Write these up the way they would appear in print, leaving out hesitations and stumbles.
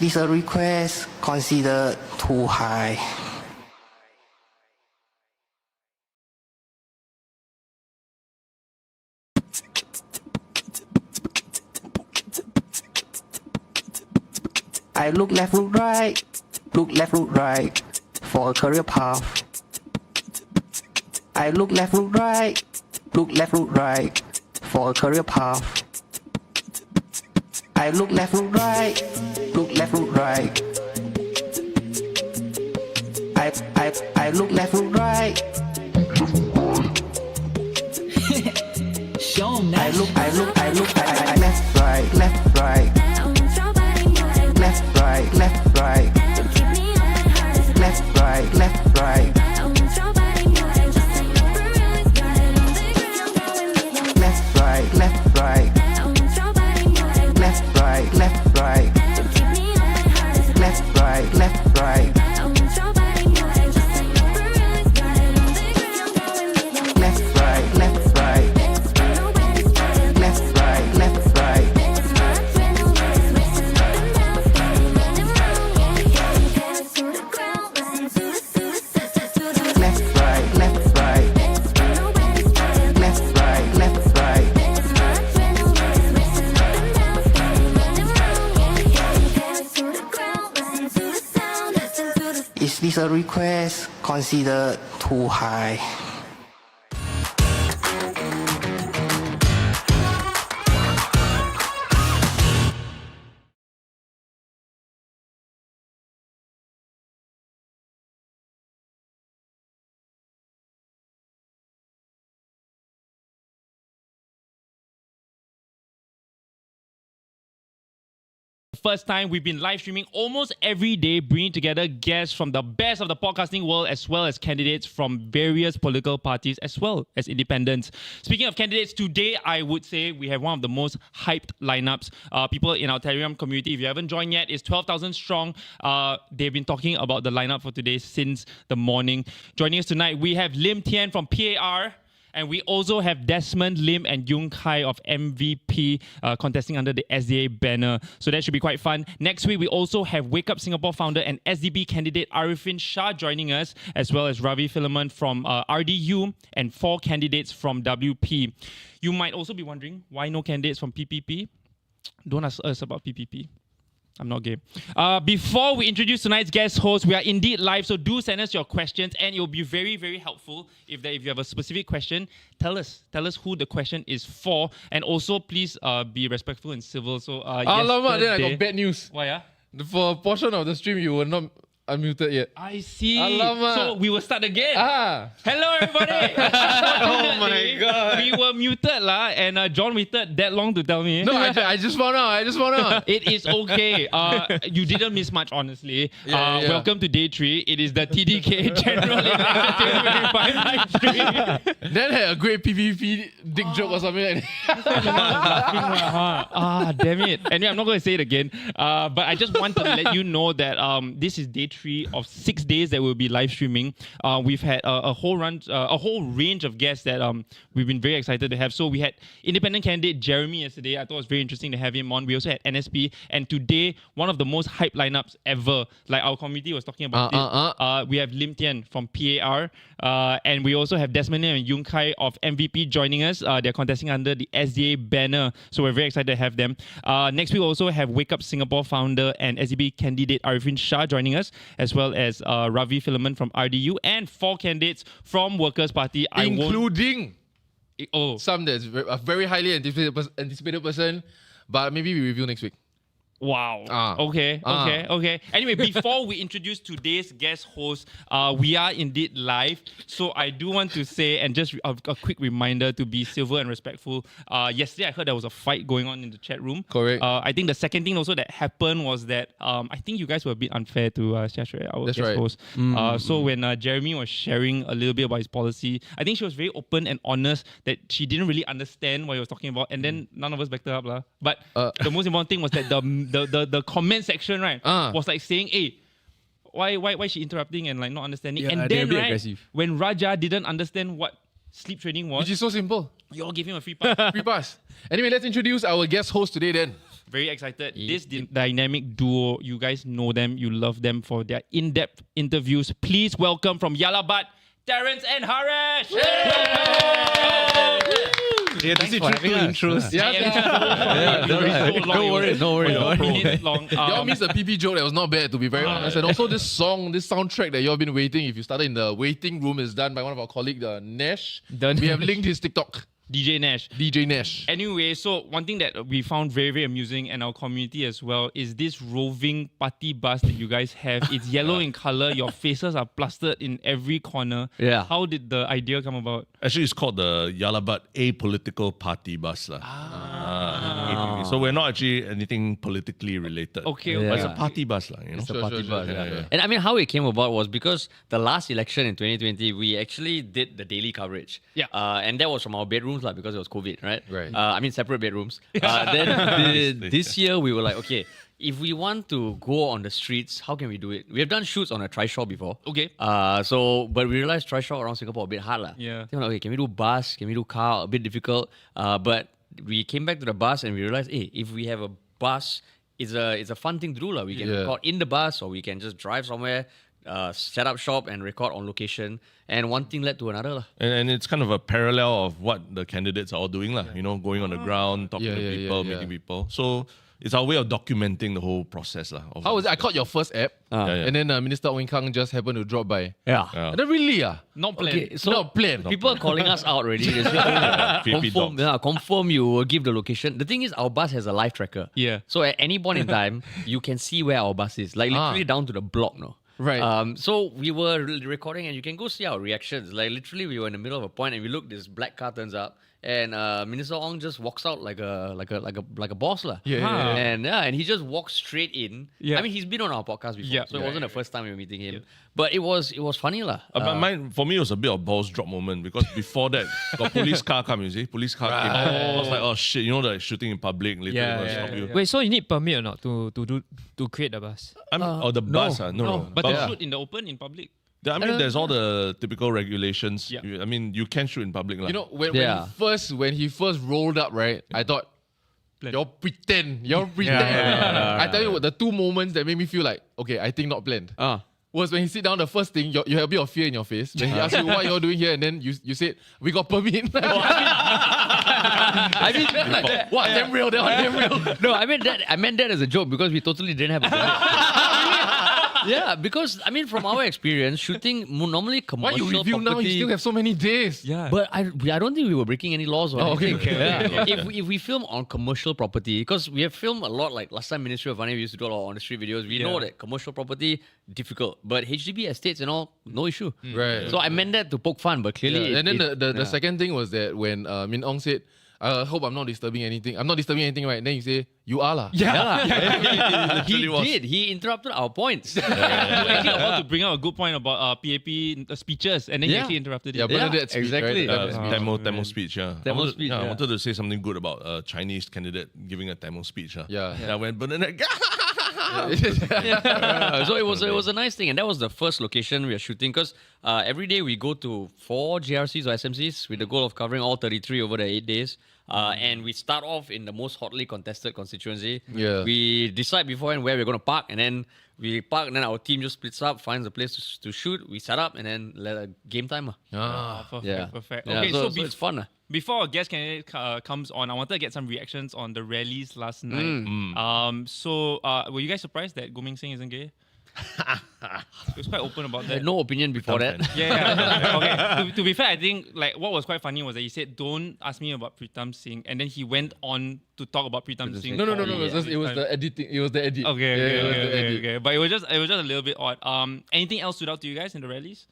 this a request considered too high? I look left, look right, look left, look right for a career path. I look left, look right, look left, look right for a career path. I look left, look right, look left, look right. I look left, look right. Show 'em I that. look, left, right, left, right. Left, right, left, right. Left, right, left, right. Left, right, left, right. Left, right, left, right. Left, right, left, right. Left, right, left, right. Left, right, left, right. Left, right, left, right. Left, right, left, right. Is this a request considered too high? First time we've been live streaming almost every day, bringing together guests from the best of the podcasting world as well as candidates from various political parties as well as independents. Speaking of candidates, today I would say we have one of the most hyped lineups. People in our Telegram community, if you haven't joined yet, is 12,000 strong. They've been talking about the lineup for today since the morning. Joining us tonight, we have Lim Tean from PAR. And we also have Desmond, Lim, and Yung Kai of MVP contesting under the SDA banner. So that should be quite fun. Next week, we also have Wake Up Singapore founder and SDB candidate Irwin Ng joining us, as well as Ravi Philemon from RDU and 4 candidates from WP. You might also be wondering, why no candidates from PPP? Don't ask us about PPP. I'm not gay. Before we introduce tonight's guest host, we are indeed live, so do send us your questions, and it will be very, very helpful if you have a specific question. Tell us who the question is for, and also please be respectful and civil. So Alamak, then I got bad news. Why? For a portion of the stream, you were not unmuted yet. I see. Alamak. So we will start again. Hello, everybody. Oh my god. We were muted and John waited that long to tell me. No, I just found out. It is okay. You didn't miss much, honestly. Yeah. Welcome to day 3. It is the TDK General Election 2025 Livestream. That had a great PvP dick joke or something like that. Damn it. Anyway, I'm not going to say it again. But I just want to let you know that this is day 3 of 6 days that we'll be live streaming. We've had a whole range of guests that we've been very excited to have. So we had independent candidate Jeremy yesterday. I thought it was very interesting to have him on. We also had NSP, and today one of the most hyped lineups ever. Like our community was talking about it. We have Lim Tean from PAR, and we also have Desmond and Yung Kai of MVP joining us. They're contesting under the SDA banner, so we're very excited to have them. Next week we also have Wake Up Singapore founder and SDB candidate Irwin Ng joining us, as well as Ravi Philemon from RDU, and 4 candidates from Workers' Party. Including some that's a very highly anticipated person, but maybe we review next week. Wow. Okay. Anyway, before we introduce today's guest host, we are indeed live. So I do want to say, and just a quick reminder to be civil and respectful. Yesterday, I heard there was a fight going on in the chat room. Correct. I think the second thing also that happened was that I think you guys were a bit unfair to Xia, our That's guest right. host. So when Jeremy was sharing a little bit about his policy, I think she was very open and honest that she didn't really understand what he was talking about, and then none of us backed her up. But the most important thing was that the comment section, right, was like saying, hey, why she interrupting and like not understanding? Yeah, and they're a then bit right, aggressive. when Raja didn't understand what sleep training was, Which is so simple. you all gave him a free pass. Free pass. Anyway, let's introduce our guest host today then. Very excited. This dynamic duo, you guys know them, you love them for their in-depth interviews. Please welcome from Yah Lah BUT, Terence and Harish. Yeah, Thanks for having us. intros. No worries. Y'all missed a PP joke that was not bad, to be very honest. And also this soundtrack that y'all been waiting, if you started in the waiting room, is done by one of our colleagues, Nash. We have linked his TikTok. DJ Nash. DJ Nash. Anyway, so one thing that we found very, very amusing, and our community as well, is this roving party bus that you guys have. It's yellow in color. Your faces are plastered in every corner. Yeah. How did the idea come about? Actually, it's called the Yah Lah BUT Apolitical Party Bus. APB. So we're not actually anything politically related. Okay, Yeah. But it's a party bus. It's a Sure, party sure, bus. sure, Yeah. yeah. And I mean, how it came about was because the last election in 2020, we actually did the daily coverage. Yeah. And that was from our bedrooms because it was COVID, right? Right. I mean, separate bedrooms. This year, we were like, okay, if we want to go on the streets, how can we do it? We have done shoots on a trishaw before. Okay. But we realized trishaw around Singapore a bit hard. Yeah. Then we're like, okay, can we do bus? Can we do car? A bit difficult. But we came back to the bus and we realized, hey, if we have a bus, it's a fun thing to do. We can record in the bus or we can just drive somewhere, set up shop and record on location. And one thing led to another. And it's kind of a parallel of what the candidates are all doing. Going on the ground, talking to people, meeting people. So it's our way of documenting the whole process. How was it? I caught your first app, and then Minister Irwin Ng just happened to drop by. Yeah. And then really, Not planned. Okay, so not planned. people are calling us out already. They say, confirm you will give the location. The thing is, our bus has a live tracker. Yeah. So at any point in time, you can see where our bus is, like literally down to the block. Right. So we were recording, and you can go see our reactions. Like literally, we were in the middle of a point, and we look. This black car turns up, and Minister Ong just walks out like a boss lah. And he just walks straight in. Yeah. I mean, he's been on our podcast before, Yeah. so it wasn't the first time we were meeting him. But it was funny lah. But for me, it was a bit of balls drop moment because before that, got police car come, you see? Police car came. I was like, oh shit, like shooting in public, later they're gonna stop you. Wait, so you need permit or not to create the bus? The bus? No. But to shoot in the open, in public? I mean, there's all the typical regulations. Yeah. I mean, you can shoot in public. When he first rolled up, right, I thought, y'all pretend. I tell you what, the two moments that made me feel like, okay, I think not planned. Was when he sit down, the first thing, you have a bit of fear in your face. When he asked you what you're doing here, and then you said, we got permit. I mean, what? Damn real, damn real. No, I meant that as a joke because we totally didn't have a permit. Yeah, because I mean, from our experience, shooting normally Why commercial you review now? You still have so many days. Yeah. But I don't think we were breaking any laws or anything. okay. If we film on commercial property, because we have filmed a lot, like last time Ministry of Finance, we used to do a lot on the street videos. We know that commercial property, difficult. But HDB estates and all, no issue. Right. So I meant that to poke fun, but clearly... And then the second thing was that when Min Ong said, I hope I'm not disturbing anything. I'm not disturbing anything, right? And then you say, you are lah. He did. He interrupted our points. You actually about to bring out a good point about PAP speeches, and then he actually interrupted it. Yeah, Bernadette's speech, exactly. right? Tamil speech, Tamil speech, I wanted to say something good about a Chinese candidate giving a Tamil speech. Yeah. When Bernadette... So it was a nice thing, and that was the first location we are shooting because every day we go to 4 GRCs or SMCs with the goal of covering all 33 over the 8 days. And we start off in the most hotly contested constituency. Yeah. We decide beforehand where we're going to park, and then we park, and then our team just splits up, finds a place to shoot. We set up, and then let a game time. Perfect. Yeah, Okay, so so it's fun. Before our guest candidate comes on, I wanted to get some reactions on the rallies last night. So were you guys surprised that Goming Singh isn't gay? He was quite open about I that. had no opinion before that. Okay. To be fair, I think like what was quite funny was that he said, "Don't ask me about Pritam Singh," and then he went on to talk about Pritam Singh. No. for It was the editing. It was the edit. Okay. But it was just a little bit odd. Anything else stood out to you guys in the rallies?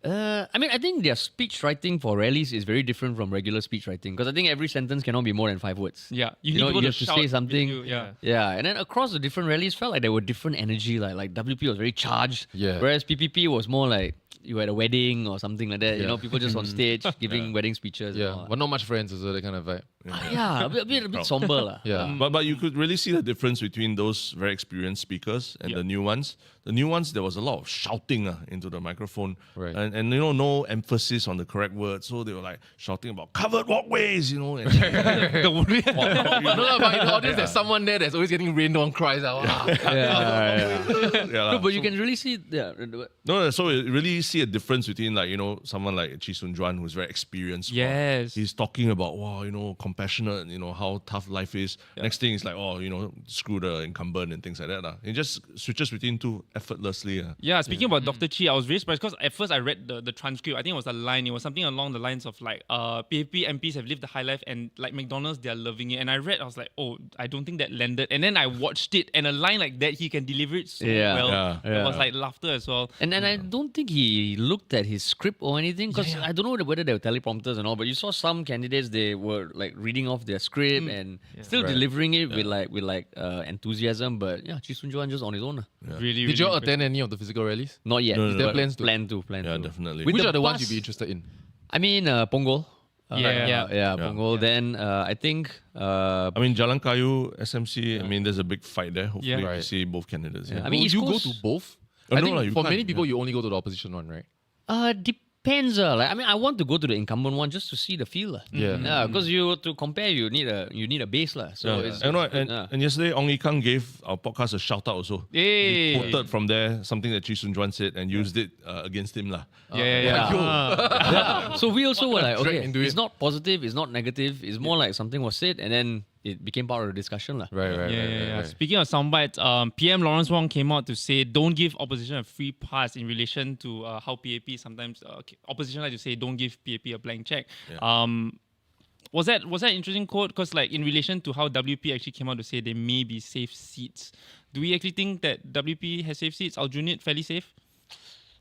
I mean, I think their speech writing for rallies is very different from regular speech writing because I think every sentence cannot be more than 5 words. Yeah, you know, need people you have to shout say something. with you, yeah. Yeah, and then across the different rallies, felt like there were different energy. Like WP was very charged, whereas PPP was more like you were at a wedding or something like that. You know, people just on stage giving wedding speeches. and all Yeah, that. but not much friends, also that kind of vibe. Yeah, a bit somber lah. Yeah. But you could really see the difference between those very experienced speakers and the new ones. The new ones, there was a lot of shouting into the microphone, Right. and no emphasis on the correct words. So they were like shouting about covered walkways, and No, but in the audience, there's someone there that's always getting rained on, cries out. yeah, No, but you can really see. so you really see a difference between someone like Chi Soon Juan, who's very experienced. Yes. He's talking about compassionate, how tough life is. Next thing is like, screw the incumbent and things like that. He just switches between two effortlessly. Yeah, speaking about Dr. Chi, I was very surprised because at first I read the transcript. I think it was a line. It was something along the lines of like, PAP MPs have lived the high life and like McDonald's, they're loving it. And I read, I was like, oh, I don't think that landed. And then I watched it, and a line like that, he can deliver it so well. It was like laughter as well. And I don't think he looked at his script or anything, because I don't know whether they were teleprompters and all, but you saw some candidates, they were like reading off their script and still delivering it with like enthusiasm. But yeah, Chi Soon Juan just on his own. Really, Did you all really attend any of the physical rallies? Not yet. No, Is there but plans to? Plan to. Yeah, definitely. Which the are the ones bus- you'd be interested in? I mean, Punggol. Yeah. Punggol. Then I think I mean, Jalan Kayu, SMC, I mean, there's a big fight there. Hopefully, Yeah. we see both candidates. Yeah. I mean, Will East you go Coast- to both? Oh, I no, think you for can't, many people, you only go to the opposition one, right? depends. Like, I mean, I want to go to the incumbent one just to see the feel. Yeah. Because to compare, you need a base. So it's, And yesterday, Ong Yi Kang gave our podcast a shout out also. Hey. He quoted from there something that Chi Soon Juan said and used it against him. So we also were like, Dragged okay, into it's it. not positive, it's not negative, it's more like something was said and then it became part of the discussion. Yeah. Speaking of soundbites, PM Lawrence Wong came out to say don't give opposition a free pass in relation to how PAP sometimes opposition like to say don't give PAP a blank check. Was that an interesting quote? Because like in relation to how WP actually came out to say there may be safe seats. Do we actually think that WP has safe seats? Aljunied fairly safe?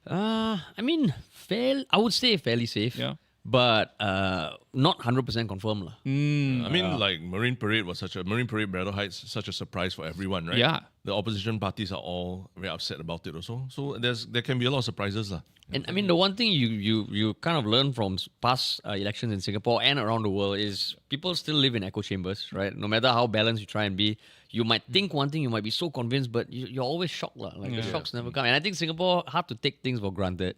I mean, I would say fairly safe. Yeah. But not 100% confirmed. I mean, like Marine Parade Braddell Heights, such a surprise for everyone, right? Yeah. The opposition parties are all very upset about it also. So there can be a lot of surprises. And I mean, the one thing you kind of learn from past elections in Singapore and around the world is people still live in echo chambers, right? No matter how balanced you try and be, you might think one thing, you might be so convinced, but you're always shocked. Like the shocks never come. And I think Singapore, hard to take things for granted.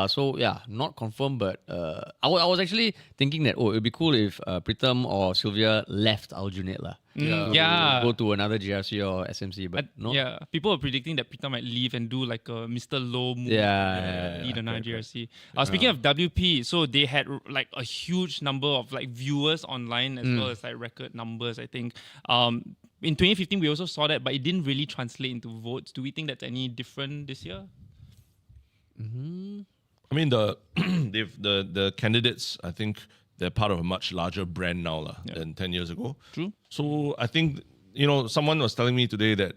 So yeah, not confirmed, but I was actually thinking that, it would be cool if Pritam or Sylvia left Aljunied. Go to another GRC or SMC, but no. Yeah, people were predicting that Pritam might leave and do like a Mr. Low move. Lead another GRC. Speaking of WP, so they had like a huge number of like viewers online as well as like record numbers, I think. In 2015, we also saw that, but it didn't really translate into votes. Do we think that's any different this year? I mean, the candidates, I think they're part of a much larger brand now than 10 years ago. True. So I think, someone was telling me today that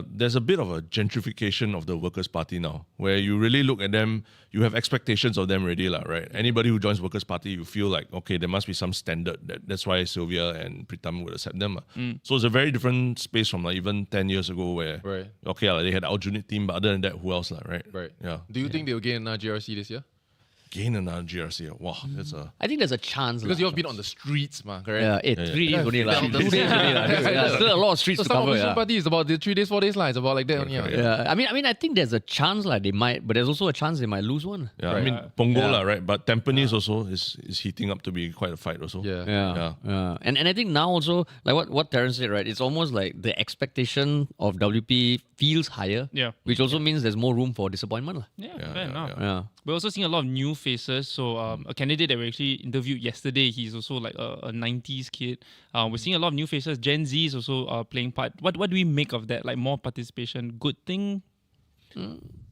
there's a bit of a gentrification of the Workers' Party now, where you really look at them, you have expectations of them already, right? Anybody who joins Workers' Party, you feel like, okay, there must be some standard. That's why Sylvia and Pritam would accept them. So it's a very different space from like even 10 years ago where, they had Aljunied team, but other than that, who else, right? Right. Yeah. Do you think they'll gain another GRC this year? Gain another GRC. Wow, that's a... I think there's a chance. Because you've been on the streets, correct? Yeah, 3 days only. 2 days only. Still a lot of streets So to some cover. opposition party is about the 3 days, 4 days, it's about like that only. Yeah, I mean, I think there's a chance they might, but there's also a chance they might lose one. Yeah, I mean, Punggol, right? But Tampines also is heating up to be quite a fight also. Yeah. And I think now also, like what Terence said, right? It's almost like the expectation of WP feels higher. Yeah. Which also means there's more room for disappointment. Fair enough. Yeah. We're also seeing a lot of new faces. So a candidate that we actually interviewed yesterday, he's also like a 90s kid. We're seeing a lot of new faces. Gen Z is also playing part. What do we make of that? Like more participation, good thing?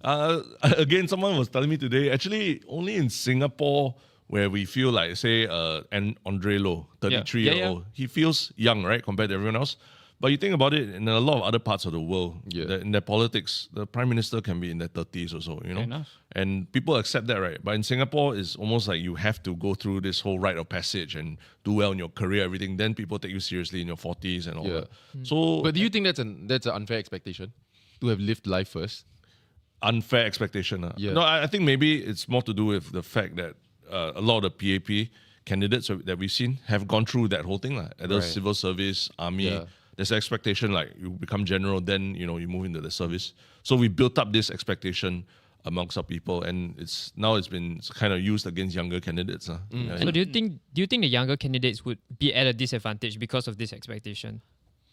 Again, someone was telling me today, actually only in Singapore where we feel like, say, Andre Loh, 33-year-old, he feels young, right, compared to everyone else. But you think about it, in a lot of other parts of the world, in their politics, the prime minister can be in their 30s or so, Fair enough. And people accept that, right? But in Singapore, it's almost like you have to go through this whole rite of passage and do well in your career, everything. Then people take you seriously in your 40s and all that. So, But do you think that's an unfair expectation to have lived life first? unfair expectation. Yeah. No, I think maybe it's more to do with the fact that a lot of the PAP candidates that we've seen have gone through that whole thing. Either civil service, army, there's an expectation like you become general, then you move into the service. So we built up this expectation amongst our people, and it's been kind of used against younger candidates. So do you think the younger candidates would be at a disadvantage because of this expectation?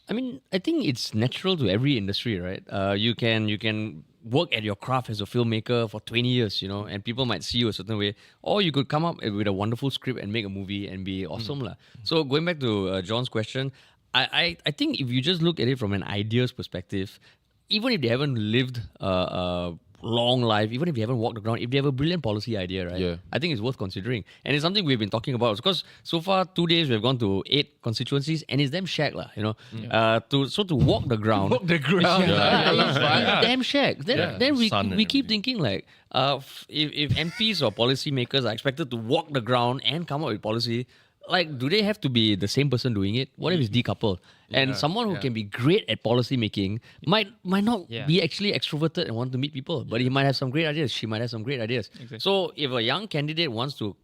I mean, I think it's natural to every industry, right? You can work at your craft as a filmmaker for 20 years, and people might see you a certain way, or you could come up with a wonderful script and make a movie and be awesome. So going back to John's question, I think if you just look at it from an ideas perspective, even if they haven't lived a long life, even if they haven't walked the ground, if they have a brilliant policy idea, right? Yeah. I think it's worth considering. And it's something we've been talking about because so far 2 days we've gone to 8 constituencies and it's damn shack, to walk the ground. Walk the ground. It's damn shack. Then we keep thinking like, if MPs or policymakers are expected to walk the ground and come up with policy, like, do they have to be the same person doing it? What if it's decoupled? And someone who can be great at policy making might not be actually extroverted and want to meet people, but he might have some great ideas. She might have some great ideas. Exactly. So if a young candidate wants to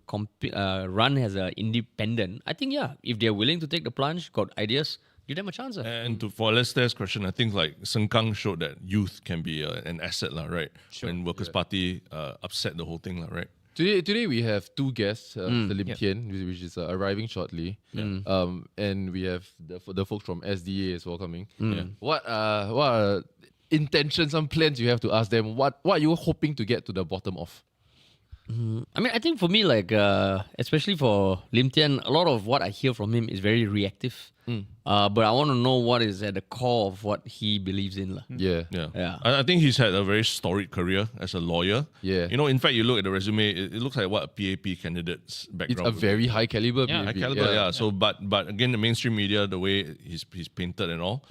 run as an independent, I think, if they're willing to take the plunge, got ideas, give them a chance. And for Lester's question, I think like Sengkang showed that youth can be an asset, right? Sure. When Workers' Party upset the whole thing, right? Today we have 2 guests, the Lim Tean, which is arriving shortly, and we have the folks from SDA as well coming. What are intentions and plans you have to ask them? What are you hoping to get to the bottom of? I mean, I think for me, like, especially for Lim Tean, a lot of what I hear from him is very reactive. But I want to know what is at the core of what he believes in. Yeah. I think he's had a very storied career as a lawyer. Yeah. In fact, you look at the resume, it looks like what a PAP candidate's background. It's a very high caliber. High caliber, So, but again, the mainstream media, the way he's painted and all,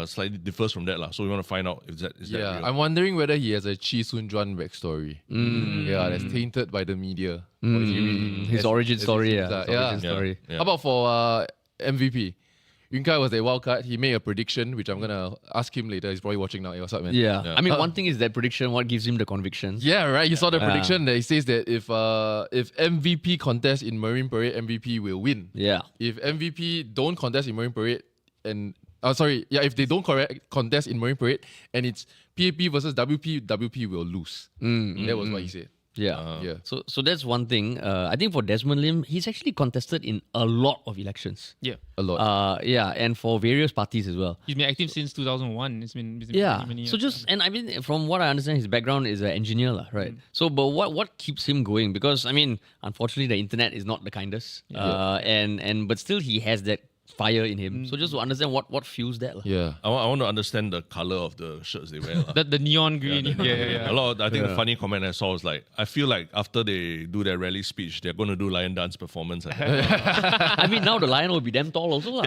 slightly differs from that. So we want to find out if that is that real. I'm wondering whether he has a Chee Soon Juan backstory. Yeah, that's tainted by the media. His origin story. How about for MVP? Yun Kai was a wild card. He made a prediction, which I'm going to ask him later. He's probably watching now. Hey, what's up, man? Yeah. I mean, one thing is that prediction, what gives him the conviction. Yeah, right. You saw the prediction that he says that if MVP contest in Marine Parade, MVP will win. Yeah. If MVP don't contest in Marine Parade if they don't contest in Marine Parade and it's PAP versus WP will lose. That was what he said. Yeah. So that's one thing. I think for Desmond Lim, he's actually contested in a lot of elections. Yeah. A lot. And for various parties as well. He's been active since 2001. It's been many years. So and I mean, from what I understand, his background is an engineer, right? So, but what keeps him going? Because I mean, unfortunately, the internet is not the kindest. But still, he has that fire in him. So just to understand what fuels that. Yeah. I want to understand the color of the shirts they wear. the neon green. A lot. I think the funny comment I saw was like, I feel like after they do their rally speech, they're going to do lion dance performance. I mean, now the lion will be damn tall also.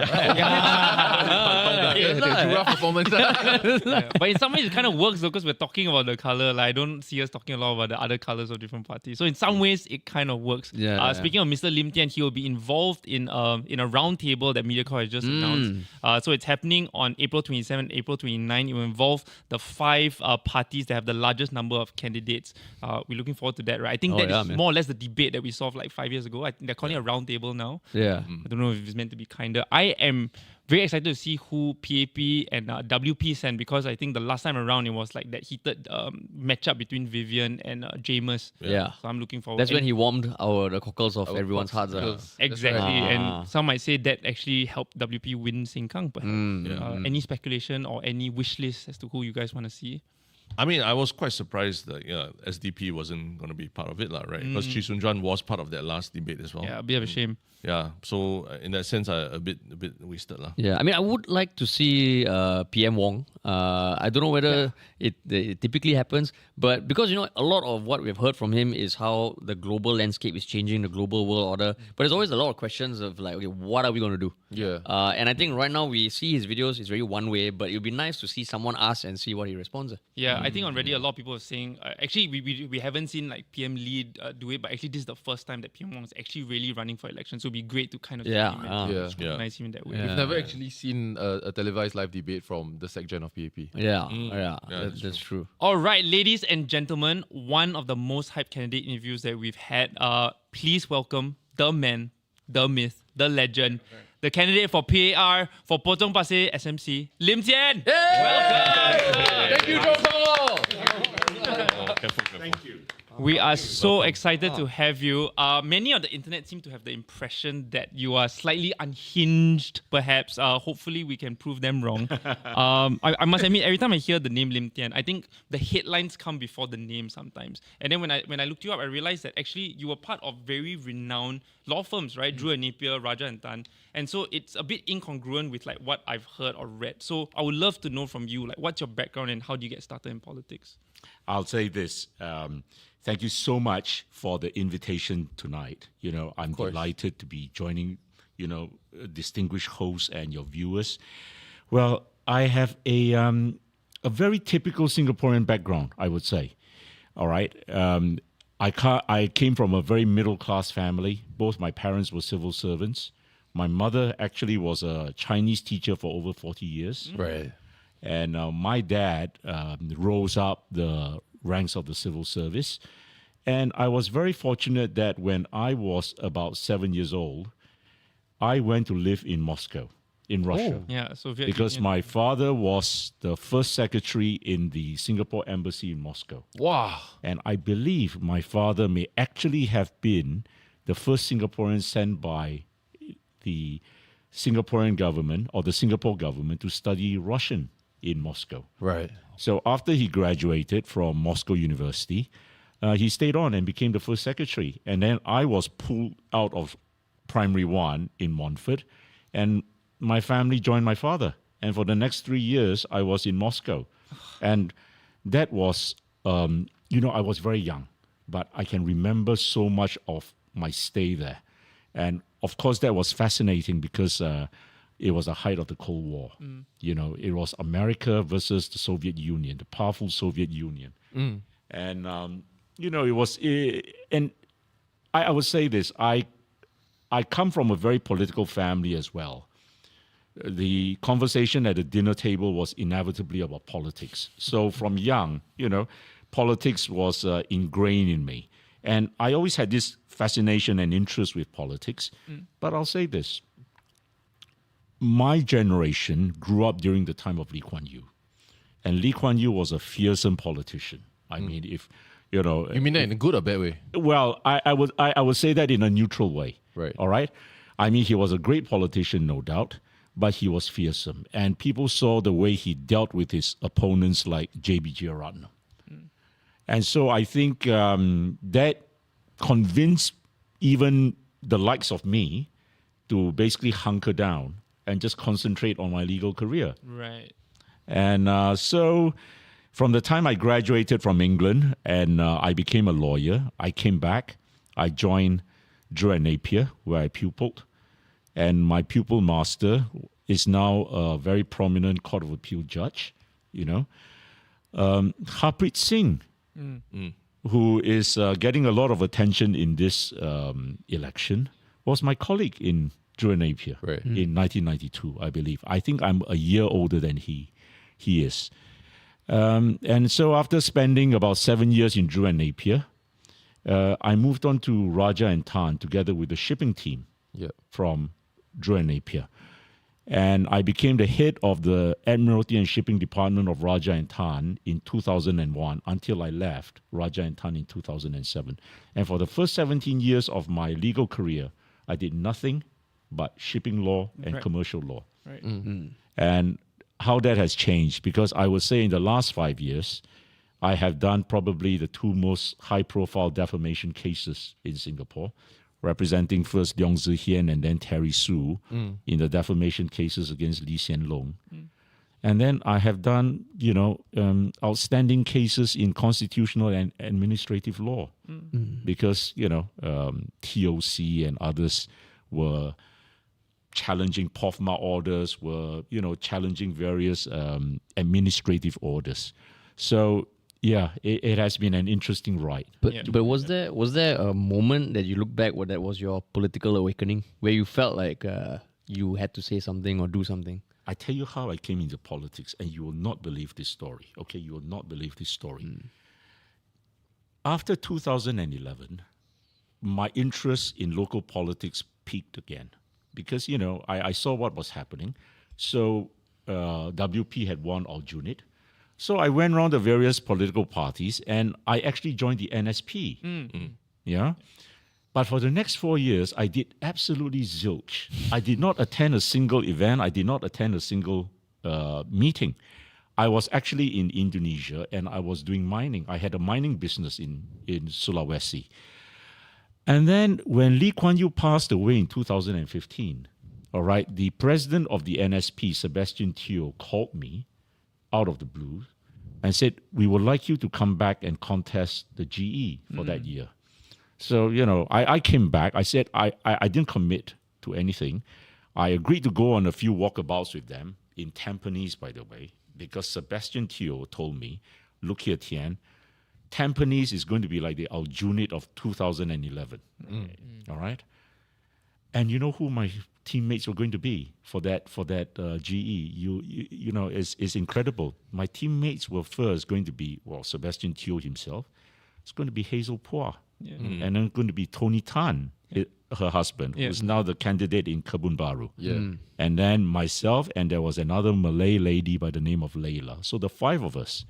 Rough performance. But in some ways, it kind of works though, because we're talking about the color. Like, I don't see us talking a lot about the other colors of different parties. So in some ways, it kind of works. Speaking of Mr. Lim Tean, he will be involved in a round table that MediaCorp has just announced. So it's happening on April 27, April 29. It will involve the 5 parties that have the largest number of candidates. We're looking forward to that, right? I think that is more or less the debate that we saw like 5 years ago. I think they're calling it a round table now. Yeah. I don't know if it's meant to be kinder. I am very excited to see who PAP and WP send, because I think the last time around it was like that heated matchup between Vivian and Jamus. Yeah. So I'm looking forward. That's when he warmed the cockles of everyone's hearts. Exactly. And some might say that actually helped WP win Sengkang. Any speculation or any wish list as to who you guys want to see? I mean, I was quite surprised that SDP wasn't going to be part of it, right? Because Chee Soon Juan was part of that last debate as well. Yeah, a bit of a shame. Yeah, so in that sense, a bit wasted. Yeah, I mean, I would like to see PM Wong. I don't know whether it typically happens, but because, a lot of what we've heard from him is how the global landscape is changing, the global world order. But there's always a lot of questions of like, okay, what are we going to do? Yeah. And I think right now we see his videos, it's very one way, but it would be nice to see someone ask and see what he responds. Yeah, I think on Reddit, a lot of people are saying, actually, we haven't seen like PM Lee do it, but actually this is the first time that PM Wong is actually really running for election. So it'd be great to kind of see him and scrutinize him in that way. We've never actually seen a televised live debate from the SecGen of PAP. That's true. All right, ladies and gentlemen, one of the most hyped candidate interviews that we've had. Please welcome the man, the myth, the legend, the candidate for PAR for Potong Pasir SMC, Lim Tean. Welcome. Thank you, Joel. Thank you. We are so excited to have you. Many on the internet seem to have the impression that you are slightly unhinged, perhaps. Hopefully, we can prove them wrong. I must admit, every time I hear the name Lim Tean, I think the headlines come before the name sometimes. And then when I looked you up, I realized that actually you were part of very renowned law firms, right? Drew and Napier, Raja and Tan. And so it's a bit incongruent with like what I've heard or read. So I would love to know from you, like, what's your background and how do you get started in politics? I'll say this. Thank you so much for the invitation tonight. I'm delighted to be joining, distinguished hosts and your viewers. Well, I have a very typical Singaporean background, I would say. All right. I came from a very middle-class family. Both my parents were civil servants. My mother actually was a Chinese teacher for over 40 years. Right. And my dad rose up the ranks of the civil service. And I was very fortunate that when I was about 7 years old, I went to live in Moscow, in Russia. Yeah, Soviet because Union. my father was the first secretary in the Singapore embassy in Moscow. Wow. And I believe my father may actually have been the first Singaporean sent by the Singaporean government or the Singapore government to study Russian in Moscow. Right. So after he graduated from Moscow University, he stayed on and became the first secretary. And then I was pulled out of primary one in Montfort, and my family joined my father. And for the next 3 years, I was in Moscow. And that was, I was very young, but I can remember so much of my stay there. And of course, that was fascinating because it was the height of the Cold War. It was America versus the Soviet Union, the powerful Soviet Union. And, it was, and I would say this, I come from a very political family as well. The conversation at the dinner table was inevitably about politics. So from young, politics was ingrained in me. And I always had this fascination and interest with politics. But I'll say this. My generation grew up during the time of Lee Kuan Yew. And Lee Kuan Yew was a fearsome politician. I mean, if, You mean that in a good or bad way? Well, I would say that in a neutral way. Right. All right? I mean, he was a great politician, no doubt, but he was fearsome. And people saw the way he dealt with his opponents like J.B. Jeyaretnam. And so I think that convinced even the likes of me to basically hunker down and just concentrate on my legal career. Right. And so from the time I graduated from England and I became a lawyer, I came back. I joined Drew and Napier, where I pupilled. And my pupil master is now a very prominent Court of Appeal judge, Harpreet Singh, who is getting a lot of attention in this election, was my colleague in Drew and Napier in 1992, I believe. I think I'm a year older than he is. And so after spending about 7 years in Drew and Napier, I moved on to Raja and Tan together with the shipping team from Drew and Napier. And I became the head of the Admiralty and Shipping Department of Raja and Tan in 2001 until I left Raja and Tan in 2007. And for the first 17 years of my legal career, I did nothing but shipping law and commercial law. Right. And how that has changed, because I would say in the last 5 years, I have done probably the two most high-profile defamation cases in Singapore, representing first Leong Zi-Hian and then Terry Su in the defamation cases against Lee Hsien Loong. And then I have done, outstanding cases in constitutional and administrative law because, TOC and others were challenging POFMA orders, were, challenging various administrative orders. So yeah, it has been an interesting ride. But was there a moment that you look back where that was your political awakening, where you felt like you had to say something or do something? I tell you how I came into politics, and you will not believe this story. Okay, you will not believe this story. After 2011, my interest in local politics peaked again because, I saw what was happening. So WP had won Aljunied. So I went around the various political parties and I actually joined the NSP. Yeah. But for the next 4 years, I did absolutely zilch. I did not attend a single event. I did not attend a single meeting. I was actually in Indonesia and I was doing mining. I had a mining business in Sulawesi. And then when Lee Kuan Yew passed away in 2015, all right, the president of the NSP, Sebastian Teo, called me out of the blue and said, we would like you to come back and contest the GE for that year. So, I came back. I said, I didn't commit to anything. I agreed to go on a few walkabouts with them in Tampines, by the way, because Sebastian Teo told me, look here, Tian, Tampines is going to be like the Aljunied of 2011. All right? And you know who my teammates were going to be for that GE? It's incredible. My teammates were first going to be, Sebastian Teo himself. It's going to be Hazel Phua. And then going to be Tony Tan, her husband, who's now the candidate in Kebun Baru. And then myself, and there was another Malay lady by the name of Layla. So the 5 of us.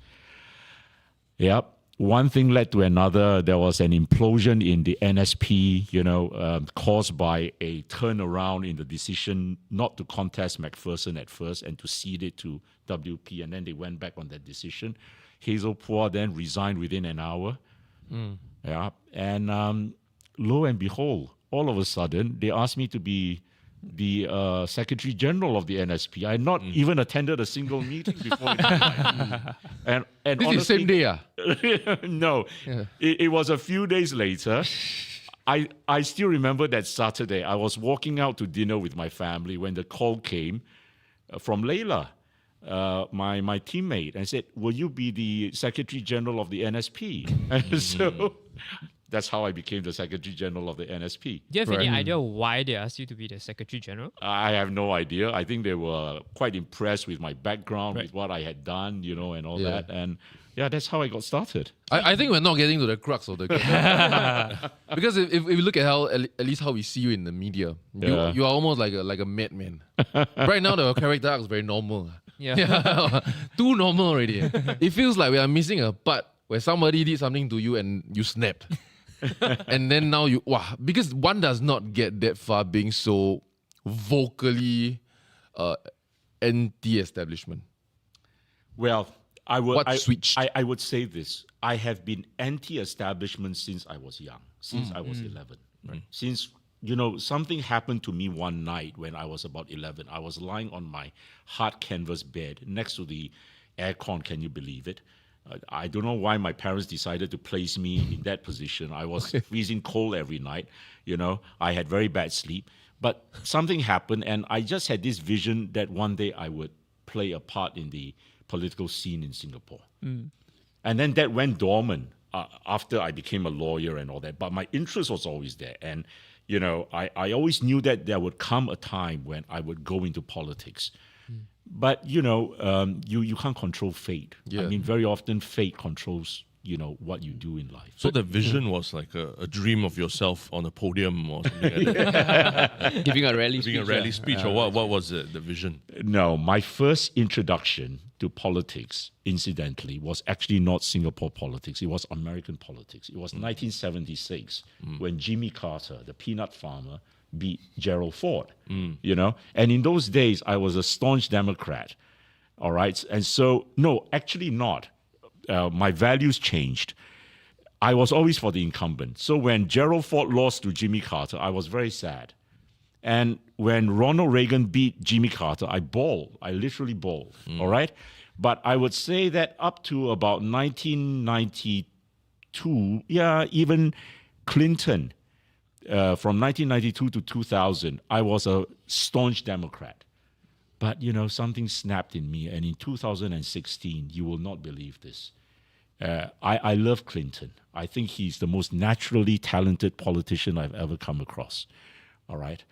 Yep. One thing led to another. There was an implosion in the NSP, caused by a turnaround in the decision not to contest McPherson at first and to cede it to WP. And then they went back on that decision. Hazel Phua then resigned within an hour. Yeah. And lo and behold, all of a sudden, they asked me to be the Secretary General of the NSP. I had not even attended a single meeting before. And This honestly, is same day, no, it was a few days later. I still remember that Saturday. I was walking out to dinner with my family when the call came from Layla, my teammate, and said, will you be the Secretary General of the NSP? And so that's how I became the Secretary General of the NSP. Do you have any idea why they asked you to be the Secretary General? I have no idea. I think they were quite impressed with my background, with what I had done, and all that. And yeah, that's how I got started. I think we're not getting to the crux of the question. Because if we look at how, at least how we see you in the media, you are almost like a madman. Right now, the character arc is very normal. Too normal already. It feels like we are missing a part where somebody did something to you and you snapped. And then now because one does not get that far being so vocally anti-establishment. Well, I would say this. I have been anti-establishment since I was young, since I was 11. Right? Since, something happened to me one night when I was about 11. I was lying on my hard canvas bed next to the aircon, can you believe it? I don't know why my parents decided to place me in that position. I was freezing cold every night. I had very bad sleep. But something happened, and I just had this vision that one day I would play a part in the political scene in Singapore. And then that went dormant after I became a lawyer and all that. But my interest was always there. And, I always knew that there would come a time when I would go into politics. But, you can't control fate. I mean, very often fate controls, what you do in life. So the vision was like a dream of yourself on a podium or something like that? Giving a rally speech, or what was the vision? No, my first introduction to politics, incidentally, was actually not Singapore politics. It was American politics. It was 1976 when Jimmy Carter, the peanut farmer, beat Gerald Ford, And in those days, I was a staunch Democrat, all right? And so, no, actually not. My values changed. I was always for the incumbent. So when Gerald Ford lost to Jimmy Carter, I was very sad. And when Ronald Reagan beat Jimmy Carter, I bawled. I literally bawled, all right? But I would say that up to about 1992, even Clinton, from 1992 to 2000, I was a staunch Democrat. But, something snapped in me. And in 2016, you will not believe this. I love Clinton. I think he's the most naturally talented politician I've ever come across. All right.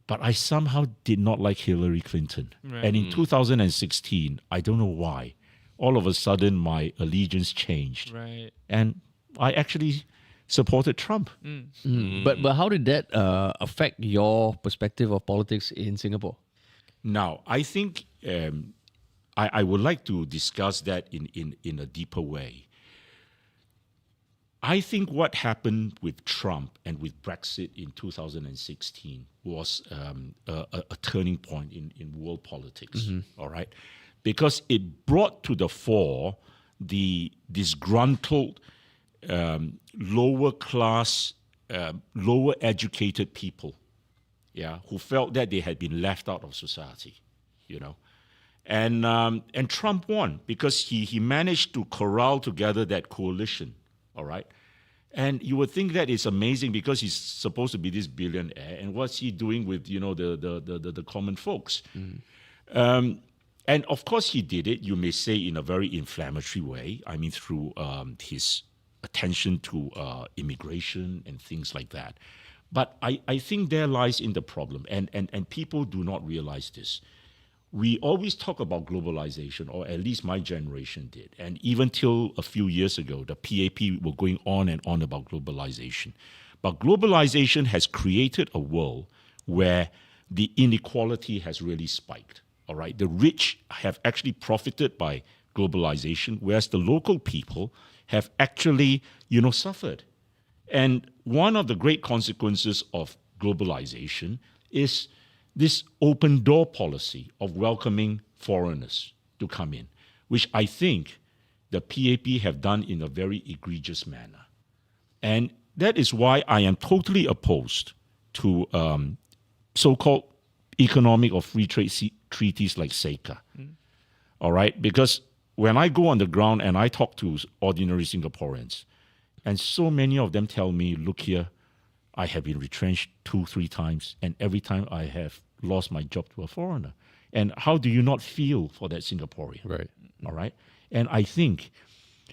But I somehow did not like Hillary Clinton. Right. And in 2016, I don't know why, all of a sudden my allegiance changed. Right. And I actually supported Trump. But how did that affect your perspective of politics in Singapore? Now, I think I would like to discuss that in a deeper way. I think what happened with Trump and with Brexit in 2016 was a turning point in world politics, all right? Because it brought to the fore the disgruntled, lower class, lower educated people, who felt that they had been left out of society, you know. And Trump won because he managed to corral together that coalition, all right? And you would think that it's amazing because he's supposed to be this billionaire, and what's he doing with, you know, the common folks? And of course he did it, you may say, in a very inflammatory way. I mean, through his attention to immigration and things like that. But I think there lies in the problem, and people do not realize this. We always talk about globalization, or at least my generation did. And even till a few years ago, the PAP were going on and on about globalization. But globalization has created a world where the inequality has really spiked. All right, the rich have actually profited by globalization, whereas the local people have actually, you know, suffered. And one of the great consequences of globalization is this open door policy of welcoming foreigners to come in, which I think the PAP have done in a very egregious manner. And that is why I am totally opposed to so-called economic or free trade treaties like SECA. All right? Because when I go on the ground and I talk to ordinary Singaporeans, and so many of them tell me, look here, I have been retrenched 2-3 times, and every time I have lost my job to a foreigner. And how do you not feel for that Singaporean? Right. All right? And I think...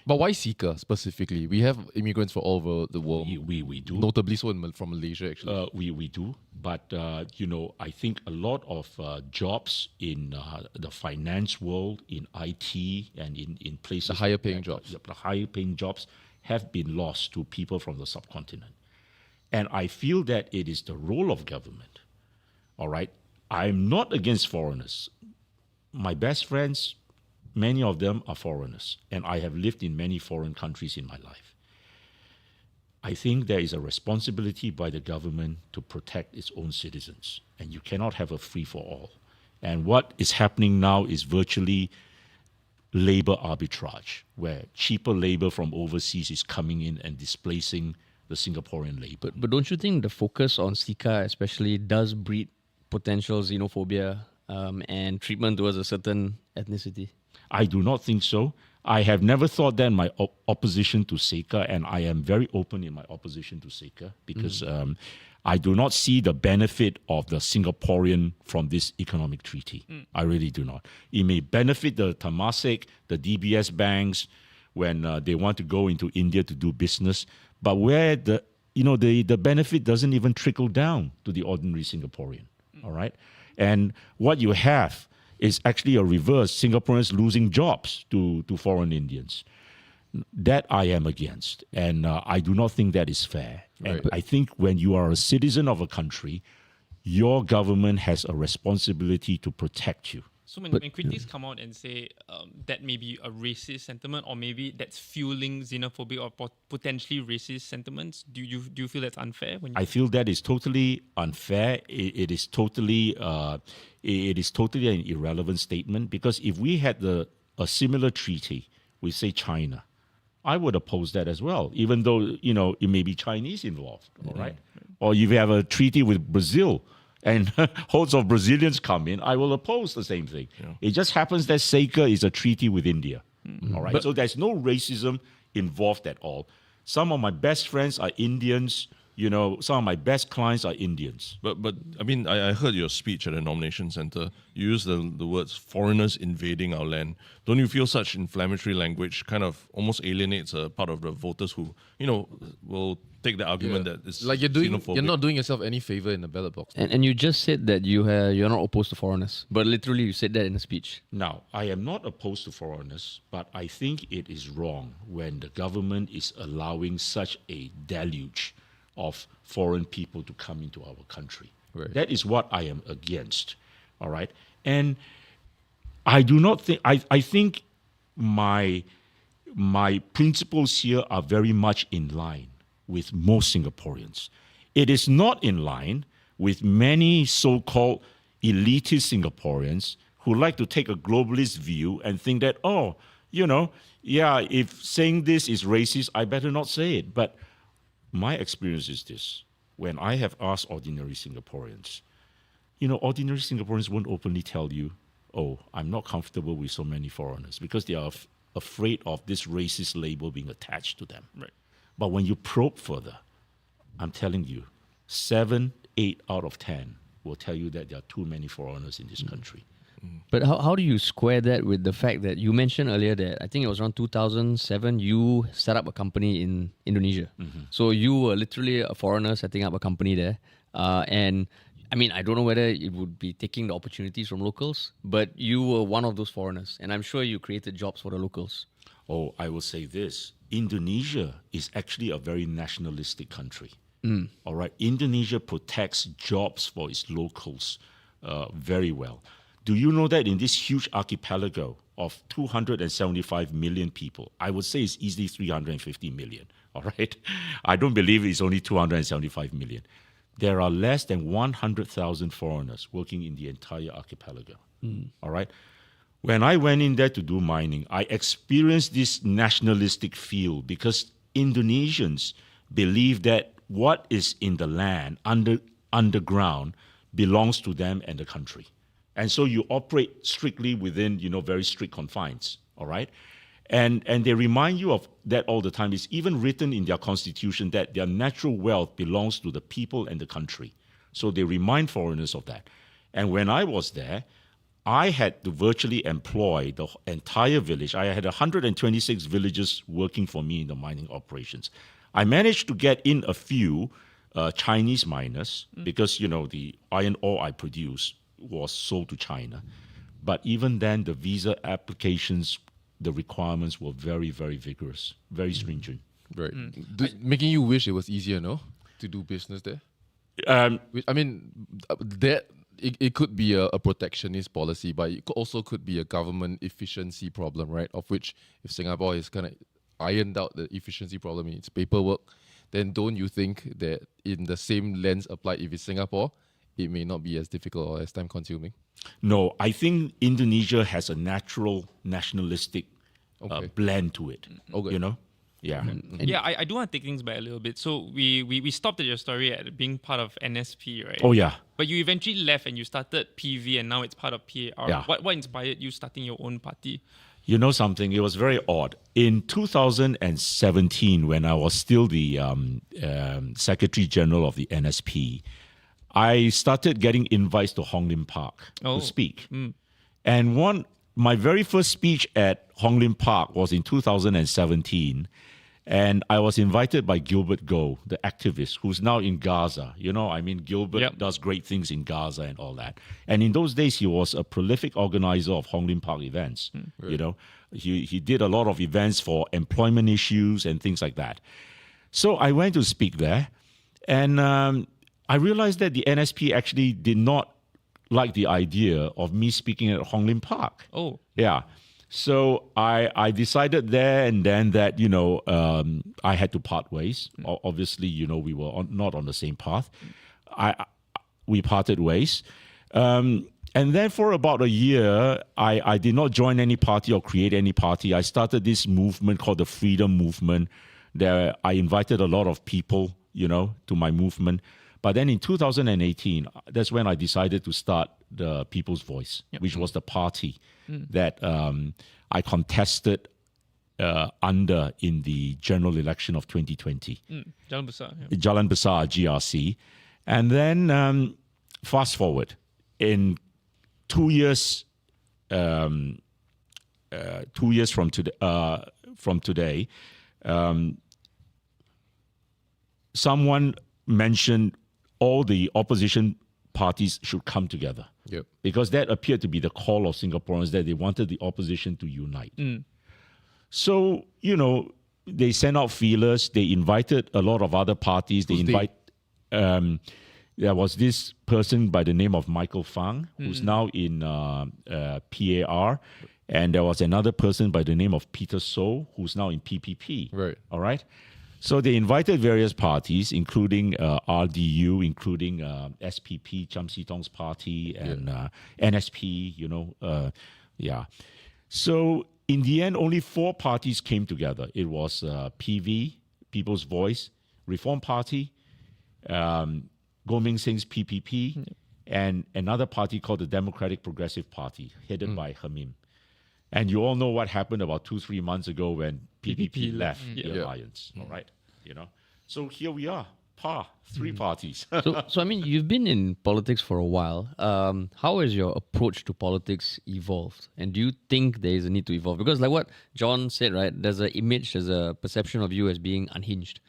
But why SECA specifically? We have immigrants from all over the world. We do. Notably so from Malaysia, actually. We do. But, you know, I think a lot of jobs in the finance world, in IT, and in places... The higher paying jobs. The higher paying jobs have been lost to people from the subcontinent. And I feel that it is the role of government. All right? I'm not against foreigners. My best friends, many of them are foreigners, and I have lived in many foreign countries in my life. I think there is a responsibility by the government to protect its own citizens, and you cannot have a free-for-all. And what is happening now is virtually labor arbitrage, where cheaper labor from overseas is coming in and displacing the Singaporean labor. But don't you think the focus on SECA especially does breed potential xenophobia and treatment towards a certain ethnicity? I do not think so. I have never thought that in my opposition to SECA, and I am very open in my opposition to SECA because I do not see the benefit of the Singaporean from this economic treaty. I really do not. It may benefit the Temasek, the DBS banks when they want to go into India to do business, but where the benefit doesn't even trickle down to the ordinary Singaporean. All right, and what you have is actually a reverse: Singaporeans losing jobs to foreign Indians. That I am against, and I do not think that is fair. Right. And I think when you are a citizen of a country, your government has a responsibility to protect you. So when critics come out and say that may be a racist sentiment, or maybe that's fueling xenophobic or potentially racist sentiments, do you feel that's unfair? I feel that is totally unfair. It is totally an irrelevant statement, because if we had a similar treaty with, say, China, I would oppose that as well, even though it may be Chinese involved. All right, or if you have a treaty with Brazil, and hordes of Brazilians come in, I will oppose the same thing. Yeah. It just happens that SECA is a treaty with India. All right, so there's no racism involved at all. Some of my best friends are Indians some of my best clients are Indians. But I mean, I heard your speech at the nomination center. You used the words "foreigners invading our land." Don't you feel such inflammatory language kind of almost alienates a part of the voters who, will take the argument that it's like you're not doing yourself any favor in the ballot box. And you just said that you're not opposed to foreigners, but literally you said that in a speech. Now, I am not opposed to foreigners, but I think it is wrong when the government is allowing such a deluge of foreign people to come into our country. Right. That is what I am against. All right. And I do not think, I think my principles here are very much in line with most Singaporeans. It is not in line with many so-called elitist Singaporeans who like to take a globalist view and think that, if saying this is racist, I better not say it. But my experience is this. When I have asked ordinary Singaporeans, ordinary Singaporeans won't openly tell you, oh, I'm not comfortable with so many foreigners, because they are afraid of this racist label being attached to them. Right. But when you probe further, I'm telling you, 7, 8 out of 10 will tell you that there are too many foreigners in this country. But how do you square that with the fact that you mentioned earlier that I think it was around 2007 you set up a company in Indonesia. So you were literally a foreigner setting up a company there. And I mean, I don't know whether it would be taking the opportunities from locals, but you were one of those foreigners. And I'm sure you created jobs for the locals. Oh, I will say this. Indonesia is actually a very nationalistic country. All right. Indonesia protects jobs for its locals very well. Do you know that in this huge archipelago of 275 million people, I would say it's easily 350 million, all right? I don't believe it's only 275 million. There are less than 100,000 foreigners working in the entire archipelago, all right? When I went in there to do mining, I experienced this nationalistic feel because Indonesians believe that what is in the land, underground, belongs to them and the country. And so you operate strictly within, very strict confines, all right? And they remind you of that all the time. It's even written in their constitution that their natural wealth belongs to the people and the country. So they remind foreigners of that. And when I was there, I had to virtually employ the entire village. I had 126 villagers working for me in the mining operations. I managed to get in a few Chinese miners because, the iron ore I produce was sold to China. But even then, the visa applications, the requirements were very, very vigorous, very stringent. Right. Making you wish it was easier, no? To do business there? I mean, it could be a protectionist policy, but it also could be a government efficiency problem, right? Of which, if Singapore is kind of ironed out the efficiency problem in its paperwork, then don't you think that in the same lens applied, if it's Singapore, it may not be as difficult or as time-consuming? No, I think Indonesia has a natural nationalistic blend to it. Okay. Yeah. Yeah, I do want to take things back a little bit. So we stopped at your story at being part of NSP, right? Oh, yeah. But you eventually left and you started PV and now it's part of PAR. Yeah. What inspired you starting your own party? You know something? It was very odd. In 2017, when I was still the Secretary General of the NSP, I started getting invites to Hong Lim Park to speak. And my very first speech at Hong Lim Park was in 2017. And I was invited by Gilbert Goh, the activist, who's now in Gaza. Gilbert does great things in Gaza and all that. And in those days, he was a prolific organizer of Hong Lim Park events. He did a lot of events for employment issues and things like that. So I went to speak there. And I realized that the NSP actually did not like the idea of me speaking at Hong Lim Park. Oh. Yeah. So I decided there and then that, I had to part ways. Obviously, we were not on the same path. We parted ways. And then for about a year, I did not join any party or create any party. I started this movement called the Freedom Movement. There, I invited a lot of people, to my movement. But then in 2018, that's when I decided to start the People's Voice, which was the party that I contested under in the general election of 2020. Jalan Besar. Yeah. Jalan Besar, GRC. And then fast forward, in 2 years, 2 years from today, someone mentioned all the opposition parties should come together. Yep. Because that appeared to be the call of Singaporeans, that they wanted the opposition to unite. So, they sent out feelers. They invited a lot of other parties. There was this person by the name of Michael Fang, who's now in PAR. And there was another person by the name of Peter So, who's now in PPP. Right. All right. So they invited various parties, including RDU, including SPP, Cham Si Tong's party, and NSP, So in the end, only 4 parties came together. It was PV, People's Voice, Reform Party, Goh Ming Singh's PPP, and another party called the Democratic Progressive Party, headed by Hamim. And you all know what happened about 2-3 months ago when PPP left the alliance, all right? So here we are, 3 parties. So I mean, you've been in politics for a while. How has your approach to politics evolved? And do you think there is a need to evolve? Because like what John said, right? There's a perception of you as being unhinged,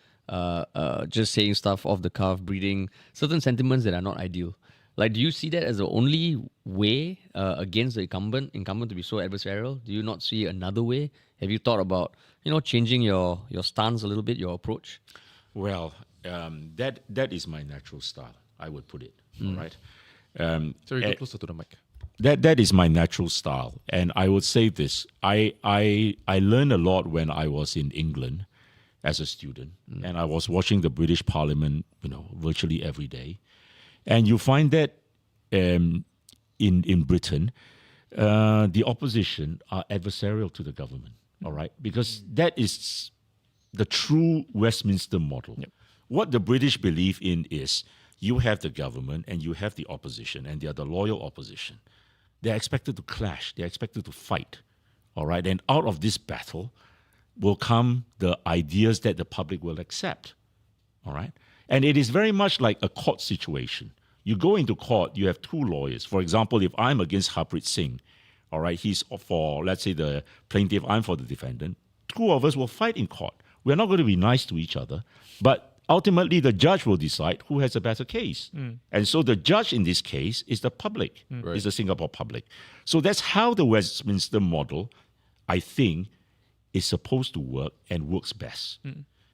just saying stuff off the cuff, breeding certain sentiments that are not ideal. Like, do you see that as the only way against the incumbent to be so adversarial? Do you not see another way? Have you thought about, changing your stance a little bit, your approach? Well, that is my natural style, I would put it. All right. Sorry, go closer to the mic. That is my natural style, and I would say this: I learned a lot when I was in England as a student, and I was watching the British Parliament, virtually every day. And you find that in Britain, the opposition are adversarial to the government, all right? Because that is the true Westminster model. Yep. What the British believe in is you have the government and you have the opposition, and they are the loyal opposition. They're expected to clash. They're expected to fight, all right? And out of this battle will come the ideas that the public will accept, all right? And it is very much like a court situation. You go into court, you have 2 lawyers. For example, if I'm against Harpreet Singh, all right, he's for, let's say, the plaintiff, I'm for the defendant, 2 of us will fight in court. We're not going to be nice to each other, but ultimately the judge will decide who has a better case. And so the judge in this case is the public, is the Singapore public. So that's how the Westminster model, I think, is supposed to work and works best.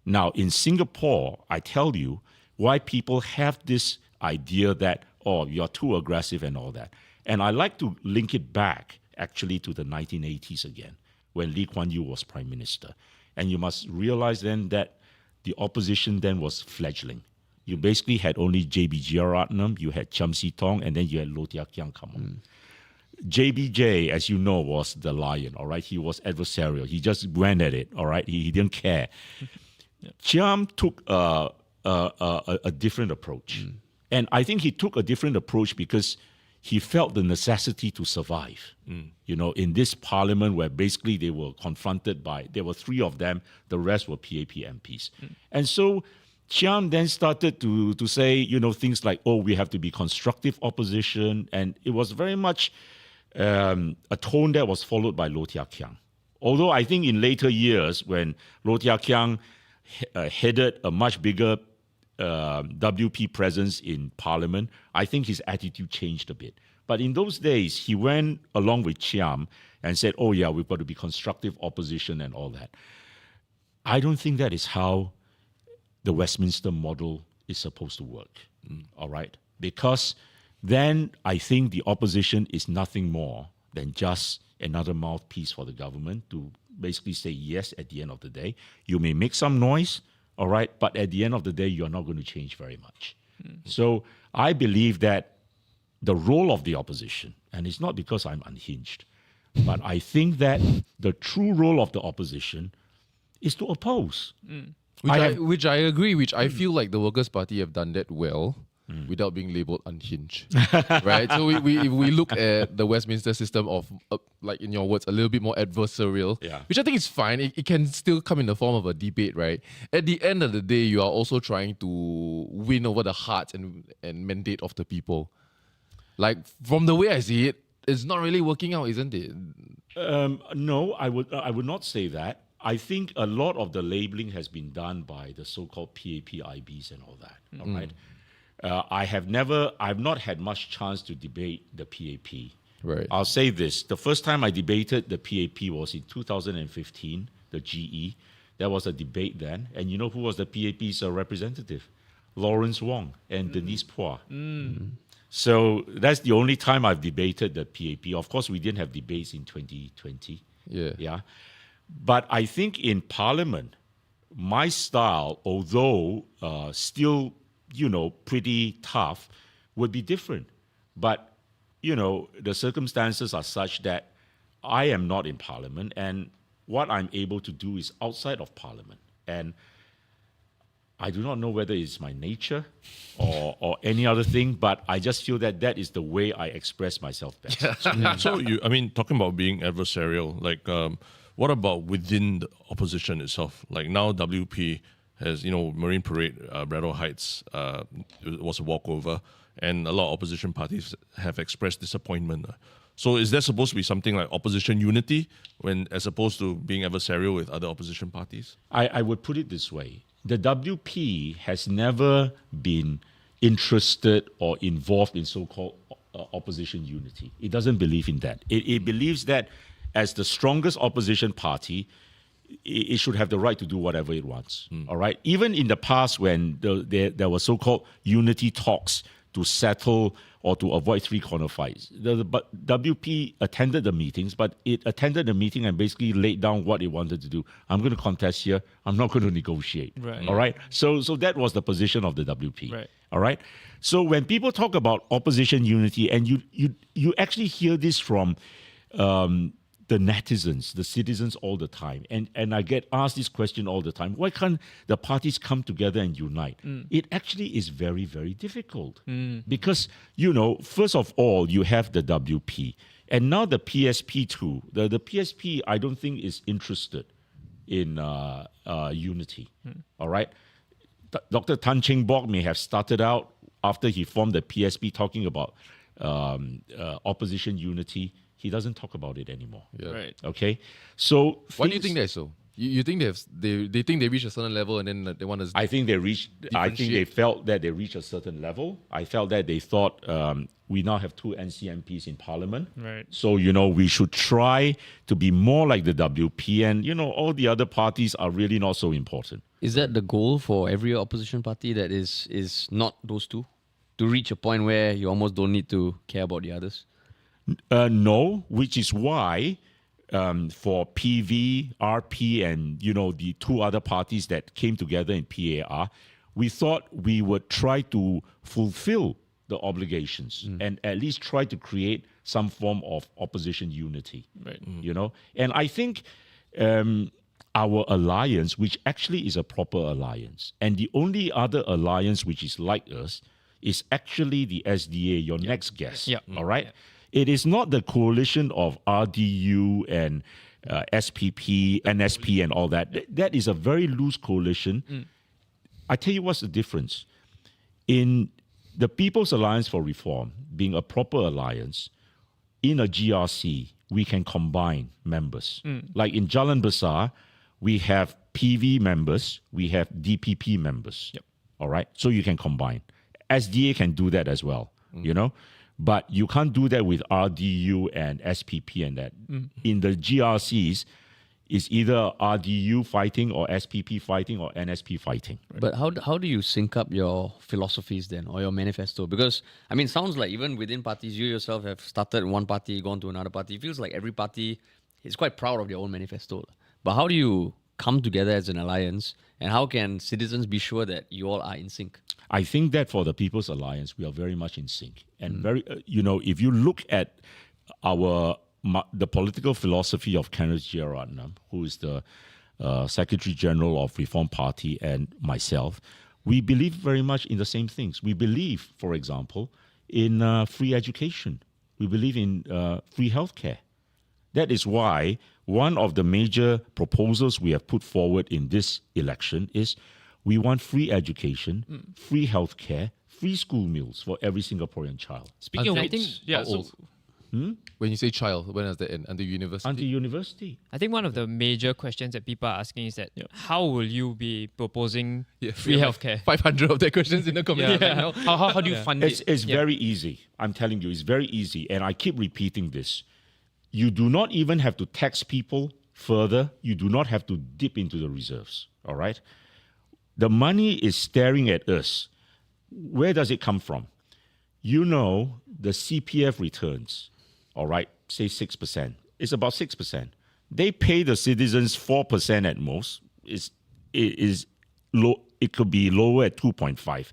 Now, in Singapore, I tell you why people have this idea that, you're too aggressive and all that. And I like to link it back, actually, to the 1980s again, when Lee Kuan Yew was Prime Minister. And you must realize then that the opposition then was fledgling. You basically had only JB Jeyaretnam, you had Cham Si Tong, and then you had Low Thia Khiang come on. JBJ, as you know, was the lion, all right? He was adversarial. He just went at it, all right? He didn't care. Chiam took a different approach. And I think he took a different approach because he felt the necessity to survive. In this parliament where basically they were confronted by, there were 3 of them, the rest were PAP MPs. And so Chiam then started to say, things like, we have to be constructive opposition. And it was very much a tone that was followed by Low Thia Khiang. Although I think in later years, when Low Thia Khiang headed a much bigger WP presence in Parliament, I think his attitude changed a bit. But in those days, he went along with Chiam and said, we've got to be constructive opposition and all that. I don't think that is how the Westminster model is supposed to work, all right? Because then I think the opposition is nothing more than just another mouthpiece for the government to basically say yes at the end of the day. You may make some noise, all right, but at the end of the day, you're not going to change very much. So I believe that the role of the opposition, and it's not because I'm unhinged, but I think that the true role of the opposition is to oppose. Which I agree, which I feel like the Workers' Party have done that well. without being labeled unhinged, right? So if we look at the Westminster system of, like in your words, a little bit more adversarial, which I think is fine. It can still come in the form of a debate, right? At the end of the day, you are also trying to win over the hearts and mandate of the people. Like, from the way I see it, it's not really working out, isn't it? No, I would not say that. I think a lot of the labeling has been done by the so-called PAP-IBs and all that. All right. I've not had much chance to debate the PAP. Right. I'll say this. The first time I debated the PAP was in 2015, the GE. There was a debate then. And you know who was the PAP's representative? Lawrence Wong and Denise Phua. So that's the only time I've debated the PAP. Of course, we didn't have debates in 2020. Yeah. But I think in Parliament, my style, although still, pretty tough, would be different. But, the circumstances are such that I am not in Parliament, and what I'm able to do is outside of Parliament. And I do not know whether it's my nature or any other thing, but I just feel that is the way I express myself best. So talking about being adversarial, like, what about within the opposition itself? Like now WP has, Marine Parade, Braddell Heights, it was a walkover, and a lot of opposition parties have expressed disappointment. So is there supposed to be something like opposition unity as opposed to being adversarial with other opposition parties? I would put it this way. The WP has never been interested or involved in so-called opposition unity. It doesn't believe in that. It believes that as the strongest opposition party, it should have the right to do whatever it wants. All right? Even in the past when there were so-called unity talks to settle or to avoid three-corner fights, but WP attended the meetings, but it attended the meeting and basically laid down what it wanted to do. I'm going to contest here. I'm not going to negotiate. Right. All right? So that was the position of the WP. Right. All right? So when people talk about opposition unity, and you actually hear this from the netizens, the citizens all the time. And I get asked this question all the time. Why can't the parties come together and unite? It actually is very, very difficult. Because, first of all, you have the WP. And now the PSP too. The PSP, I don't think, is interested in unity. All right? Dr. Tan Cheng Bock may have started out after he formed the PSP talking about opposition unity. He doesn't talk about it anymore. Right. Okay. So why do you think that's so? You think they think they reach a certain level and then they want to? I think they felt that they reached a certain level. I felt that they thought we now have 2 NCMPs in Parliament. Right. So we should try to be more like the WP, and all the other parties are really not so important. Is that the goal for every opposition party? That is not those two, to reach a point where you almost don't need to care about the others? No, which is why for PV, RP, and the 2 other parties that came together in PAR, we thought we would try to fulfill the obligations and at least try to create some form of opposition unity. Right. And I think our alliance, which actually is a proper alliance, and the only other alliance which is like us, is actually the SDA, your next guest. Yeah. All right. It is not the coalition of RDU and SPP, NSP, and all that. That is a very loose coalition. I tell you what's the difference. In the People's Alliance for Reform, being a proper alliance, in a GRC, we can combine members. Like in Jalan Besar, we have PV members, we have DPP members. Yep. All right? So you can combine. SDA can do that as well, But you can't do that with RDU and SPP and that. In the GRCs, it's either RDU fighting or SPP fighting or NSP fighting. But how do you sync up your philosophies then, or your manifesto? Because, it sounds like even within parties, you yourself have started one party, gone to another party. It feels like every party is quite proud of their own manifesto. But how do you come together as an alliance, and how can citizens be sure that you all are in sync? I think that for the People's Alliance, we are very much in sync. And very, if you look at the political philosophy of Kenneth Jeyaretnam, who is the Secretary General of Reform Party, and myself, we believe very much in the same things. We believe, for example, in free education. We believe in free healthcare. That is why one of the major proposals we have put forward in this election is we want free education, free healthcare, free school meals for every Singaporean child. Speaking of I which, think yeah, how old? When you say child, when does that end? Until university? Until university. I think one of the major questions that people are asking is that how will you be proposing free we have healthcare? 500 of that questions in the comment. yeah. How do you fund it? It's very easy. I'm telling you, it's very easy. And I keep repeating this. You do not even have to tax people further. You do not have to dip into the reserves. All right? The money is staring at us. Where does it come from? You know, the CPF returns, all right, say 6%. It's about 6%. They pay the citizens 4% at most. It is low. It could be lower at 2.5.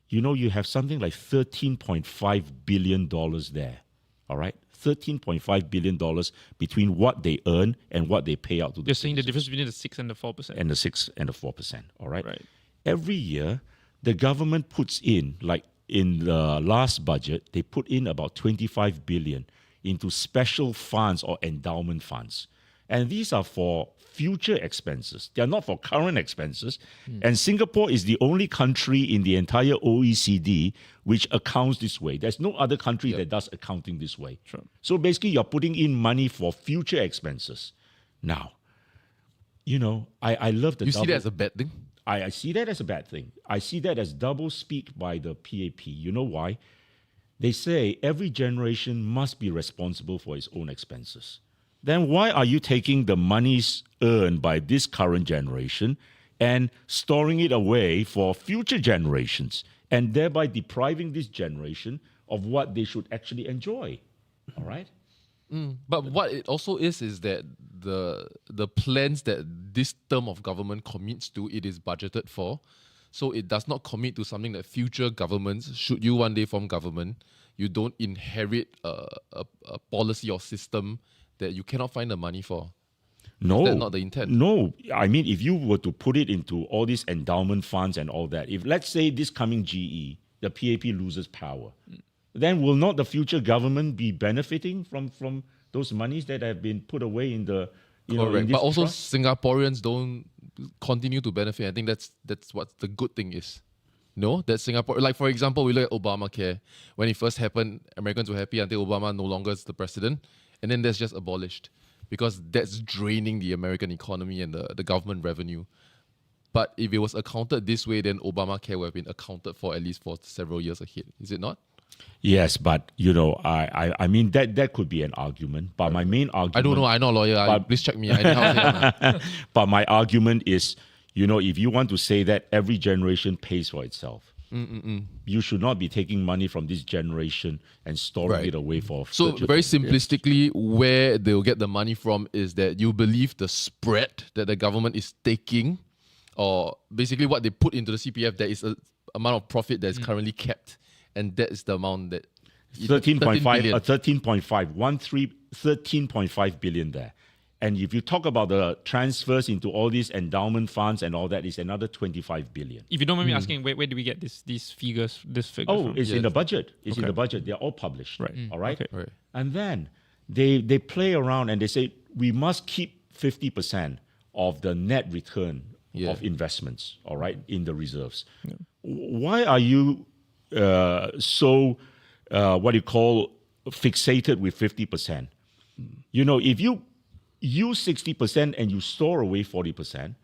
You know, you have something like $13.5 billion there, all right? $13.5 billion between what they earn and what they pay out to the You're saying the citizens. difference between the 6 and the 4%. And the 6 and the 4%, all right? Right. Every year, the government puts in, like in the last budget, they put in about 25 billion into special funds or endowment funds. And these are for future expenses. They are not for current expenses. And Singapore is the only country in the entire OECD which accounts this way. There's no other country that does accounting this way. Sure. So basically, you're putting in money for future expenses. Now, you know, I love the You see double- that as a bad thing? I see that as a bad thing. I see that as double speak by the PAP. You know why? They say every generation must be responsible for its own expenses. Then why are you taking the monies earned by this current generation and storing it away for future generations and thereby depriving this generation of what they should actually enjoy? All right? But what it also is that the plans that this term of government commits to, it is budgeted for. So it does not commit to something that future governments, should you one day form government, you don't inherit a policy or system that you cannot find the money for. No, Is that not the intent? No, I mean, if you were to put it into all these endowment funds and all that, if let's say this coming GE, the PAP loses power, then will not the future government be benefiting from those monies that have been put away in the in Correct. this But also trust? Singaporeans don't continue to benefit. I think that's what the good thing is. No, that Singapore, like for example, we look at Obamacare. When it first happened, Americans were happy until Obama no longer is the president. And then that's just abolished because that's draining the American economy and the government revenue. But if it was accounted this way, then Obamacare would have been accounted for at least for several years ahead. Is it not? Yes, but you know, I mean that could be an argument. But my main argument, I don't know. I'm not a lawyer. Please check me. But my argument is, you know, if you want to say that every generation pays for itself, you should not be taking money from this generation and storing Right. it away for. So future very generations. simplistically, where they'll get the money from is that you believe the spread that the government is taking, or basically what they put into the CPF, there is a amount of profit that is currently kept, and that is the amount that 13.5, 13 13.5 billion there. And if you talk about the transfers into all these endowment funds and all that, it's another 25 billion. If you don't mind me asking, where do we get these figures? This figure Oh, from? it's in the budget. It's in Okay. the budget. They're all published. Right. All right. Okay. Right. And then they play around and they say we must keep 50% of the net return Yeah. of investments. All right, in the reserves. Why are you so what you call fixated with 50%? You know, if you use 60% and you store away 40%,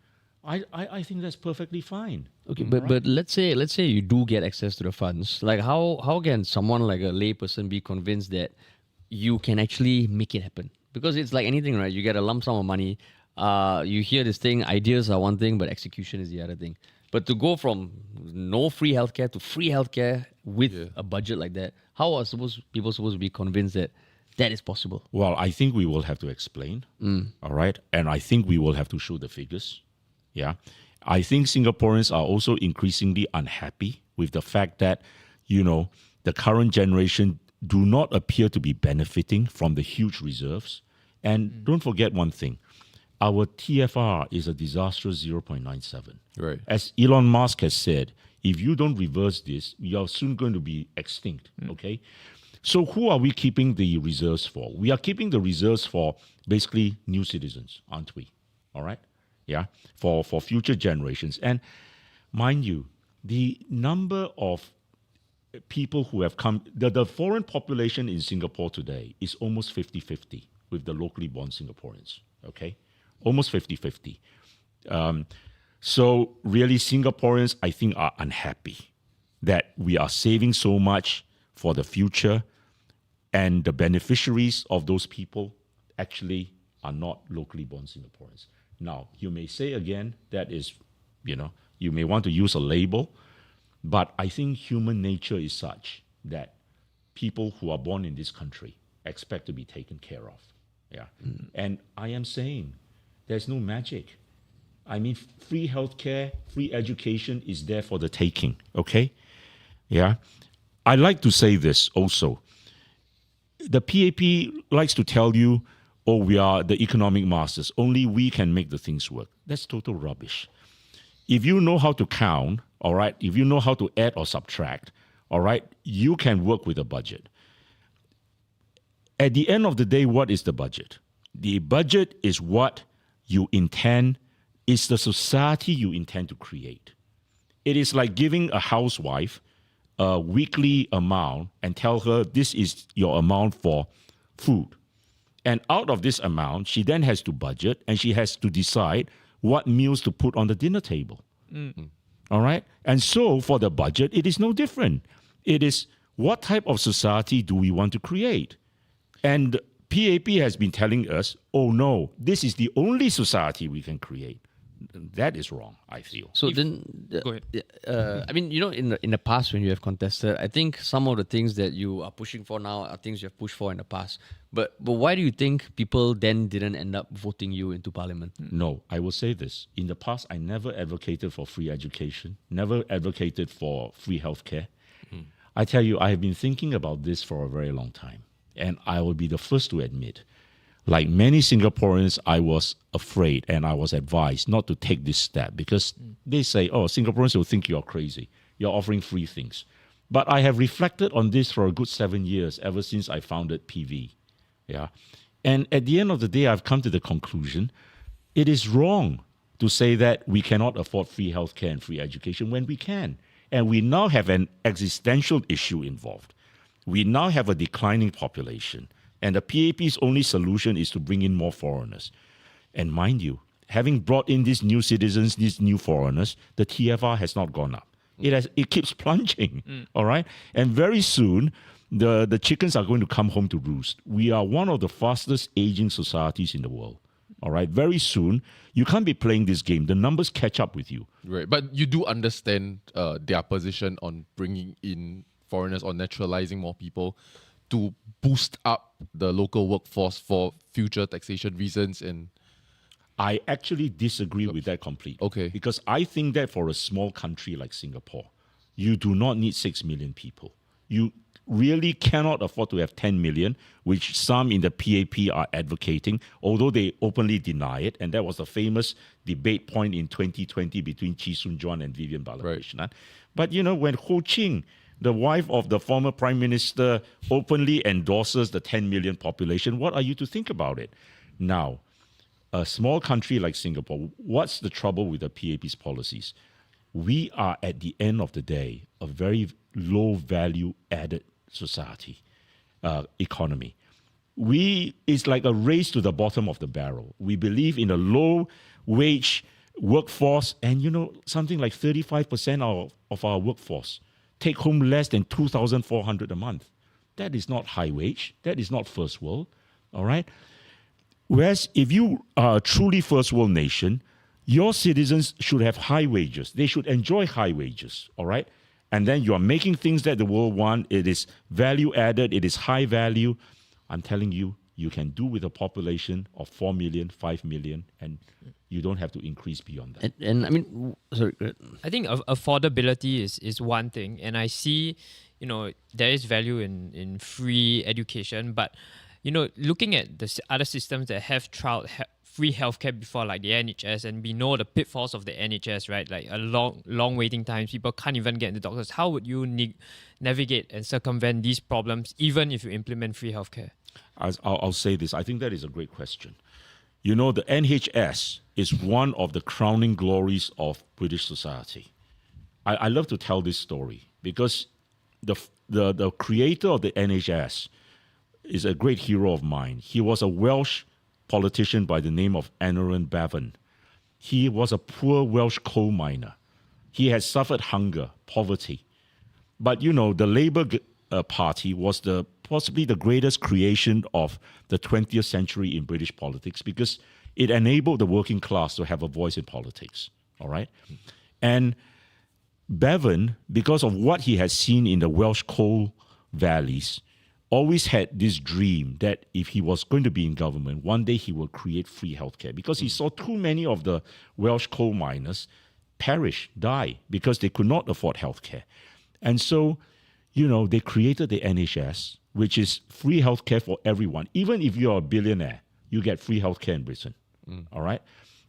I think that's perfectly fine. Okay, but let's say you do get access to the funds. Like how can someone like a lay person be convinced that you can actually make it happen? Because it's like anything, right? You get a lump sum of money. You hear this thing, ideas are one thing, but execution is the other thing. But to go from no free healthcare to free healthcare with a budget like that, how are people supposed to be convinced that that is possible? Well, I think we will have to explain. All right. And I think we will have to show the figures. Yeah. I think Singaporeans are also increasingly unhappy with the fact that, you know, the current generation do not appear to be benefiting from the huge reserves. And don't forget one thing. our TFR is a disastrous 0.97. Right. As Elon Musk has said, if you don't reverse this, you are soon going to be extinct. Okay? So who are we keeping the reserves for? We are keeping the reserves for basically new citizens, aren't we? All right? Yeah? For future generations. And mind you, the number of people who have come, the foreign population in Singapore today is almost 50-50 with the locally born Singaporeans. Okay? Almost 50-50. So really, Singaporeans, I think, are unhappy that we are saving so much for the future, and the beneficiaries of those people actually are not locally born Singaporeans. Now, you may say again, that is, you may want to use a label, but I think human nature is such that people who are born in this country expect to be taken care of. Yeah. And I am saying there's no magic. I mean, free healthcare, free education is there for the taking, okay? Yeah. I like to say this also. The PAP likes to tell you, oh, we are the economic masters. Only we can make the things work. That's total rubbish. If you know how to count, all right, if you know how to add or subtract, all right, you can work with a budget. At the end of the day, what is the budget? The budget is what you intend, is the society you intend to create. It is like giving a housewife a weekly amount and tell her this is your amount for food. And out of this amount, she then has to budget and she has to decide what meals to put on the dinner table. All right? And so for the budget, it is no different. It is what type of society do we want to create? And PAP has been telling us, oh no, this is the only society we can create. That is wrong, I feel. So then, Go ahead. I mean, in the past when you have contested, I think some of the things that you are pushing for now are things you have pushed for in the past. But why do you think people then didn't end up voting you into parliament? No, I will say this. In the past, I never advocated for free education, never advocated for free healthcare. I tell you, I have been thinking about this for a very long time. And I will be the first to admit, like many Singaporeans, I was afraid and I was advised not to take this step because they say, oh, Singaporeans will think you're crazy. You're offering free things. But I have reflected on this for a good 7 years, ever since I founded PV. Yeah. And at the end of the day, I've come to the conclusion, it is wrong to say that we cannot afford free healthcare and free education when we can. And we now have an existential issue involved. We now have a declining population. And the PAP's only solution is to bring in more foreigners. And mind you, having brought in these new citizens, these new foreigners, the TFR has not gone up. It keeps plunging, all right? And very soon, the chickens are going to come home to roost. We are one of the fastest aging societies in the world, all right? Very soon, you can't be playing this game. The numbers catch up with you. Right, but you do understand their position on bringing in foreigners or naturalizing more people to boost up the local workforce for future taxation reasons. And I actually disagree with that completely. Okay. Because I think that for a small country like Singapore, you do not need 6 million people. You really cannot afford to have 10 million, which some in the PAP are advocating, although they openly deny it. And that was a famous debate point in 2020 between Chee Soon Juan and Vivian Balakrishnan. Right. But, when Ho Ching, the wife of the former prime minister, openly endorses the 10 million population, what are you to think about it? Now, a small country like Singapore, what's the trouble with the PAP's policies? We are, at the end of the day, a very low value added society, economy. It's like a race to the bottom of the barrel. We believe in a low wage workforce, and something like 35% of our workforce take home less than 2,400 a month. That is not high wage. That is not first world, all right? Whereas if you are a truly first world nation, your citizens should have high wages. They should enjoy high wages, all right? And then you are making things that the world want. It is value added. It is high value. I'm telling you, you can do with a population of 4 million, 5 million, and you don't have to increase beyond that. And I mean, sorry. I think affordability is one thing, and I see, there is value in free education, but looking at the other systems that have trialed free healthcare before, like the NHS, and we know the pitfalls of the NHS, right? Like a long waiting times. People can't even get into doctors. How would you navigate and circumvent these problems, even if you implement free healthcare? I'll say this. I think that is a great question. You know, the NHS is one of the crowning glories of British society. I love to tell this story because the creator of the NHS is a great hero of mine. He was a Welsh politician by the name of Aneurin Bevan. He was a poor Welsh coal miner. He had suffered hunger, poverty. But, you know, the Labour Party was possibly the greatest creation of the 20th century in British politics because it enabled the working class to have a voice in politics, all right? And Bevan, because of what he had seen in the Welsh coal valleys, always had this dream that if he was going to be in government, one day he will create free healthcare because he saw too many of the Welsh coal miners die because they could not afford healthcare. And so, you know, they created the NHS, which is free healthcare for everyone. Even if you're a billionaire, you get free healthcare in Britain, all right?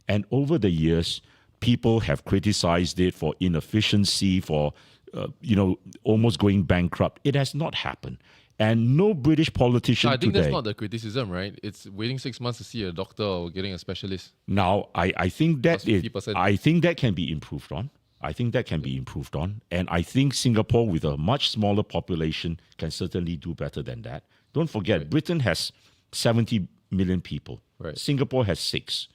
And over the years, people have criticized it for inefficiency, for, almost going bankrupt. It has not happened. And no British politician I think today. that's not the criticism, right? It's waiting 6 months to see a doctor or getting a specialist. Now, I think that +50%. I think that can be improved on. And I think Singapore, with a much smaller population, can certainly do better than that. Don't forget, Britain has 70 million people. Right. Singapore has 6.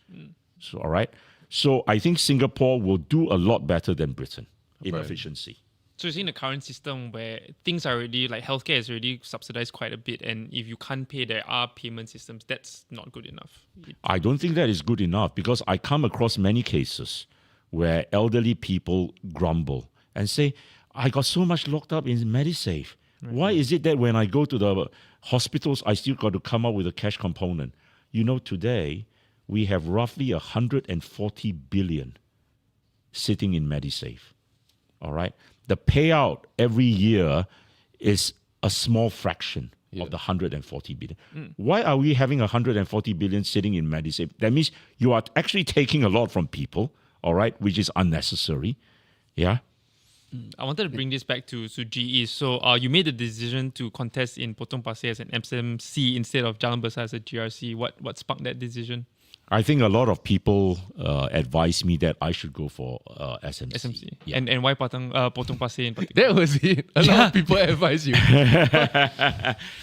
So, all right. So I think Singapore will do a lot better than Britain in efficiency. So you're seeing the current system where things are already, like healthcare is already subsidized quite a bit, and if you can't pay, there are payment systems. That's not good enough. I don't think that is good enough because I come across many cases where elderly people grumble and say, I got so much locked up in MediSave. Right. Why is it that when I go to the hospitals, I still got to come up with a cash component? You know, today we have roughly 140 billion sitting in MediSave. All right. The payout every year is a small fraction of the 140 billion. Why are we having 140 billion sitting in MediSave? That means you are actually taking a lot from people, all right, which is unnecessary. Yeah. I wanted to bring this back to GE. So you made the decision to contest in Potong Pasir as an SMC instead of Jalan Besar as a GRC. What sparked that decision? I think a lot of people advised me that I should go for SMC. SMC. Yeah. And why Potong Pasir in particular? That was it. A lot of people advise you.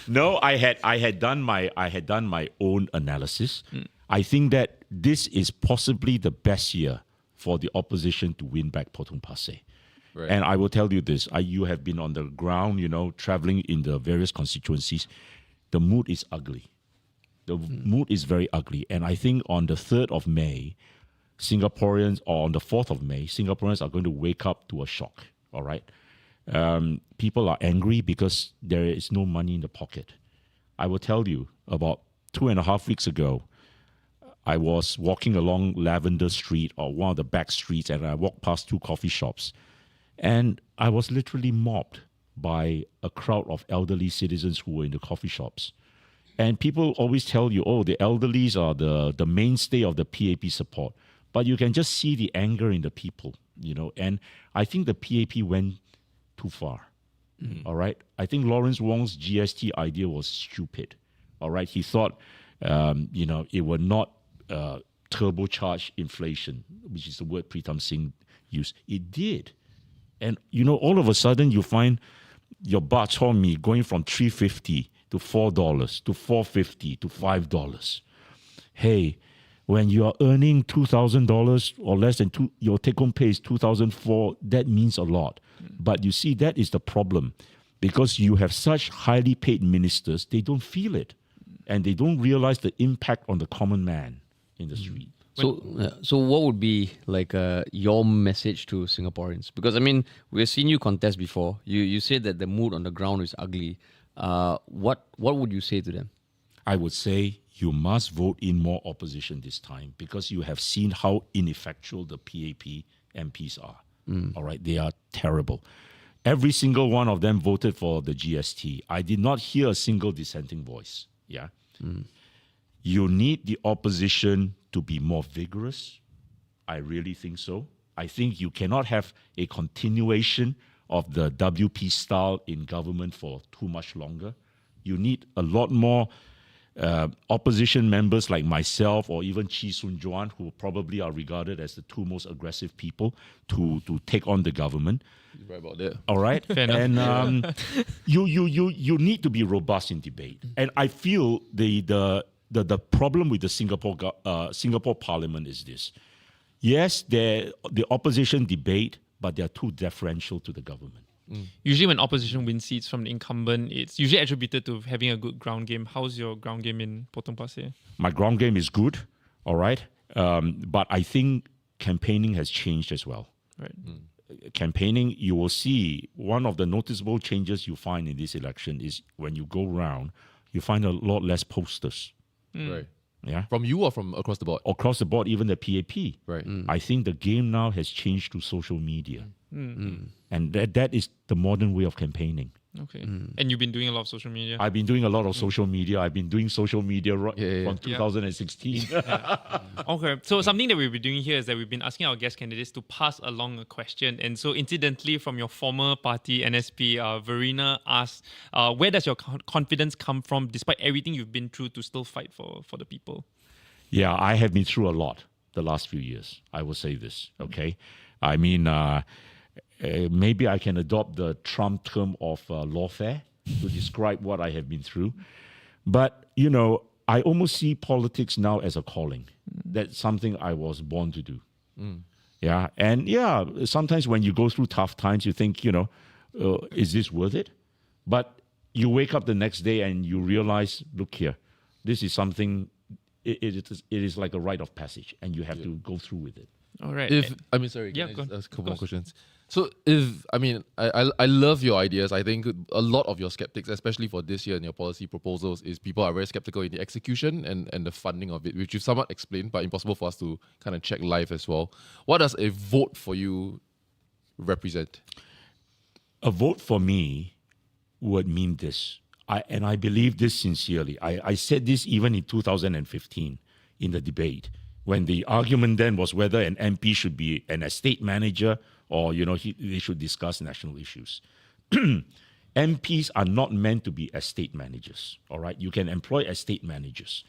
No, I had done my own analysis. I think that this is possibly the best year for the opposition to win back Potong Pasir. Right. And I will tell you this, you have been on the ground, traveling in the various constituencies. The mood is ugly. The mood is very ugly. And I think on the 3rd of May, Singaporeans, or on the 4th of May, Singaporeans are going to wake up to a shock, all right? People are angry because there is no money in the pocket. I will tell you, about 2.5 weeks ago, I was walking along Lavender Street, or one of the back streets, and I walked past 2 coffee shops. And I was literally mobbed by a crowd of elderly citizens who were in the coffee shops. And people always tell you, the elderlies are the mainstay of the PAP support. But you can just see the anger in the people, And I think the PAP went too far, all right? I think Lawrence Wong's GST idea was stupid, all right? He thought, it would not turbocharge inflation, which is the word Pritam Singh used. It did. And, all of a sudden you find your bak chor mee going from $3.50 to $4 to $4.50 to $5. Hey, when you are earning $2,000 or less than your take-home pay is $2,004, that means a lot. But you see, that is the problem. Because you have such highly paid ministers, they don't feel it. And they don't realize the impact on the common man in the street. So what would be like your message to Singaporeans? Because, we've seen you contest before. You said that the mood on the ground is ugly. What would you say to them? I would say you must vote in more opposition this time because you have seen how ineffectual the PAP MPs are. All right, they are terrible. Every single one of them voted for the GST. I did not hear a single dissenting voice. Yeah. You need the opposition to be more vigorous. I really think so. I think you cannot have a continuation of the WP style in government for too much longer. You need a lot more opposition members like myself or even Chee Soon-Juan, who probably are regarded as the two most aggressive people to take on the government. You're right about that. All right? Fair enough. And you need to be robust in debate. And I feel the problem with the Singapore Parliament is this. Yes, the opposition debate, but they are too deferential to the government. Usually when opposition wins seats from the incumbent, it's usually attributed to having a good ground game. How's your ground game in Potong Pasir? My ground game is good, all right? But I think campaigning has changed as well. Right. Campaigning, you will see one of the noticeable changes you find in this election is when you go round, you find a lot less posters. Right. Yeah. From you or from across the board? Across the board, even the PAP. Right. I think the game now has changed to social media. And that is the modern way of campaigning. Okay. And you've been doing a lot of social media. I've been doing a lot of social media. I've been doing social media from 2016. Okay. So something that we'll be doing here is that we've been asking our guest candidates to pass along a question. And so incidentally, from your former party, NSP, Verena asked, where does your confidence come from despite everything you've been through to still fight for the people? Yeah, I have been through a lot the last few years. I will say this, okay? I mean, maybe I can adopt the Trump term of lawfare to describe what I have been through. But, you know, I almost see politics now as a calling. That's something I was born to do. Yeah. And yeah, sometimes when you go through tough times, you think, you know, is this worth it? But you wake up the next day and you realize, look here, this is something, it is like a rite of passage and you have to go through with it. All right. Sorry, Yeah, can I go on. just ask a couple more questions? So I love your ideas. I think a lot of your skeptics, especially for this year and your policy proposals, is people are very skeptical in the execution and the funding of it, which you've somewhat explained, but impossible for us to kind of check live as well. What does a vote for you represent? A vote for me would mean this. I believe this sincerely. I said this even in 2015 in the debate, when the argument then was whether an MP should be an estate manager or, you know, they should discuss national issues. MPs are not meant to be estate managers, all right? You can employ estate managers.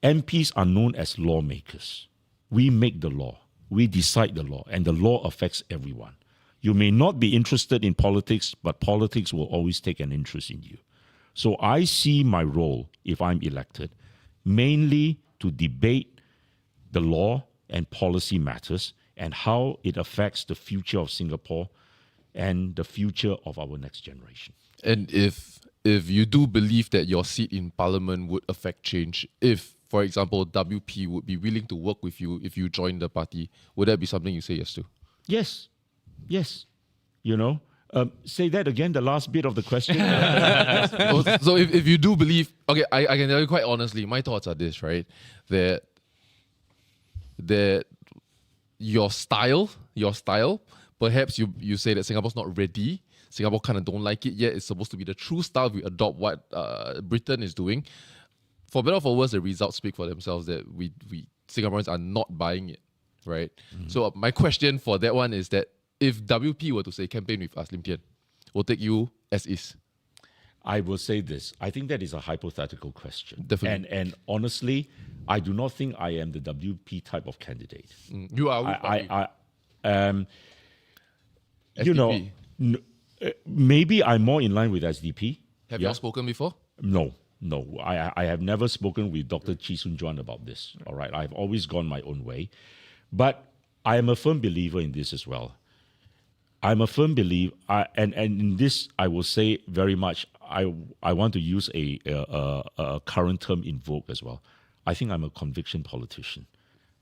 MPs are known as lawmakers. We make the law. We decide the law, and the law affects everyone. You may not be interested in politics, but politics will always take an interest in you. So I see my role, if I'm elected, mainly to debate the law and policy matters and how it affects the future of Singapore and the future of our next generation. And if you do believe that your seat in Parliament would affect change, if, for example, WP would be willing to work with you if you join the party, would that be something you say yes to? Yes. You know, say that again, the last bit of the question. So if you do believe, okay, I can tell you quite honestly, my thoughts are this, right? That your style, perhaps you say that Singapore's not ready, Singapore kind of don't like it yet, it's supposed to be the true style, we adopt what Britain is doing. For better or for worse, the results speak for themselves that we Singaporeans are not buying it, right? So my question for that one is that if WP were to say campaign with us, Lim Tean, we'll take you as is. I will say this. I think that is a hypothetical question. Definitely. And honestly, I do not think I am the WP type of candidate. You are. You know, maybe I'm more in line with SDP. Have you all spoken before? No. I have never spoken with Dr. Chee Soon-Juan about this. All right. I've always gone my own way. But I am a firm believer in this as well. I'm a firm believer, and in this I will say very much, I want to use a current term in vogue as well. I think I'm a conviction politician.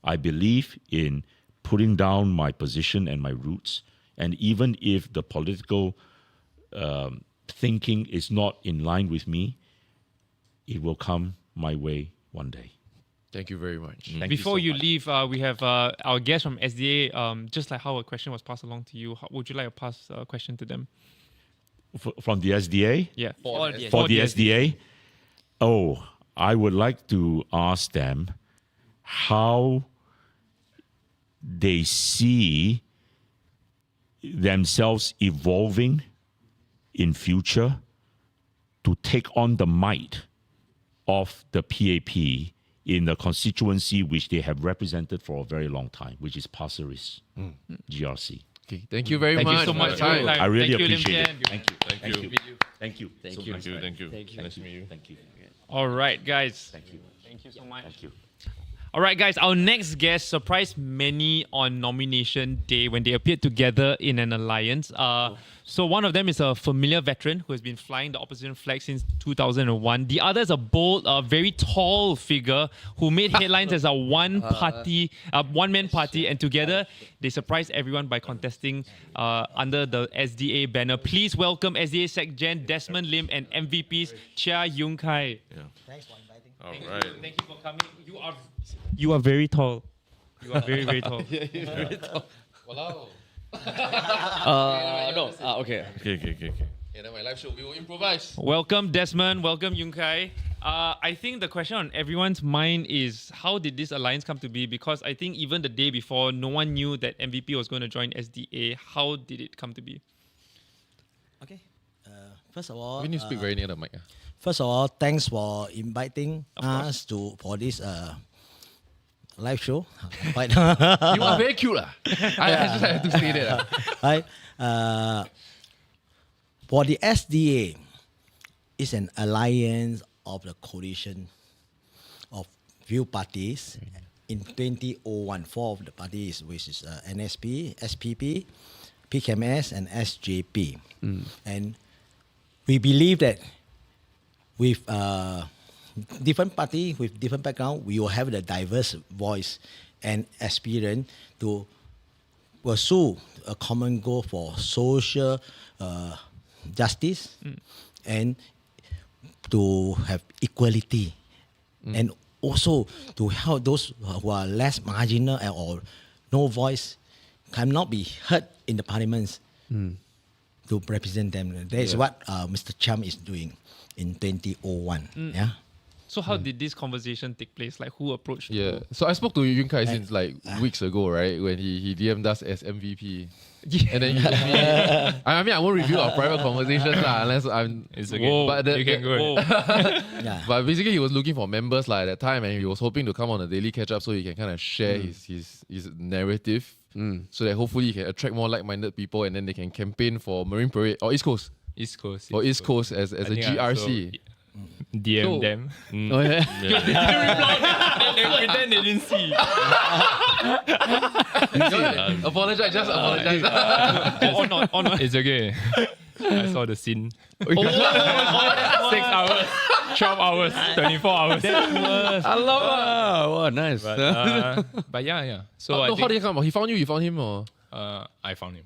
I believe in putting down my position and my roots, and even if the political thinking is not in line with me, it will come my way one day. Thank you very much. Before you leave, we have our guest from SDA. Just like how a question was passed along to you, would you like to pass a question to them? From the SDA? Yeah. For the SDA? Oh, I would like to ask them how they see themselves evolving in future to take on the might of the PAP in the constituency which they have represented for a very long time, which is Pasir Ris, GRC. Okay, thank you very Thank much. you so much. Hi. I really Thank you, Lim appreciate Tean. it. Thank you. Thank you. Thank you. Thank So you. nice. Thank you. Thank you. Nice to meet you. Thank you. All right, guys. Thank you. Thank you so much. Thank you. All right, guys. Our next guest surprised many on nomination day when they appeared together in an alliance. So one of them is a familiar veteran who has been flying the opposition flag since 2001. The other is a bold, very tall figure who made headlines as a one-man party, and together they surprised everyone by contesting under the SDA banner. Please welcome SDA Sec Gen Desmond Lim and MVPs Chia, Yung Kai. Thanks for inviting. All right. Thank you for coming. You are very tall. You are very, very tall. Walao. No. Okay. Okay. Yeah, my live show, we will improvise. Welcome, Desmond. Welcome, Yung Kai. I think the question on everyone's mind is how did this alliance come to be? Because I think even the day before, no one knew that MVP was going to join SDA. How did it come to be? Okay. First of all, We need to speak very near the mic. first of all, thanks for inviting us for this live show. Right. You are very cute. I just have to say that. Right. For the SDA, it's an alliance of the coalition of few parties. In 2001, four of the parties, which is NSP, SPP, PKMS, and SJP. And we believe that with different party with different background, we will have the diverse voice and experience to pursue a common goal for social justice and to have equality and also to help those who are less marginal or no voice cannot be heard in the parliaments to represent them. That is what Mr. Cham is doing in 2001. Yeah. So how did this conversation take place? Like who approached Yeah. you? So I spoke to Yun Kai since like weeks ago, right? When he DM'd us as MVP. And then he told me, I mean, I won't reveal our private conversations unless I'm. It's okay. But You can go ahead. Yeah. But basically, he was looking for members at that time, and he was hoping to come on a daily catch up so he can kind of share his narrative, so that hopefully he can attract more like-minded people, and then they can campaign for Marine Parade or East Coast East Coast. or East Coast as a GRC. DM So- them. Oh, yeah. They pretend they didn't see. Apologize, just apologize. or not. It's okay. I saw the scene. 6 hours, 12 hours, 24 hours. I love it. Wow, nice. But yeah. So No, I how think did he come about? He found you, you found him, or? I found him.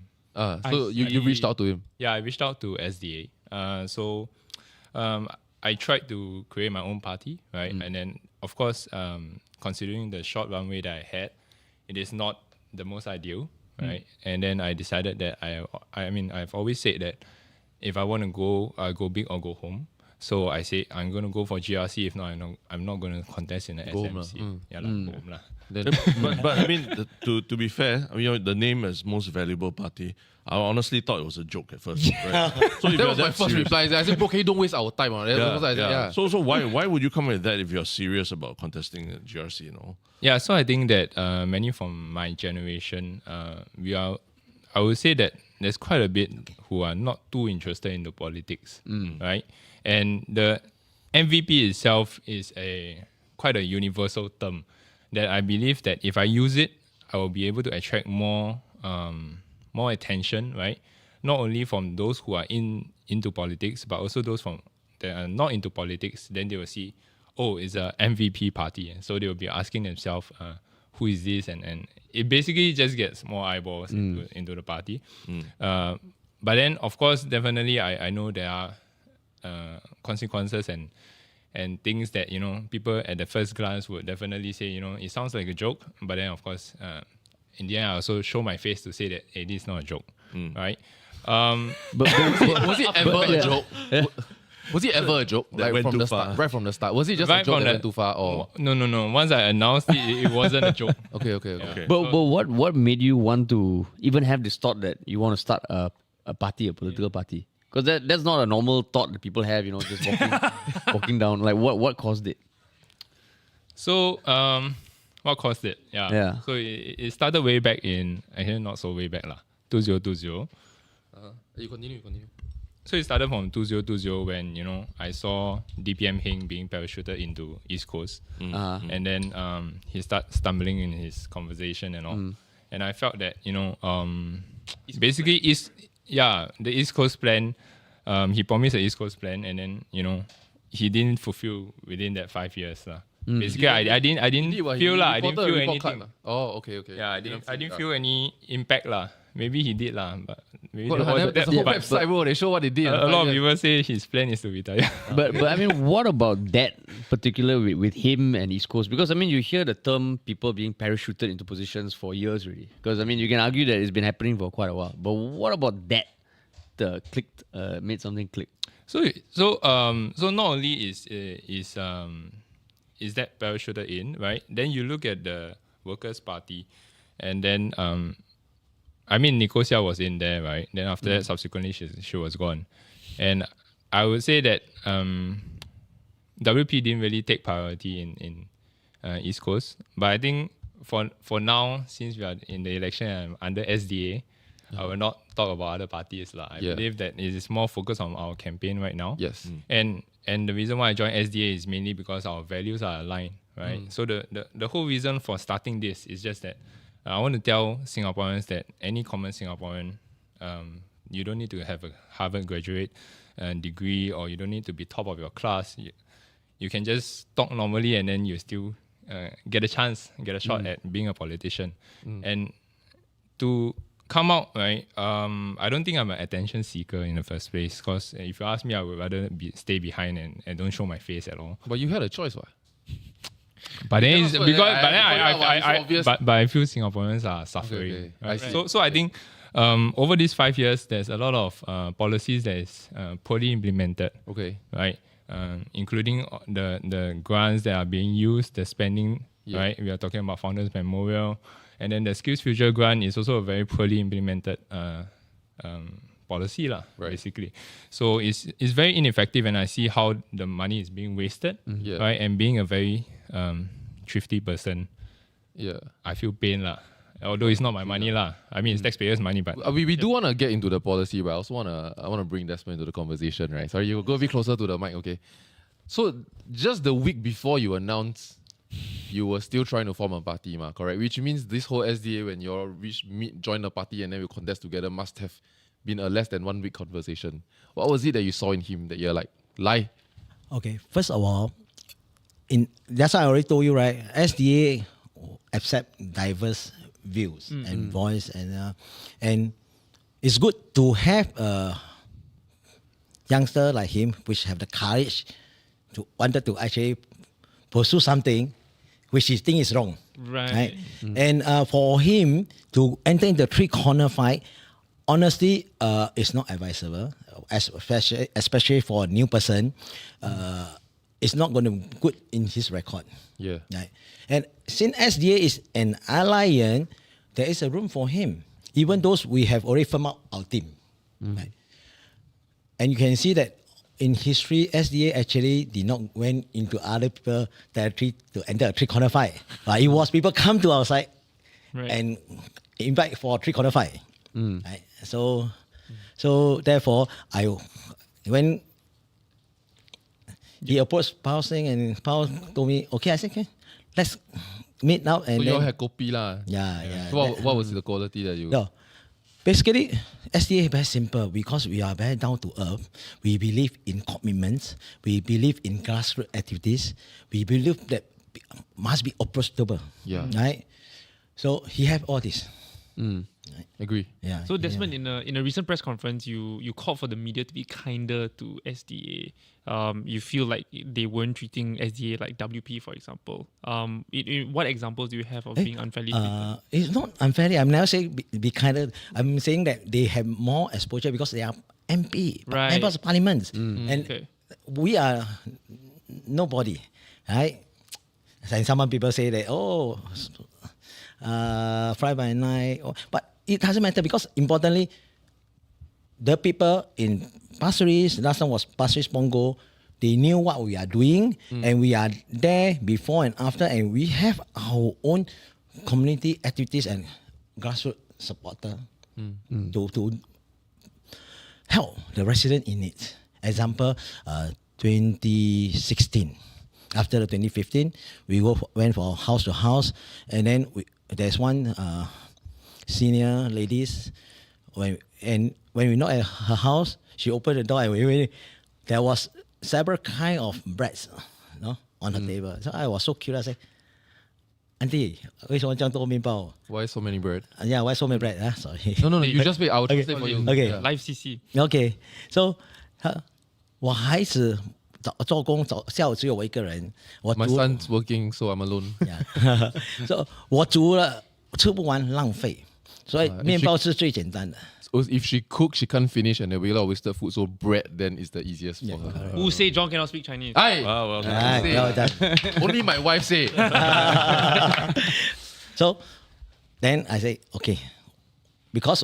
So you reached out to him. Yeah, I reached out to SDA. I tried to create my own party, right? And then, of course, considering the short runway that I had, it is not the most ideal, right? And then I decided that I've always said that if I want to go, I go big or go home. So I say I'm going to go for GRC. If not, I'm not going to contest in the Go home SMC. lah. Yeah, go home lah. but I mean, to be fair, I mean, the name is Most Valuable Party. I honestly thought it was a joke at first. Right? So if That you're was my that first serious- reply. I said, okay, don't waste our time. That was what I said, yeah. So why would you come with that if you're serious about contesting the GRC? You know? Yeah, so I think that many from my generation, I would say that there's quite a bit who are not too interested in the politics, right? And the MVP itself is quite a universal term that I believe that if I use it, I will be able to attract more attention, right? Not only from those who are into politics, but also those that are not into politics. Then they will see, oh, it's a MVP party, and so they will be asking themselves, who is this? And it basically just gets more eyeballs into the party. But then, of course, definitely, I know there are consequences and things that, people at the first glance would definitely say, it sounds like a joke. But then, of course, in the end, I also show my face to say that, hey, this is not a joke, right? But was it ever a joke? Was it ever a joke? That went from too the far. start, right from the start. Was it just a Right joke from that the- went too far? Or No. Once I announced it, it wasn't a joke. okay. But what made you want to even have this thought that you want to start a party, a political party? Because that's not a normal thought that people have, just walking down. Like what caused it? So, what caused it? Yeah. So it started way back in, actually not so way back lah, 2020. You continue. So it started from 2020 when, I saw DPM Heng being parachuted into East Coast. And then he started stumbling in his conversation and all. And I felt that, basically the East Coast plan, he promised the East Coast plan and then, he didn't fulfill within that 5 years. Basically, I didn't feel I didn't feel anything. Oh, okay. Yeah, I didn't feel any impact lah. Maybe he did lah, but maybe There's a whole website, bro. They show what they did. a lot of people say his plan is to retire. But I mean, what about that particular with him and East Coast? Because I mean, you hear the term people being parachuted into positions for years already. Because I mean, you can argue that it's been happening for quite a while. But what about that? Made something click. So not only is that parachuted in, right? Then you look at the Workers' Party, and then I mean Nicosia was in there, right? Then after that, subsequently she was gone, and I would say that WP didn't really take priority in East Coast, but I think for now, since we are in the election and under SDA, I will not talk about other parties lah. I believe that it is more focused on our campaign right now. Yes. And the reason why I joined SDA is mainly because our values are aligned, right? So the whole reason for starting this is just that I want to tell Singaporeans that any common Singaporean, you don't need to have a Harvard graduate degree, or you don't need to be top of your class. You can just talk normally and then you still get a shot at being a politician. And to come out, right? I don't think I'm an attention seeker in the first place, because if you ask me, I would rather stay behind and don't show my face at all. But you had a choice, what? But then it's Yeah, because it's I feel Singaporeans are suffering. Okay. Right? I see. So I think over these 5 years, there's a lot of policies that is poorly implemented. Okay. Right, including the grants that are being used, the spending. Right, we are talking about Founders Memorial, and then the Skills Future grant is also a very poorly implemented policy lah, basically. So it's very ineffective, and I see how the money is being wasted. Right, and being a very thrifty person, I feel pain lah. Although it's not my money lah. I mean, it's taxpayers' money, but We do want to get into the policy, but I also want to bring Desmond into the conversation, right? Sorry, you go a bit closer to the mic, okay? So just the week before you announced you were still trying to form a party, correct? Which means this whole SDA, when you all join the party and then we contest together, must have been a less than 1 week conversation. What was it that you saw in him that you're like, lie? Okay, first of all, that's why I already told you, right? SDA accept diverse views and voice, and it's good to have a youngster like him, which have the courage to wanted to actually pursue something which he think is wrong. Right. And for him to enter into the three-corner fight, honestly, it's not advisable, especially for a new person. It's not going to be good in his record. Yeah. Right. And since SDA is an alliance, there is a room for him, even though we have already formed out our team. Right. And you can see that in history, SDA actually did not went into other people's territory to enter a three-corner fight. It was people come to our side and invite for a three-corner fight. Right? So therefore, when he approached Pao Singh and Pao told me, okay, I said, okay, let's meet now. And So then, you all had kopi lah. Yeah. So what was the quality that you... No. Basically, SDA is very simple because we are very down to earth. We believe in commitments. We believe in grassroots activities. We believe that must be approachable. Yeah. Right? So he have all this. Agree. Yeah. So Desmond, in a recent press conference, you called for the media to be kinder to SDA. You feel like they weren't treating SDA like WP, for example. What examples do you have of being unfairly treated? It's not unfairly. I'm never saying be kinder. I'm saying that they have more exposure because they are MP, members of parliament. And we are nobody, right? And some people say that, fly by night. But it doesn't matter because importantly, the people in Pasir Ris, last time was Pasir Ris Pongo, they knew what we are doing and we are there before and after and we have our own community activities and grassroots supporter to help the resident in it. Example, 2016. After the 2015, we went for house to house, and then there's one senior ladies. When we knocked at her house, she opened the door and there was several kind of breads, on her table. So I was so curious. I said, Auntie, 为什么这样多面包? Why so many bread? Yeah, why so many bread? Sorry. No, you just wait. I will translate for you. Okay. Yeah. Live CC. Okay, so 我孩子做工下午只有我一个人，我 My 煮 son's working, so I'm alone. Yeah. So 我煮了吃不完浪费，所以面包是最简单的。So if she cooks, she can't finish, and there will be a lot of wasted food. So bread then is the easiest for her. Who say John cannot speak Chinese? Aye. Wow, Ah, well done. Only my wife say. So then I say okay, because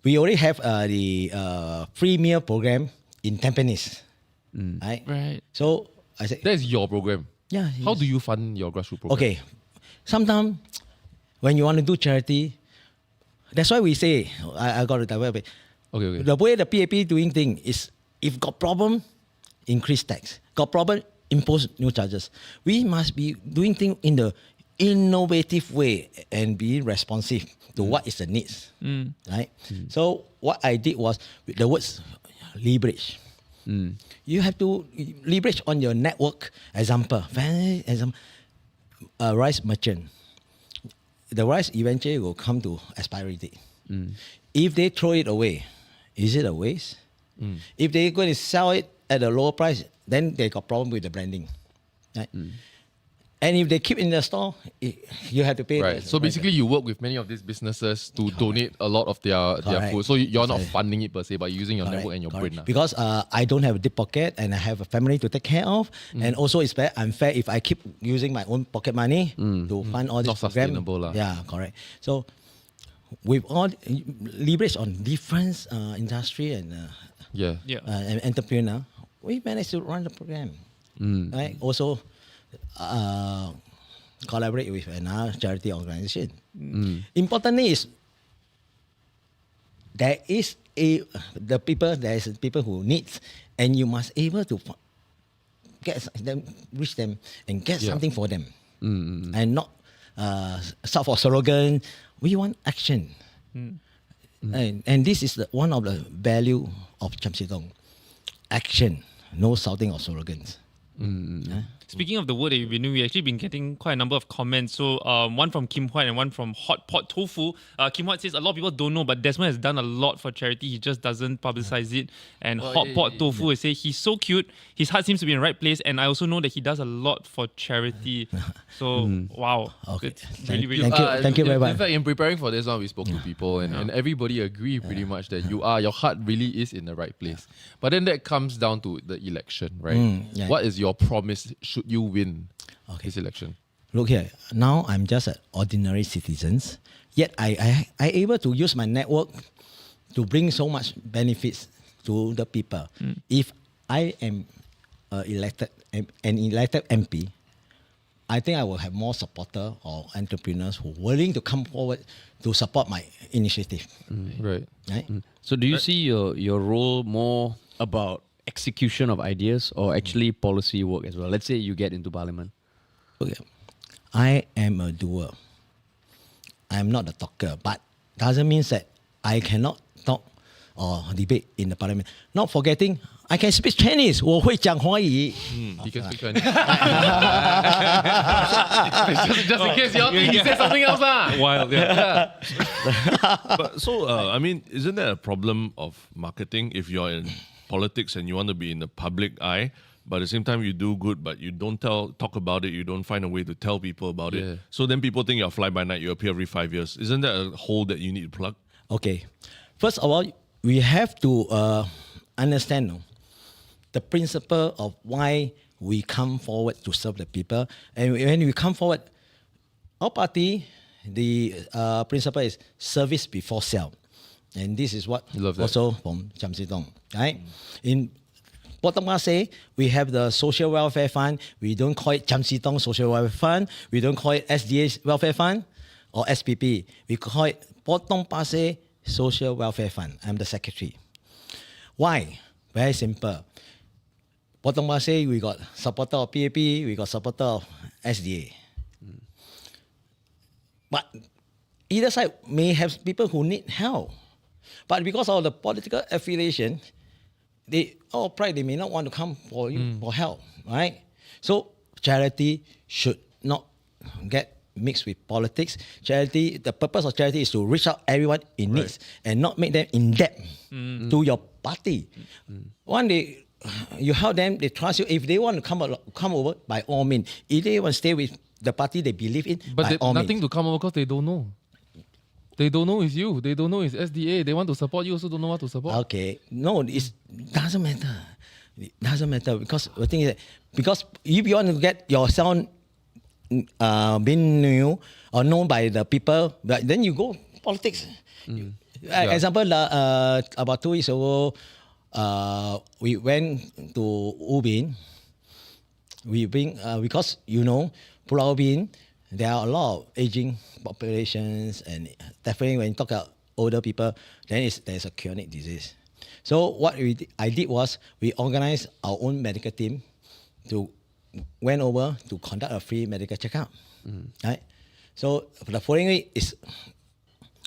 we already have the free meal program in Tampines, right? Right. So I say That is your program. yeah. How do you fund your grassroots program? Okay, sometimes when you want to do charity, that's why we say I got to divert a bit. Okay. The way the PAP doing thing is, if got problem, increase tax. Got problem, impose new charges. We must be doing things in the innovative way and be responsive to what is the needs, right? So what I did was with the words leverage. You have to leverage on your network. Example, rice merchant. The rice eventually will come to expiry date. If they throw it away, is it a waste? If they're going to sell it at a lower price, then they got problem with the branding. Right? And if they keep in the store, you have to pay. Right. So basically, you work with many of these businesses to donate a lot of their food. So you're not funding it per se, but using your network and your brain. Because I don't have a deep pocket and I have a family to take care of. And also it's very unfair if I keep using my own pocket money to fund all this Not sustainable lah. Yeah, correct. So with all leverage on different industry and and entrepreneur, we managed to run the program. Right? Also collaborate with another charity organization. Importantly is there is people who needs, and you must able to reach them and get something for them, and not start for slogan. We want action, and this is one of the value of Chamsidong. Action, no shouting or slogans. Speaking of the word that you've been doing, we've actually been getting quite a number of comments. So one from Kim Huat and one from Hot Pot Tofu. Kim Huat says a lot of people don't know, but Desmond has done a lot for charity. He just doesn't publicize it. And Hot Pot Tofu is saying he's so cute. His heart seems to be in the right place. And I also know that he does a lot for charity. So wow. Okay. It's really, really Thank you very much. In fact, in preparing for this one, we spoke to people and everybody agreed pretty much that your heart really is in the right place. But then that comes down to the election, right? What is your promise should you win this election? Look here, now I'm just an ordinary citizen, yet I able to use my network to bring so much benefits to the people. If I am an elected MP, I think I will have more supporter or entrepreneurs who are willing to come forward to support my initiative. Right. So do you see your role more about execution of ideas or actually policy work as well? Let's say you get into parliament. Okay. I am a doer. I am not a talker, but doesn't mean that I cannot talk or debate in the parliament. Not forgetting, I can speak Chinese. 我会讲华语. You can speak Chinese. just in case you all think he said something else. Wild, But so, I mean, isn't that a problem of marketing if you're in politics and you want to be in the public eye, but at the same time you do good, but you don't talk about it, you don't find a way to tell people about it. So then people think you're fly by night, you appear every 5 years. Isn't that a hole that you need to plug? Okay. First of all, we have to understand the principle of why we come forward to serve the people. And when we come forward, our party, the principle is service before self. And this is what also from Chiam Si Tong, right? In Potong say we have the social welfare fund. We don't call it Chiam Si Tong Social Welfare Fund. We don't call it SDA Welfare Fund or SPP. We call it Potong Pasir Social Welfare Fund. I'm the secretary. Why? Very simple. Potong Pasir, we got supporter of PAP, we got supporter of SDA. But either side may have people who need help. But because of the political affiliation, they may not want to come for you for help, right? So charity should not get mixed with politics. Charity, the purpose of charity is to reach out everyone in needs and not make them in debt to your party. One day you help them, they trust you. If they want to come over, by all means. If they want to stay with the party they believe in, but by all nothing means. to come over because they don't know. They don't know it's you. They don't know it's SDA. They want to support you, also don't know what to support. Okay, no, it doesn't matter. It doesn't matter because the thing is that if you want to get yourself being known or known by the people, then you go politics. Example, about 2 weeks ago, we went to Ubin. We bring because Pulau Ubin, there are a lot of aging populations, and definitely when you talk about older people, then there's a chronic disease. So what I did was we organized our own medical team went over to conduct a free medical checkup. Right? So the following week is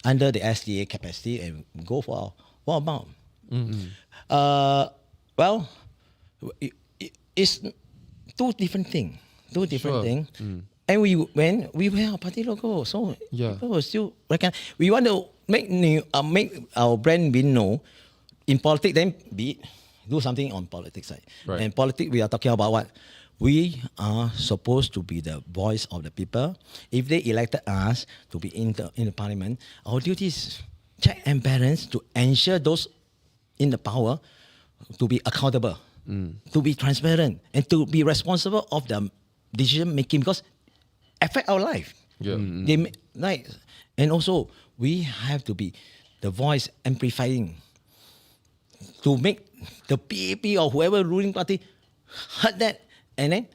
under the SDA capacity and go for what about? Well, it's two different things. And we wear our party logo, so people will still reckon. We want to make our brand be known in politics. Then do something on politics side. Right. And politics, we are talking about what we are supposed to be the voice of the people. If they elected us to be in the parliament, our duty is check and balance to ensure those in the power to be accountable, to be transparent, and to be responsible of the decision making because affect our life. And also we have to be the voice amplifying to make the PAP or whoever ruling party heard that, and then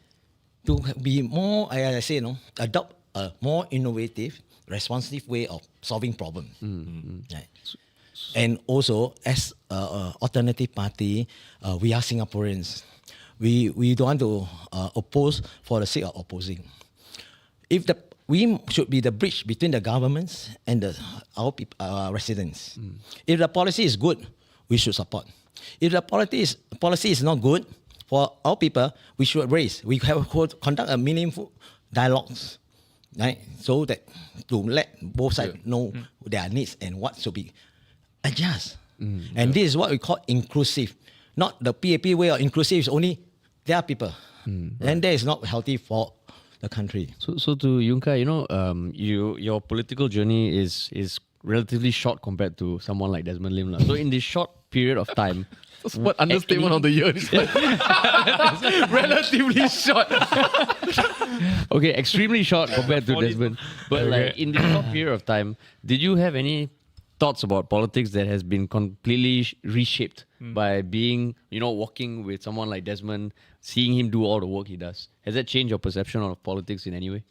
to be more, as I say, adopt a more innovative, responsive way of solving problems. Right. And also, as an alternative party, we are Singaporeans. We don't want to oppose for the sake of opposing. We should be the bridge between the governments and our residents. If the policy is good, we should support. If the policy is not good for our people, we should we conduct a meaningful dialogues, right? So that to let both sides know their needs and what should be adjust. And this is what we call inclusive. Not the PAP way of inclusive is only their people. And that is not healthy for the country. So to Yunka, your political journey is relatively short compared to someone like Desmond Lim. So in this short period of time, what understatement of the year is relatively short. Okay, extremely short compared to Desmond. But like in this short period of time, did you have any thoughts about politics that has been completely reshaped by being, walking with someone like Desmond, seeing him do all the work he does? Has that changed your perception of politics in any way?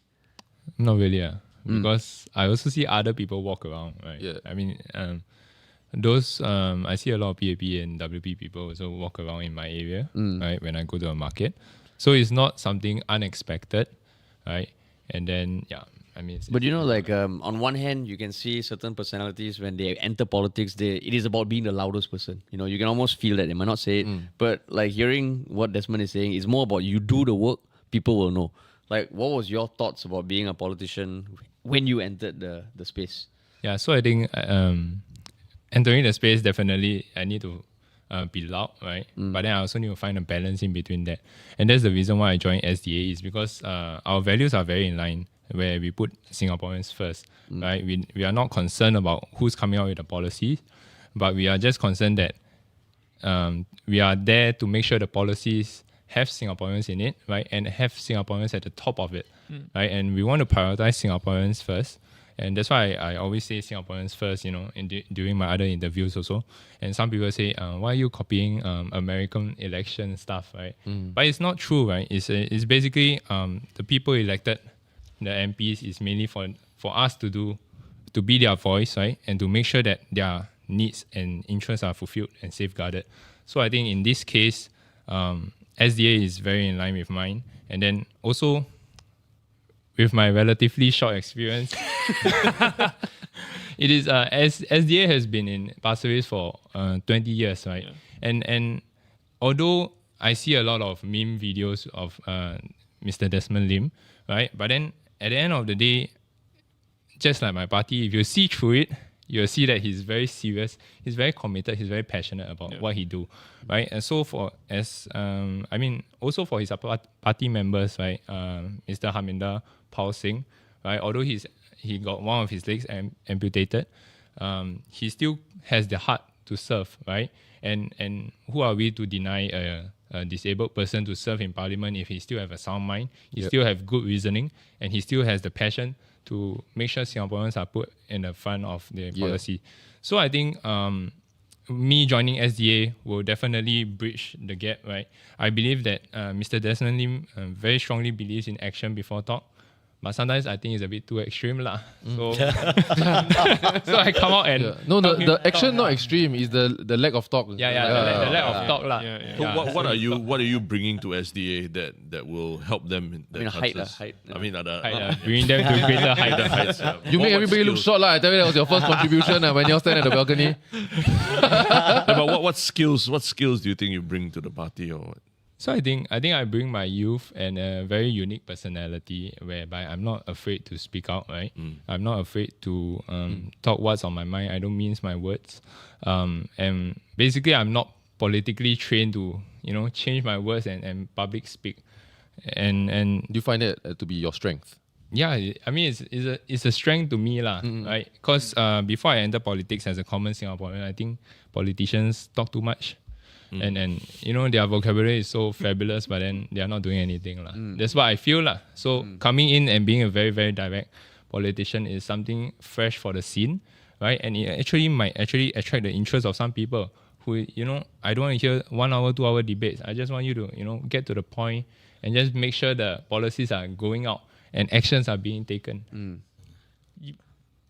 Not really, because I also see other people walk around, right? Yeah. I mean, I see a lot of PAP and WP people also walk around in my area, right? When I go to a market, so it's not something unexpected, right? And then but on one hand, you can see certain personalities when they enter politics, it is about being the loudest person. You can almost feel that they might not say it, but like hearing what Desmond is saying is more about you do the work, people will know. Like, what was your thoughts about being a politician when you entered the space? Yeah, so I think entering the space, definitely I need to be loud, right? But then I also need to find a balance in between that. And that's the reason why I joined SDA is because our values are very in line, where we put Singaporeans first, right? We are not concerned about who's coming out with the policy, but we are just concerned that we are there to make sure the policies have Singaporeans in it, right, and have Singaporeans at the top of it, right, and we want to prioritize Singaporeans first, and that's why I always say Singaporeans first, during my other interviews also. And some people say, why are you copying American election stuff, right? But it's not true, right? It's basically the people elected, the MPs, is mainly for us to be their voice, right, and to make sure that their needs and interests are fulfilled and safeguarded. So I think in this case, SDA is very in line with mine. And then also, with my relatively short experience, it is SDA has been in Pasir Ris for 20 years, right? Yeah. And although I see a lot of meme videos of Mr. Desmond Lim, right? But then at the end of the day, just like my party, if you see through it, you'll see that he's very serious, he's very committed, he's very passionate about what he do, right? And so also for his party members, right? Mr. Harminder Paul Singh, right? Although he got one of his legs amputated, he still has the heart to serve, right? And who are we to deny a disabled person to serve in parliament if he still have a sound mind, he still have good reasoning, and he still has the passion to make sure Singaporeans are put in the front of the policy. So I think me joining SDA will definitely bridge the gap, right? I believe that Mr. Desmond Lim very strongly believes in action before talk. But sometimes I think it's a bit too extreme lah. So, so I come out and no, the action not extreme is the lack of talk. The lack of talk lah. So what are you bringing to SDA that will help them? In that height. Bring them to greater heights. You make everybody look short lah. I tell you that was your first contribution when you all stand at the balcony. But what skills do you think you bring to the party or what? So I think I bring my youth and a very unique personality whereby I'm not afraid to speak out, right? I'm not afraid to talk what's on my mind. I don't mince my words. And basically I'm not politically trained to, change my words and public speak. And do you find it to be your strength? Yeah, I mean it's a strength to me lah, right? Because before I entered politics as a common Singaporean, I think politicians talk too much. And their vocabulary is so fabulous, but then they are not doing anything lah. That's what I feel lah. So coming in and being a very, very direct politician is something fresh for the scene, right? And it might attract the interest of some people who, I don't want to hear 1 hour, 2 hour debates. I just want you to, get to the point and just make sure the policies are going out and actions are being taken.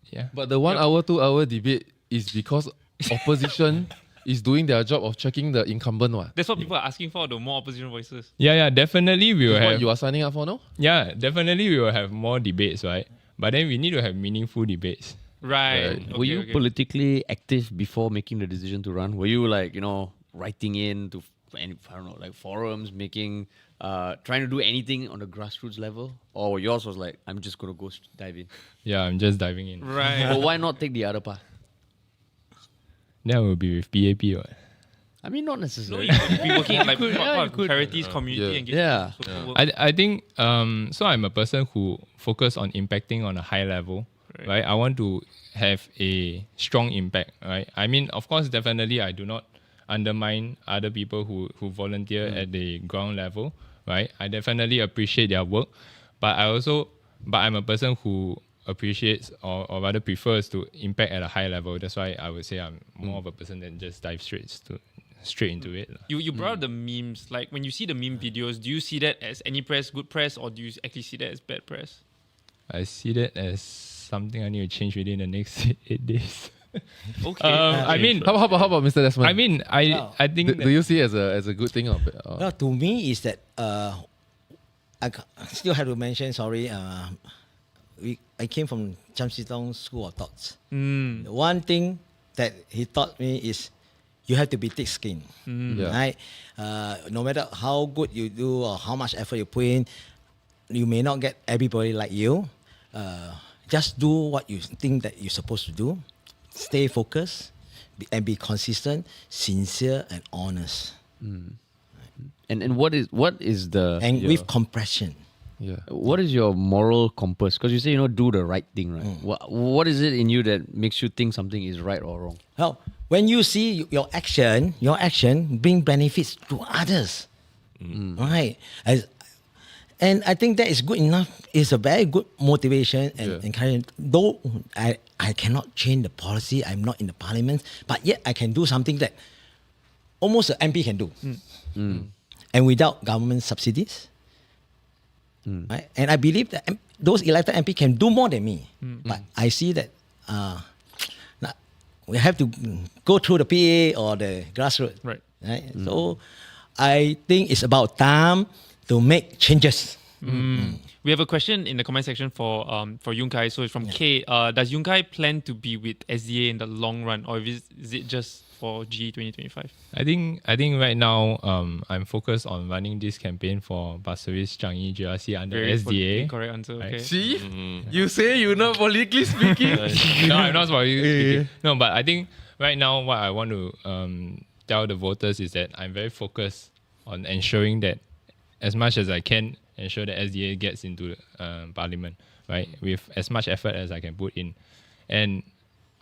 Yeah. But the 1 hour, 2 hour debate is because opposition is doing their job of checking the incumbent one. That's what people are asking for, the more opposition voices. Yeah, definitely we will have. What you are signing up for now? Yeah, definitely we will have more debates, right? But then we need to have meaningful debates. Right. Okay, were you politically active before making the decision to run? Were you writing in to forums, making, trying to do anything on the grassroots level? Or yours was like, I'm just going to go dive in? Yeah, I'm just diving in. Right. But why not take the other path? That will be with PAP, right? I mean, not necessarily. You could be working like part of charities, community engagement. I think, so I'm a person who focus on impacting on a high level, right? I want to have a strong impact, right? I mean, of course, definitely I do not undermine other people who volunteer at the ground level, right? I definitely appreciate their work, but I'm a person who appreciates or rather prefers to impact at a high level. That's why I would say I'm more of a person that just dive straight into it. You brought up the memes. Like when you see the meme videos, do you see that as any press, good press, or do you actually see that as bad press? I see that as something I need to change within the next 8 days. Okay. I mean, how about Mr. Desmond? I mean, I think. Do you see it as a good thing or? Well, to me is that I still have to mention. Sorry. I came from Cham Sitong School of Thoughts. One thing that he taught me is you have to be thick-skinned, right? No matter how good you do or how much effort you put in, you may not get everybody like you. Just do what you think that you're supposed to do. Stay focused and be consistent, sincere, and honest. And what is the with compassion. Yeah. What is your moral compass? Because you say do the right thing, right? What is it in you that makes you think something is right or wrong? Well, when you see your action bring benefits to others, right? And I think that is good enough. It's a very good motivation and encouragement. Though I cannot change the policy, I'm not in the parliament, but yet I can do something that almost an MP can do. And without government subsidies. Right? And I believe that those elected MP can do more than me. But I see that we have to go through the PA or the grassroots. Right. So I think it's about time to make changes. We have a question in the comment section for Yun Kai. So it's from Kay. Does Yun Kai plan to be with SDA in the long run, or is it just for GE2025? I think right now I'm focused on running this campaign for Pasir Ris Changi GRC under SDA. Correct answer. Right. Okay. See? You say you're not politically speaking. No, I'm not speaking. No, but I think right now what I want to tell the voters is that I'm very focused on ensuring that as much as I can ensure that SDA gets into parliament, right? With as much effort as I can put in. And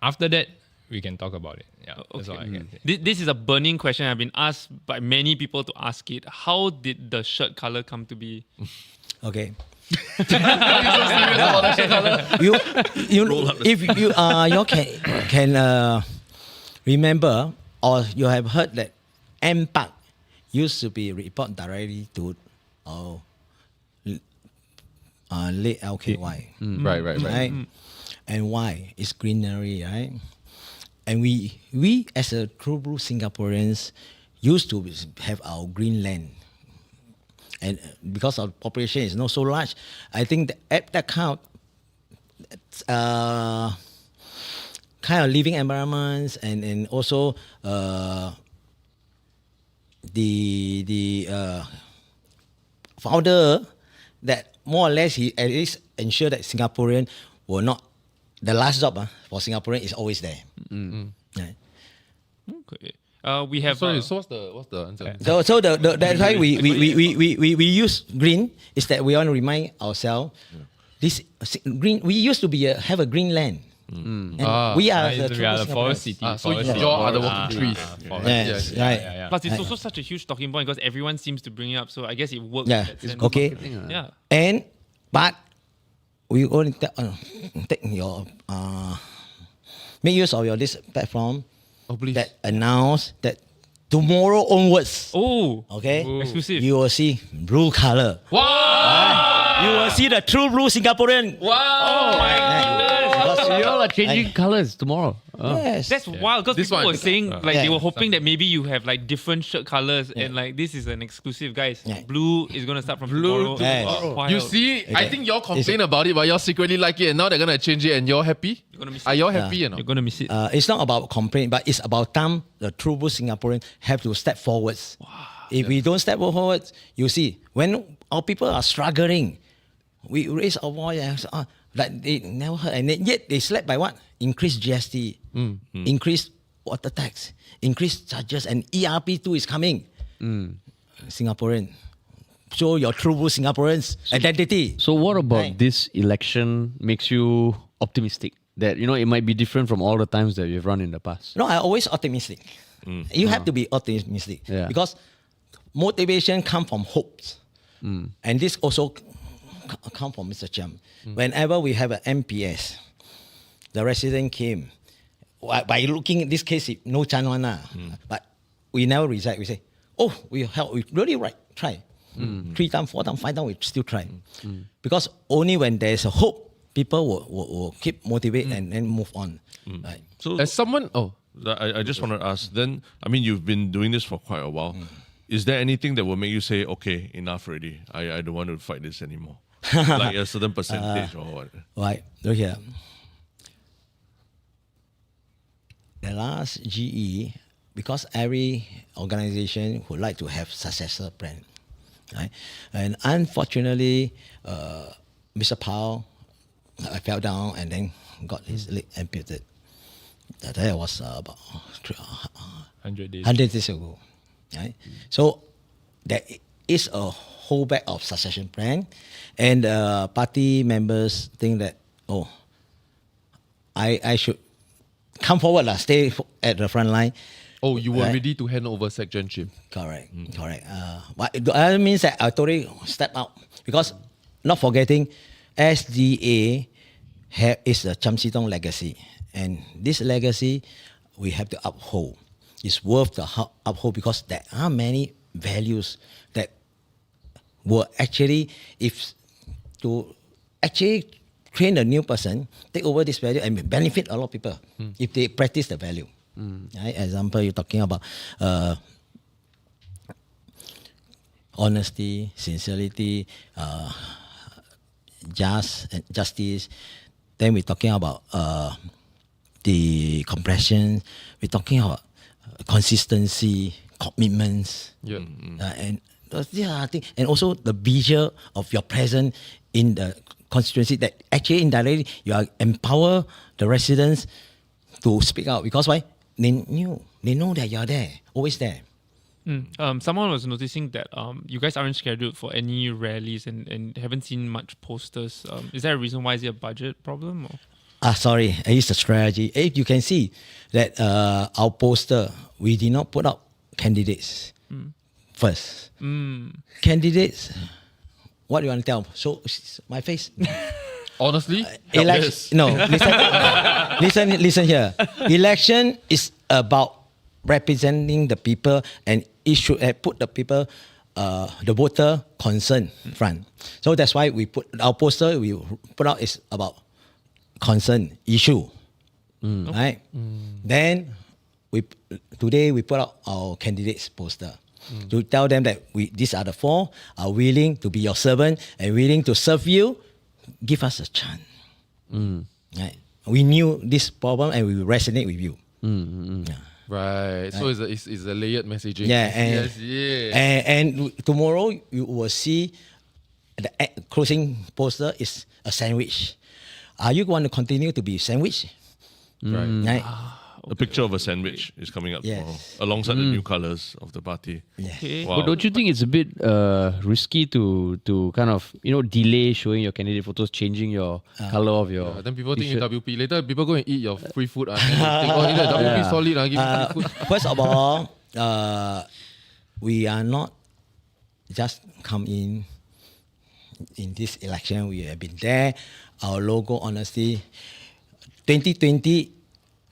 after that, we can talk about it. Yeah, that's all I can say. This is a burning question. I've been asked by many people to ask it. How did the shirt color come to be? Okay. you if you you can remember, or you have heard that M Park used to be reported directly to late LKY. Right. And why? It's greenery, right? And we as a true blue Singaporeans used to have our green land. And because our population is not so large, I think that kind of living environments and also the founder that more or less he at least ensure that Singaporean will not, the last job for Singaporean is always there. Right. Okay. We have. Sorry, so what's the answer? So that's why we use green, is that we want to remind ourselves this green. We used to be have a green land. And we are the forest city. So you are the walking trees. Yes, right. Plus, it's also such a huge talking point because everyone seems to bring it up. So I guess it works. Yeah. Okay. Yeah. But we only take your make use of this platform that announce that tomorrow onwards. Oh. Okay. Exclusive. You will see blue color. Wow. You will see the true blue Singaporean. Wow. Oh my goodness. You all are changing colors tomorrow. Yes. That's wild because people were saying they were hoping that maybe you have like different shirt colors and like this is an exclusive, guys. Blue is gonna start from tomorrow. You see, I think y'all complain about it, but y'all secretly like it, and now they're gonna change it, and you're happy. Are y'all happy? You're gonna miss it. It's not about complaint, but it's about time the true blue Singaporean have to step forwards. If we don't step forward, you see, when our people are struggling, we raise our voice. Like they never heard, and yet they slept by what? Increased GST, increased water tax, increased charges, and ERP2 is coming. Singaporean, show your true Singaporeans identity. So what about this election makes you optimistic that it might be different from all the times that you've run in the past? No, I'm always optimistic. You have to be optimistic because motivation comes from hopes, and this also come from Mr. Chiam. Whenever we have an MPS, the resident came. By looking at this case, no chance one. But we never reject. We say, we help. We really try. 3 times, 4 times, 5 times, we still try. Because only when there's a hope, people will keep motivated and move on. Right. So as someone, I just want to ask. Then, I mean, you've been doing this for quite a while. Is there anything that will make you say, okay, enough already? I don't want to fight this anymore. Like a certain percentage or what? Right. Look here. The last GE, because every organization would like to have successor plan, right? And unfortunately, Mr. Powell fell down and then got his leg amputated. That was about 100 days. 100 days ago, right? So there is a holdback of succession plan, and party members think that I should come forward, stay at the front line. Oh, you were Right. ready to hand over sectionship. Correct. But that means that I totally step out because not forgetting SDA is the Cham Sitong legacy, and this legacy we have to uphold. It's worth the uphold because there are many values that were actually, if to actually train a new person, take over this value and benefit a lot of people if they practice the value. Right? Example, you're talking about honesty, sincerity, justice. Then we're talking about the compassion. We're talking about consistency, commitments, and I think, and also the visual of your presence in the constituency that actually indirectly you are empower the residents to speak out because why? They know that you're there, always there. Someone was noticing that you guys aren't scheduled for any rallies and haven't seen much posters. Is there a reason why? Is it a budget problem? Or? Sorry, it's a strategy. You can see that our poster, we did not put up candidates first. Candidates, what do you want to tell? So my face. Honestly, No, listen here. Election is about representing the people, and it should have put the people, the voter concern front. So that's why we put our poster. We put out is about concern issue, right? Then today we put out our candidates poster to tell them that these are the four are willing to be your servant and willing to serve you. Give us a chance. Right? We knew this problem and we resonate with you. Yeah. Right. So it's a layered messaging. Yeah, and tomorrow you will see the closing poster is a sandwich. Are you going to continue to be sandwich? Right. A picture of a sandwich is coming up tomorrow, alongside the new colours of the party. Yeah. Wow. But don't you think it's a bit risky to kind of delay showing your candidate photos, changing your color of your? Then people think t-shirt? WP. Later, people go and eat your free food. And think, WP solid. Give me free food. First of all, we are not just come in this election. We have been there. Our logo, honestly, 2020.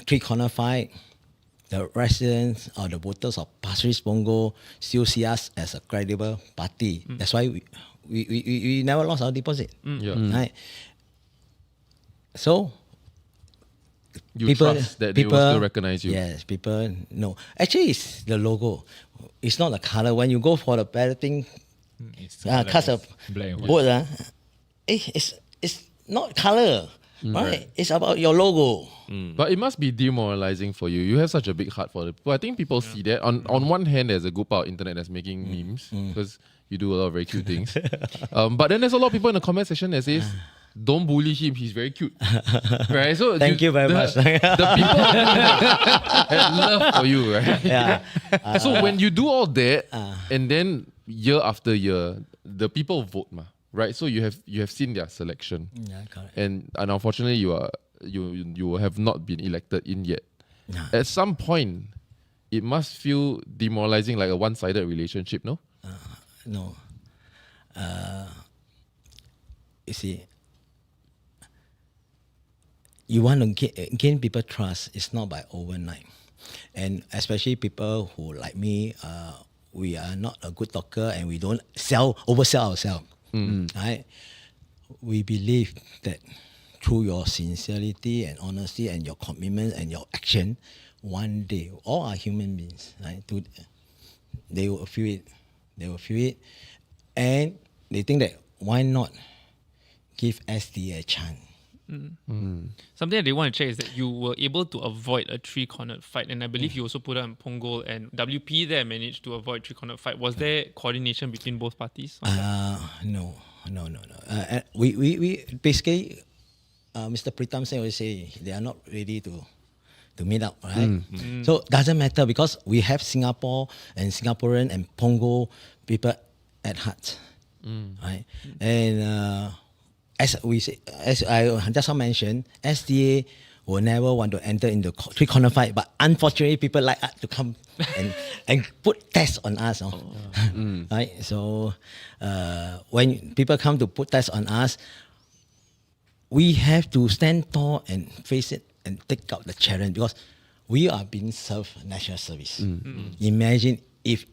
Three-corner fight, the residents or the voters of Pasir Ris Punggol still see us as a credible party. That's why we never lost our deposit. Right? So You trust that they will still recognize you. Yes, people know. Actually, it's the logo. It's not the color. When you go for the balloting, cast a vote, it's not color. Right? It's about your logo. But it must be demoralizing for you. You have such a big heart for the people. I think people see that. On one hand, there's a good part of internet that's making memes because you do a lot of very cute things. But then there's a lot of people in the comment section that says, don't bully him, he's very cute. Right? So Thank you very much. The people have love for you, right? Yeah. So when you do all that, and then year after year, the people vote, right? So you have seen their selection. Yeah, correct. And unfortunately you have not been elected in yet. At some point, it must feel demoralizing, like a one-sided relationship, no? No. You see, you want to gain people trust. It's not by overnight. And especially people who, like me, we are not a good talker and we don't oversell ourselves. Right? We believe that through your sincerity and honesty and your commitment and your action, one day, all are human beings, right? They will feel it. They will feel it. And they think that why not give SDA a chance? Something that they want to check is that you were able to avoid a three-cornered fight, and I believe you also put on Punggol and WP there managed to avoid three-cornered fight. Was there coordination between both parties? No. We basically, Mr. Pritam Singh always say they are not ready to meet up, right? So doesn't matter because we have Singapore and Singaporean and Punggol people at heart, right? And as I just mentioned, SDA will never want to enter into three-corner fight. But unfortunately, people like us to come and put tests on us. Right? So when people come to put tests on us, we have to stand tall and face it and take out the challenge because we are being served national service. Imagine if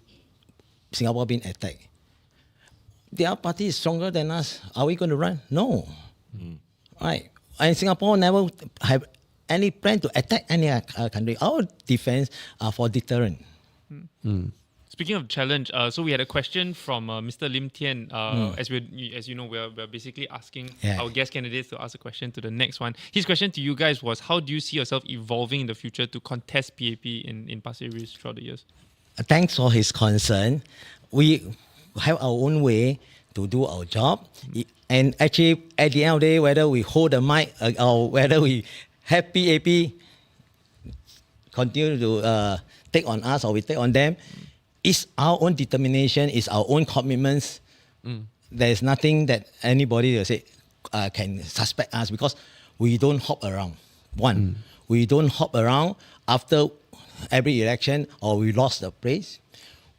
Singapore being attacked. Their party is stronger than us. Are we going to run? No. Right. And Singapore never have any plan to attack any country. Our defense are for deterrent. Speaking of challenge, so we had a question from Mr. Lim Tean. As you know, we're basically asking our guest candidates to ask a question to the next one. His question to you guys was, how do you see yourself evolving in the future to contest PAP in Pasir Ris throughout the years? Thanks for his concern. We have our own way to do our job. And actually, at the end of the day, whether we hold the mic or whether we have PAP continue to take on us or we take on them, it's our own determination, it's our own commitments. There's nothing that anybody will say can suspect us because we don't hop around. We don't hop around after every election or we lost the place.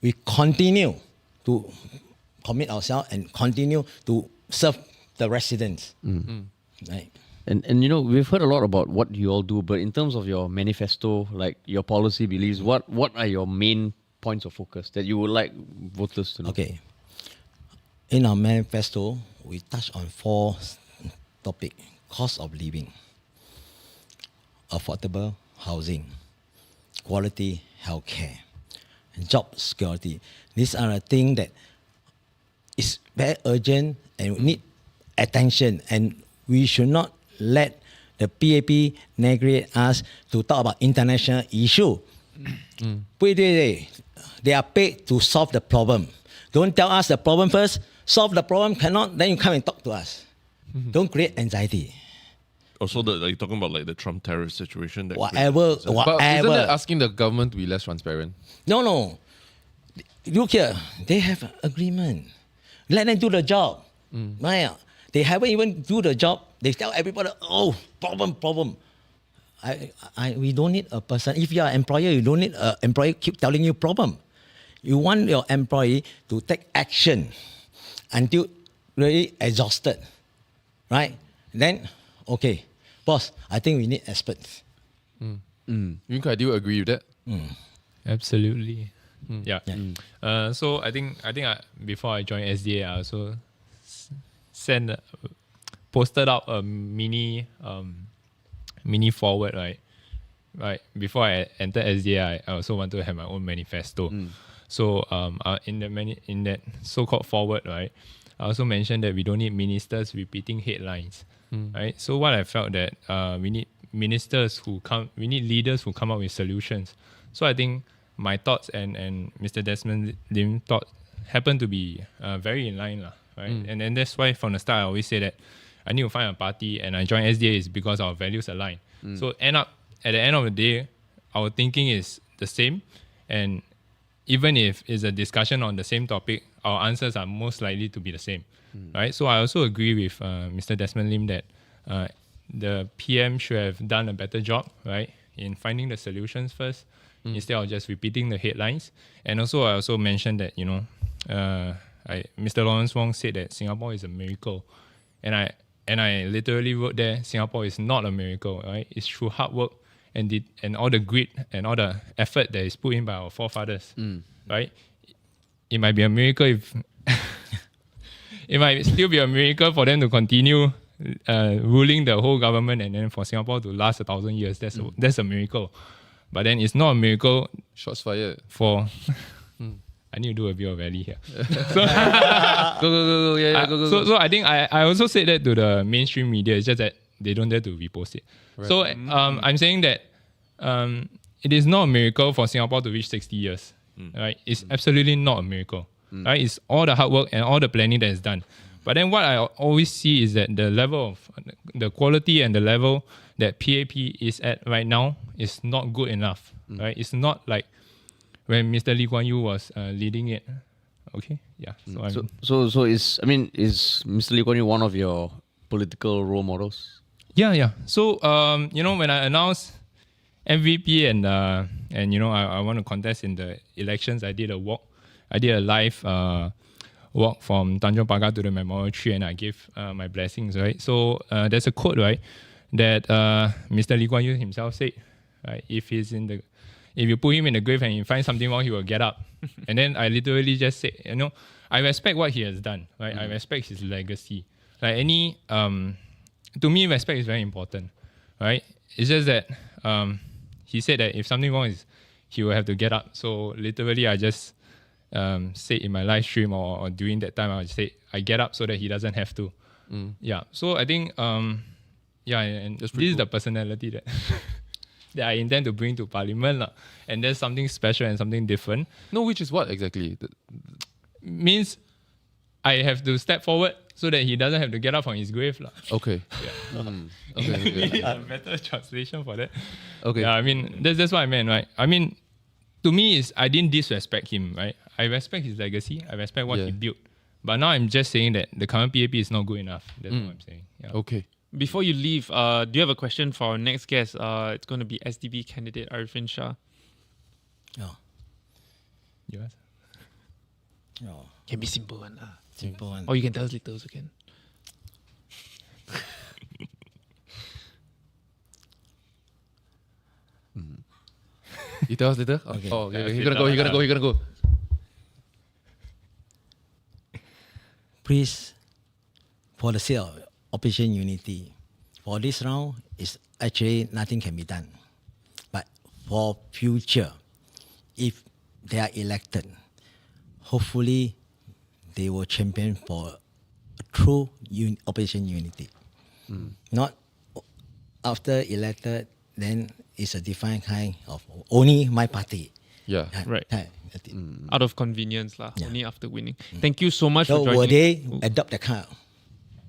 We continue to commit ourselves and continue to serve the residents. Right. And you know, we've heard a lot about what you all do, but in terms of your manifesto, like your policy beliefs, what are your main points of focus that you would like voters to know? Okay. In our manifesto, we touch on 4 topics: cost of living, affordable housing, quality healthcare, and job security. These are the things that is very urgent and need attention, and we should not let the PAP negate us to talk about international issue. They are paid to solve the problem. Don't tell us the problem first. Solve the problem, cannot, then you come and talk to us. Don't create anxiety. Also, you're talking about like the Trump tariff situation. That But isn't that asking the government to be less transparent? No. Look here, they have an agreement. Let them do the job. Right? They haven't even do the job. They tell everybody, oh, problem. We don't need a person. If you are an employer, you don't need an employee keep telling you problem. You want your employee to take action until really exhausted. Right? Then, okay, boss, I think we need experts. Yunkai, do you agree with that? Absolutely. Yeah. So I think before I joined SDA, I also posted up a mini forward, right. Before I entered SDA, I also want to have my own manifesto. So in that so-called forward, right, I also mentioned that we don't need ministers repeating headlines, right. So what I felt that we need leaders who come up with solutions. So I think my thoughts and Mr. Desmond Lim thoughts happen to be very in line, right? And that's why from the start I always say that I need to find a party, and I joined SDA is because our values align. So at the end of the day, our thinking is the same, and even if it's a discussion on the same topic, our answers are most likely to be the same, right? So I also agree with Mr. Desmond Lim that the PM should have done a better job, right, in finding the solutions first, instead of just repeating the headlines. And also, I also mentioned that, Mr. Lawrence Wong said that Singapore is a miracle. And I literally wrote there, Singapore is not a miracle, right? It's through hard work and all the grit and all the effort that is put in by our forefathers, right? It might be a miracle if... it might still be a miracle for them to continue ruling the whole government, and then for Singapore to last 1,000 years. That's a miracle. But then it's not a miracle. Shots fired. For I need to do a bit of rally here. So, go. Yeah, go. So I think I also said that to the mainstream media. It's just that they don't dare to repost it. Right. So I'm saying that it is not a miracle for Singapore to reach 60 years. Right? It's absolutely not a miracle. Right? It's all the hard work and all the planning that is done. But then what I always see is that the level of the quality and the level that PAP is at right now is not good enough. Right? It's not like when Mr. Lee Kuan Yew was leading it. Okay, yeah. So is Mr. Lee Kuan Yew one of your political role models? Yeah. So when I announced MVP and I want to contest in the elections, I did a walk. I did a live walk from Tanjong Pagar to the Memorial Tree, and I gave my blessings, right? So there's a quote, right, that Mr. Lee Kuan Yew himself said, right? If you put him in the grave and you find something wrong, he will get up. And then I literally just said, I respect what he has done, right? I respect his legacy. Like to me, respect is very important, right? It's just that he said that if something wrong is, he will have to get up. So literally, I just say in my live stream or during that time, I would say I get up so that he doesn't have to. Yeah. So I think and this is the personality that that I intend to bring to Parliament, and there's something special and something different. No, which is what exactly? Means I have to step forward so that he doesn't have to get up from his grave. Okay. Yeah. Okay. A better translation for that. Okay. Yeah, I mean, that's what I meant, right? I mean, to me, I didn't disrespect him, right? I respect his legacy. I respect what he built. But now I'm just saying that the current PAP is not good enough. That's what I'm saying. Yeah. Okay. Before you leave, do you have a question for our next guest? It's going to be SDB candidate Irwin Shah. Oh. You ask? Oh. Can be simple one. Simple one. Or you can tell us later also can. You tell us later? Okay. Oh, okay. He's gonna go. Please, for the sake of Operation Unity, for this round, is actually nothing can be done. But for future, if they are elected, hopefully they will champion for a true Operation Unity. Not after elected, then it's a different kind of only my party. Yeah. Right. That's it. Out of convenience, Yeah. only after winning. Thank you so much So for will joining. they adopt that kind of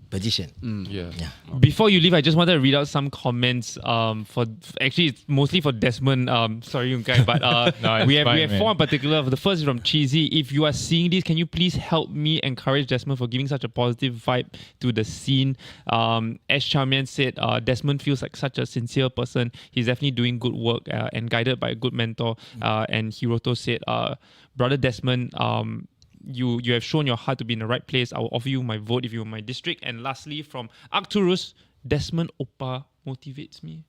position? Yeah. Yeah. Before you leave, I just wanted to read out some comments. Actually, it's mostly for Desmond. Sorry, Yunkai, but No, we it's have fine, four in particular. The first is from Cheesy. If you are seeing this, can you please help me encourage Desmond for giving such a positive vibe to the scene? Ash Charmian said Desmond feels like such a sincere person. He's definitely doing good work and guided by a good mentor. And Hiroto said, Brother Desmond, you have shown your heart to be in the right place. I will offer you my vote if you were my district. And lastly, from Arcturus, Desmond Oppa motivates me.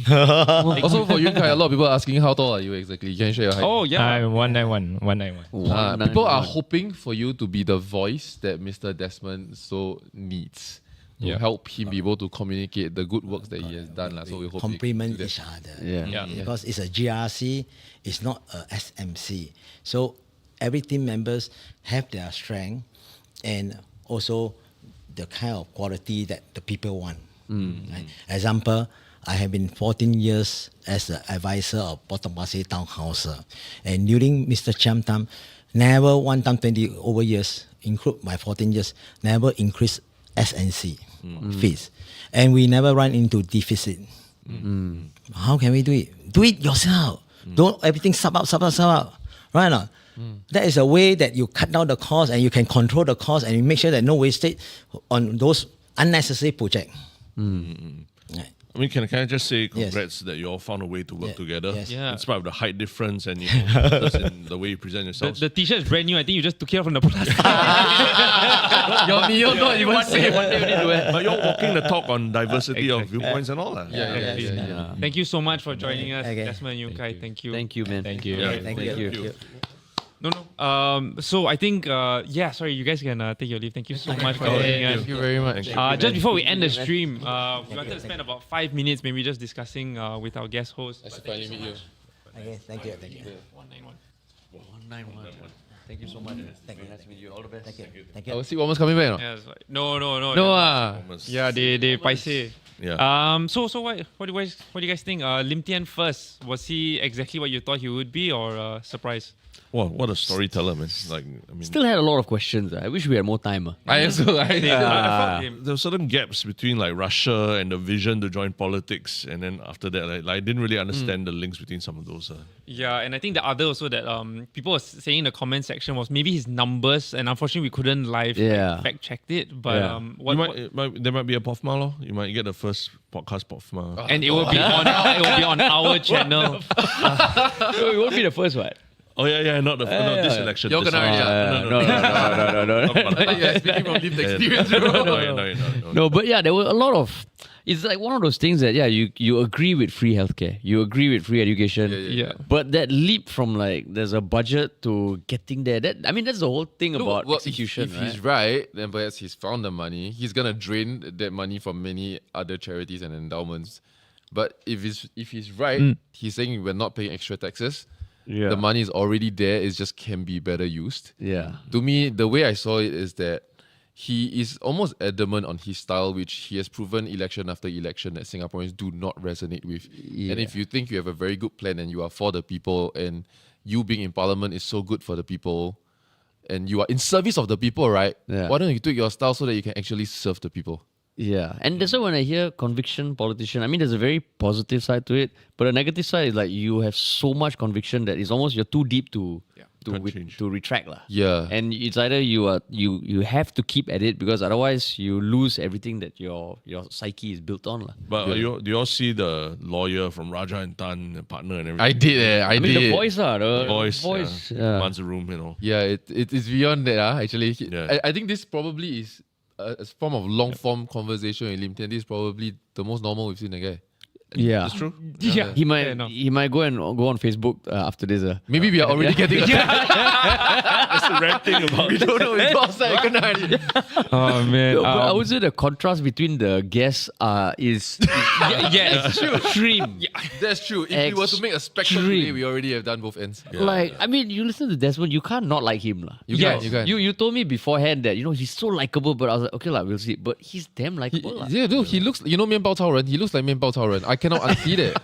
Also for you, Kai, a lot of people are asking how tall are you exactly? Can you share your height? Oh, yeah. I'm 191. People are hoping for you to be the voice that Mr. Desmond so needs to help him be able to communicate the good works that he has done. So we hope complement you do that. each other. Yeah. Because it's a GRC, it's not a SMC. So every team members have their strength and also the kind of quality that the people want. Right? Example, I have been 14 years as an advisor of Potong Pasir Town Council. And during Mr. Chiam time, never one time 20 over years, include my 14 years, never increase SNC fees. And we never run into deficit. How can we do it? Do it yourself. Don't everything sub out. Right or not? That is a way that you cut down the cost and you can control the cost and you make sure that no wastage on those unnecessary projects. Right. I mean, can I just say congrats that you all found a way to work together, Yeah. in spite of the height difference and just in the way you present yourselves. The t-shirt is brand new. I think you just took it out from the plastic. Your Neo not even say But you're walking the talk on diversity of viewpoints and all that. Yeah. Thank you so much for joining us, Okay. Desmond and Yunkai. Thank you. Thank you, man. Thank you. Yeah. Thank you. No. So I think, sorry, you guys can take your leave. Thank you so much for joining us. Thank you very much. Just before we end the stream, we wanted to spend about 5 minutes maybe just discussing with our guest host. Nice to finally meet you. Okay, thank you. 191. 191. Thank you so much. Thank you. Nice to meet you. All the best. Thank Our you. seat warmers coming back. Yeah, it's like, no. No. Yeah, they paise. Yeah. So what do you guys think? Lim Tean first, was he exactly what you thought he would be or surprise? Wow, what a storyteller, man. Like, I mean, Still had a lot of questions. I wish we had more time. I also, I felt there were certain gaps between like Russia and the vision to join politics, and then after that, like I didn't really understand the links between some of those. Yeah, and I think the other also that people were saying in the comment section was maybe his numbers, and unfortunately we couldn't live fact check it. But there might be a POFMA law. You might get the first podcast POFMA, and it will be on our channel. It won't be the first one. Oh yeah, not this election. You're gonna No. Speaking from lived experience. No, but yeah, there were a lot of. It's like one of those things that you agree with free healthcare, you agree with free education, Yeah. but that leap from like there's a budget to getting there. That's the whole thing about execution. If he's right, then perhaps he's found the money. He's gonna drain that money from many other charities and endowments. But if he's right, he's saying we're not paying extra taxes. Yeah. The money is already there. It just can be better used. Yeah. To me, the way I saw it is that he is almost adamant on his style, which he has proven election after election that Singaporeans do not resonate with. Yeah. And if you think you have a very good plan and you are for the people, and you being in parliament is so good for the people, and you are in service of the people, right? Yeah. Why don't you tweak your style so that you can actually serve the people? Yeah, and that's why when I hear conviction politician, I mean, there's a very positive side to it, but a negative side is like you have so much conviction that it's almost you're too deep to retract lah. Yeah. And it's either you have to keep at it because otherwise you lose everything that your psyche is built on lah. But do you all see the lawyer from Raja and Tan, the partner and everything? I did. I mean, the voice lah, The voice. yeah. Commands the room, you know. Yeah, it is beyond that. Actually, Yeah. I think this probably is a form of long form conversation in Lim Tean. This is probably the most normal we've seen a guy. Yeah, That's true. Yeah. He might go on Facebook after this. Maybe we are already getting That's the rare thing about we don't know. It's outside. Oh man. No, but I would say the contrast between the guests is extreme. That's true. If we were to make a spectrum today, we already have done both ends. Like, I mean, you listen to Desmond, you can't not like him lah. You can't. You told me beforehand that he's so likable, but I was like, okay lah, we'll see. But he's damn likable lah. Yeah, dude, he looks. You know, 面包超人. He looks like 面包超人. I cannot unsee that.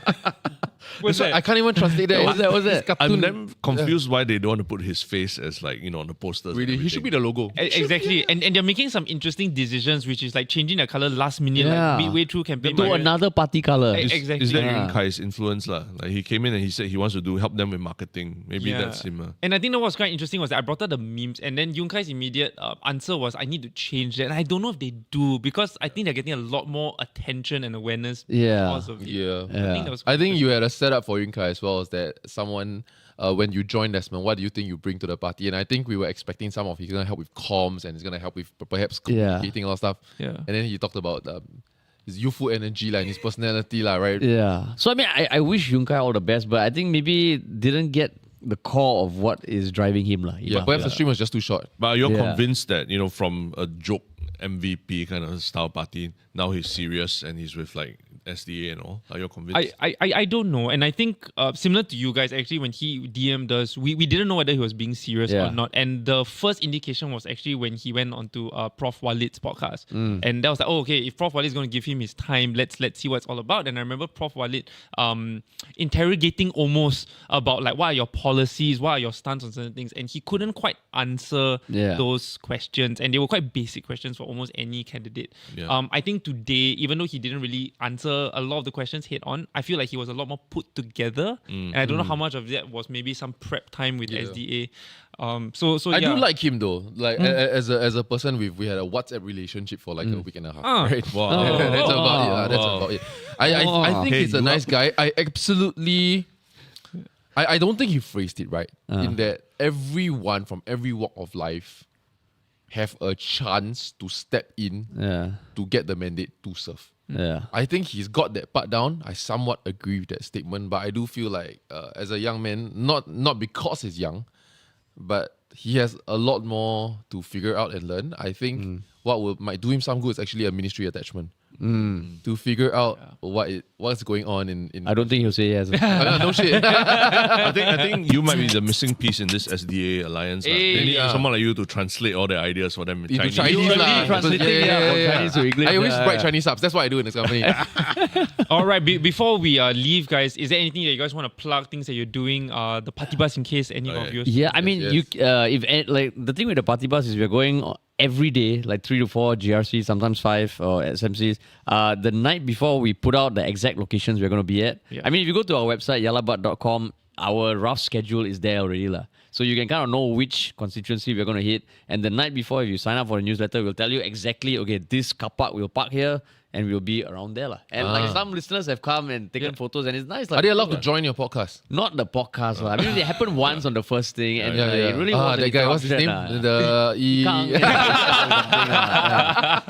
What's that? I can't even translate that. What's that? I'm then confused why they don't want to put his face as like, on the posters. and Really, he should be everything. the logo. Exactly, and they're making some interesting decisions, which is like changing the color last minute, like midway through campaign. To another party color. Exactly. Is that Yeah. Irwin Ng's influence lah? Like he came in and he said he wants to help them with marketing. Maybe that's him. And I think that was quite interesting was that I brought up the memes, and then Yun Kai's immediate answer was, I need to change that. And I don't know if they do, because I think they're getting a lot more attention and awareness because of it. Yeah. I think that was I think you had a setup for Yun Kai as well as that someone, when you join Desmond, what do you think you bring to the party? And I think we were expecting some of he's going to help with comms and he's going to help with perhaps communicating a lot of stuff. Yeah. And then he talked about his youthful energy and his personality, right? Yeah. So I mean, I wish Yun Kai all the best, but I think maybe didn't get the core of what is driving him lah. Yeah, perhaps the stream was just too short. But you're Yeah. convinced that, from a joke MVP kind of style party, now he's serious and he's with like SDA and all. Are you convinced? I don't know, and I think similar to you guys, actually, when he DM'd us, we didn't know whether he was being serious or not. And the first indication was actually when he went onto Prof Walid's podcast, and that was like, oh, okay, if Prof Walid is going to give him his time, let's see what it's all about. And I remember Prof Walid interrogating almost about like, what are your policies, what are your stance on certain things, and he couldn't quite answer those questions, and they were quite basic questions for almost any candidate. I think today, even though he didn't really answer a lot of the questions head on, I feel like he was a lot more put together, and I don't know how much of that was maybe some prep time with SDA. So I do like him though. Like as a person, we had a WhatsApp relationship for like a week and a half. Right? Wow. That's about it. That's about it. I think he's a nice guy. I absolutely. I don't think he phrased it right. In that everyone from every walk of life have a chance to step in to get the mandate to serve. Yeah. I think he's got that part down. I somewhat agree with that statement, but I do feel like as a young man, not because he's young, but he has a lot more to figure out and learn. I think what might do him some good is actually a ministry attachment. to figure out what's going on in I don't think he'll say yes. no shit. I think you might be the missing piece in this SDA alliance. They need someone like you to translate all their ideas for them in Into Chinese. Chinese lah. translating from Chinese to English. I always write Chinese subs. That's what I do in this company. All right, before we leave, guys, is there anything that you guys want to plug, things that you're doing, the party bus in case any of you... Yeah, I mean, Yes. like the thing with the party bus is we're going every day, like 3 to 4 GRCs, sometimes 5 or SMCs. The night before we put out the exact locations we're going to be at. Yeah. I mean, if you go to our website, yahlahbut.com, our rough schedule is there already. So you can kind of know which constituency we're going to hit. And the night before, if you sign up for the newsletter, we'll tell you exactly, okay, this car park we'll park here and we'll be around there. And like some listeners have come and taken photos and it's nice. Are they allowed to join your podcast? Not the podcast. I mean, it happened once on the first thing and it really was that guy, what's his name?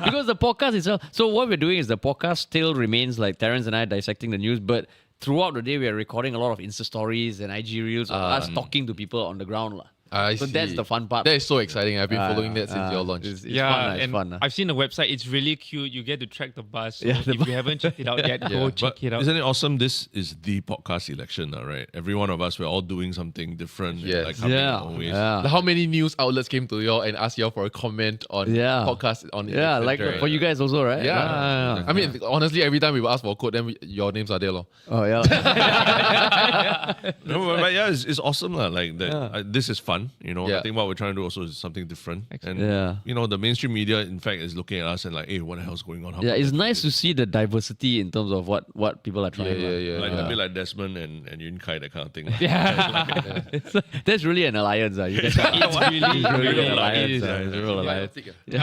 Because the podcast itself. So what we're doing is the podcast still remains like Terrence and I dissecting the news, but throughout the day we are recording a lot of Insta stories and IG reels of us talking to people on the ground. I So see. that's the fun part. That is so exciting. I've been following that since your launch. It's Yeah, fun, and fun. I've seen the website. It's really cute. You get to track the bus. So Yeah, the if you haven't checked it out yet, go check But it out. isn't it awesome? This is the podcast election, right? Every one of us, we're all doing something different. Yes. Like coming Yeah, always. yeah. How many news outlets came to y'all and asked y'all for a comment on podcast on Yeah, election, like right? for you guys also, right? Yeah. I mean, honestly, every time we ask for a code, then your names are there, lor. Oh, yeah. No, but yeah, it's awesome. Like that. This is fun. Yeah. I think what we're trying to do also is something different. And, Yeah. the mainstream media, in fact, is looking at us and like, hey, what the hell's going on? How Yeah, come it's that's nice to this? see the diversity in terms of what people are trying. Like a bit like Desmond and Yun Kai, that kind of thing. That's really an alliance. You can It's really, really an alliance. is. It's a real alliance.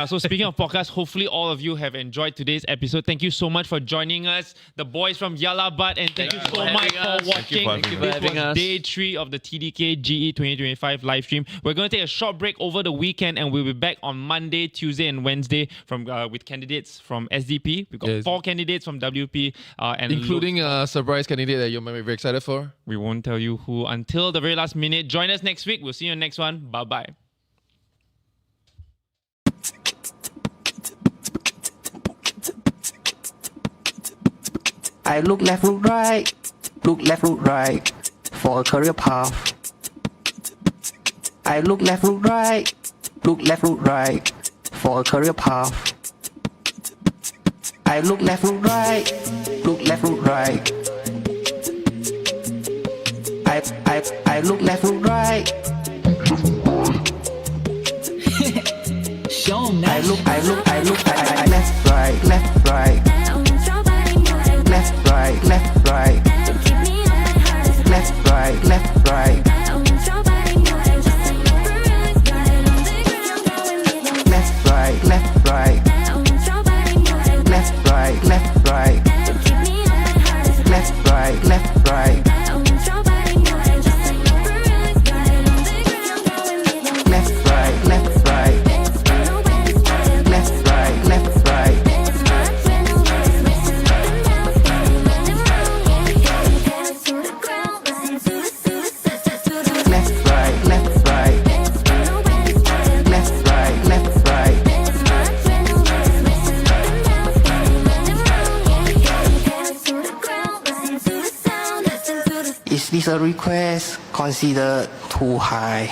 So speaking of podcasts, hopefully all of you have enjoyed today's episode. Thank you so much for joining us, the boys from Yah Lah BUT, and thank you so much for watching. Thank you for This having was us. day 3 of the TDK GE2025 livestream. We're going to take a short break over the weekend, and we'll be back on Monday, Tuesday, and Wednesday from with candidates from SDP. We've got 4 candidates from WP, and Including a surprise candidate that you might be very excited for. we won't tell you who until the very last minute. Join us next week. We'll see you in the next one. Bye bye. I look left, look right, for a career path. I look left, look right, for a career path. I look left, look right. I look left, look right. I look, left, right, left, right. Left, right, left, right. Left, right, left, right. Left, right, left, right. Left, right, left, right. Left, right, left, right. Left, right, left, right. Left, right, left, right. Left, right, left, right. Left, right, left, right. Is this a request considered too high?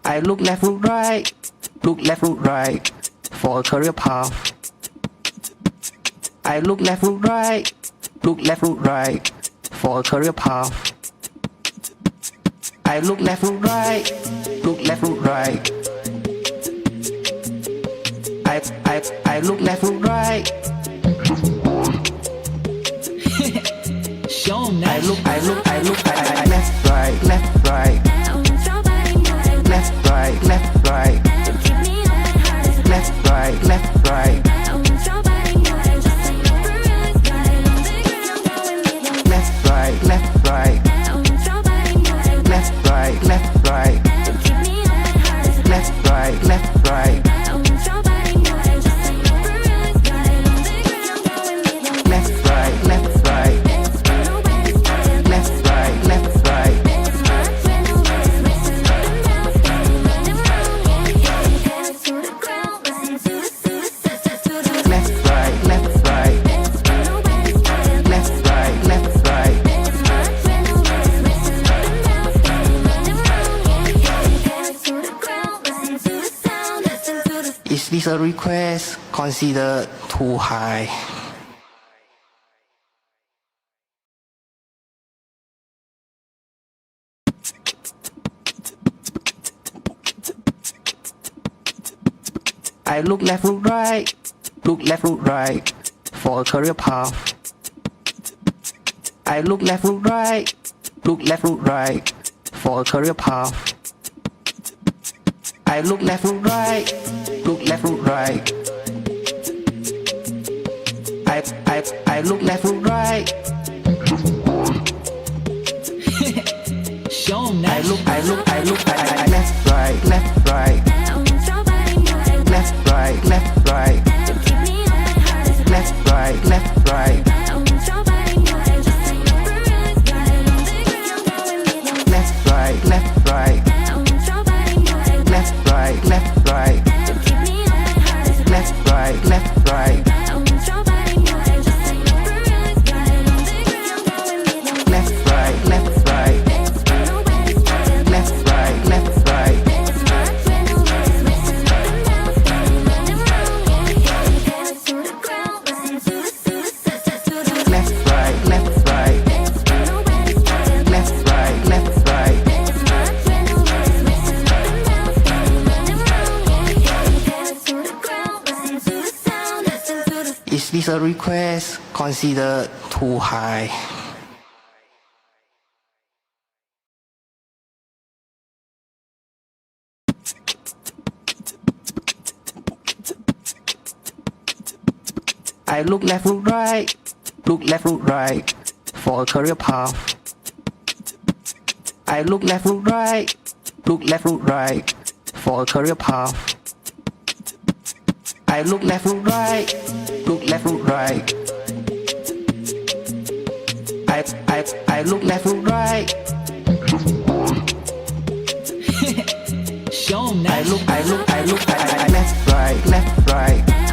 I look left, look right, for a career path. I look left, look right, for a career path. I look left, look right. I look left, look right. I left, right, left, right. Left, right, left, right. Left, right, left, right. Left, right, left, right. Left, right, left, right. Left, right, left, right. Left, right, left, right. this a request considered too high? I look left, look right, look left, look right for a career path. I look left, look right, look left, look right for a career path. I look left, look right, look left, look right. I look left, look right. I look, left, right, left, right. Left, right, left, right. Left, right, left, right. Left, right, left, right. Left, right, left, right. Left, right, left, right. Left, right, left, right. Left, right, left, right. Left, right, left, right. Left, right, left, right. Is this a request considered too high? I look left, look right, look left, look right for a career path. I look left, look right, look left, look right for a career path. I look left, look right, look left, look right. I look left, look right. I look, left, right, left, right.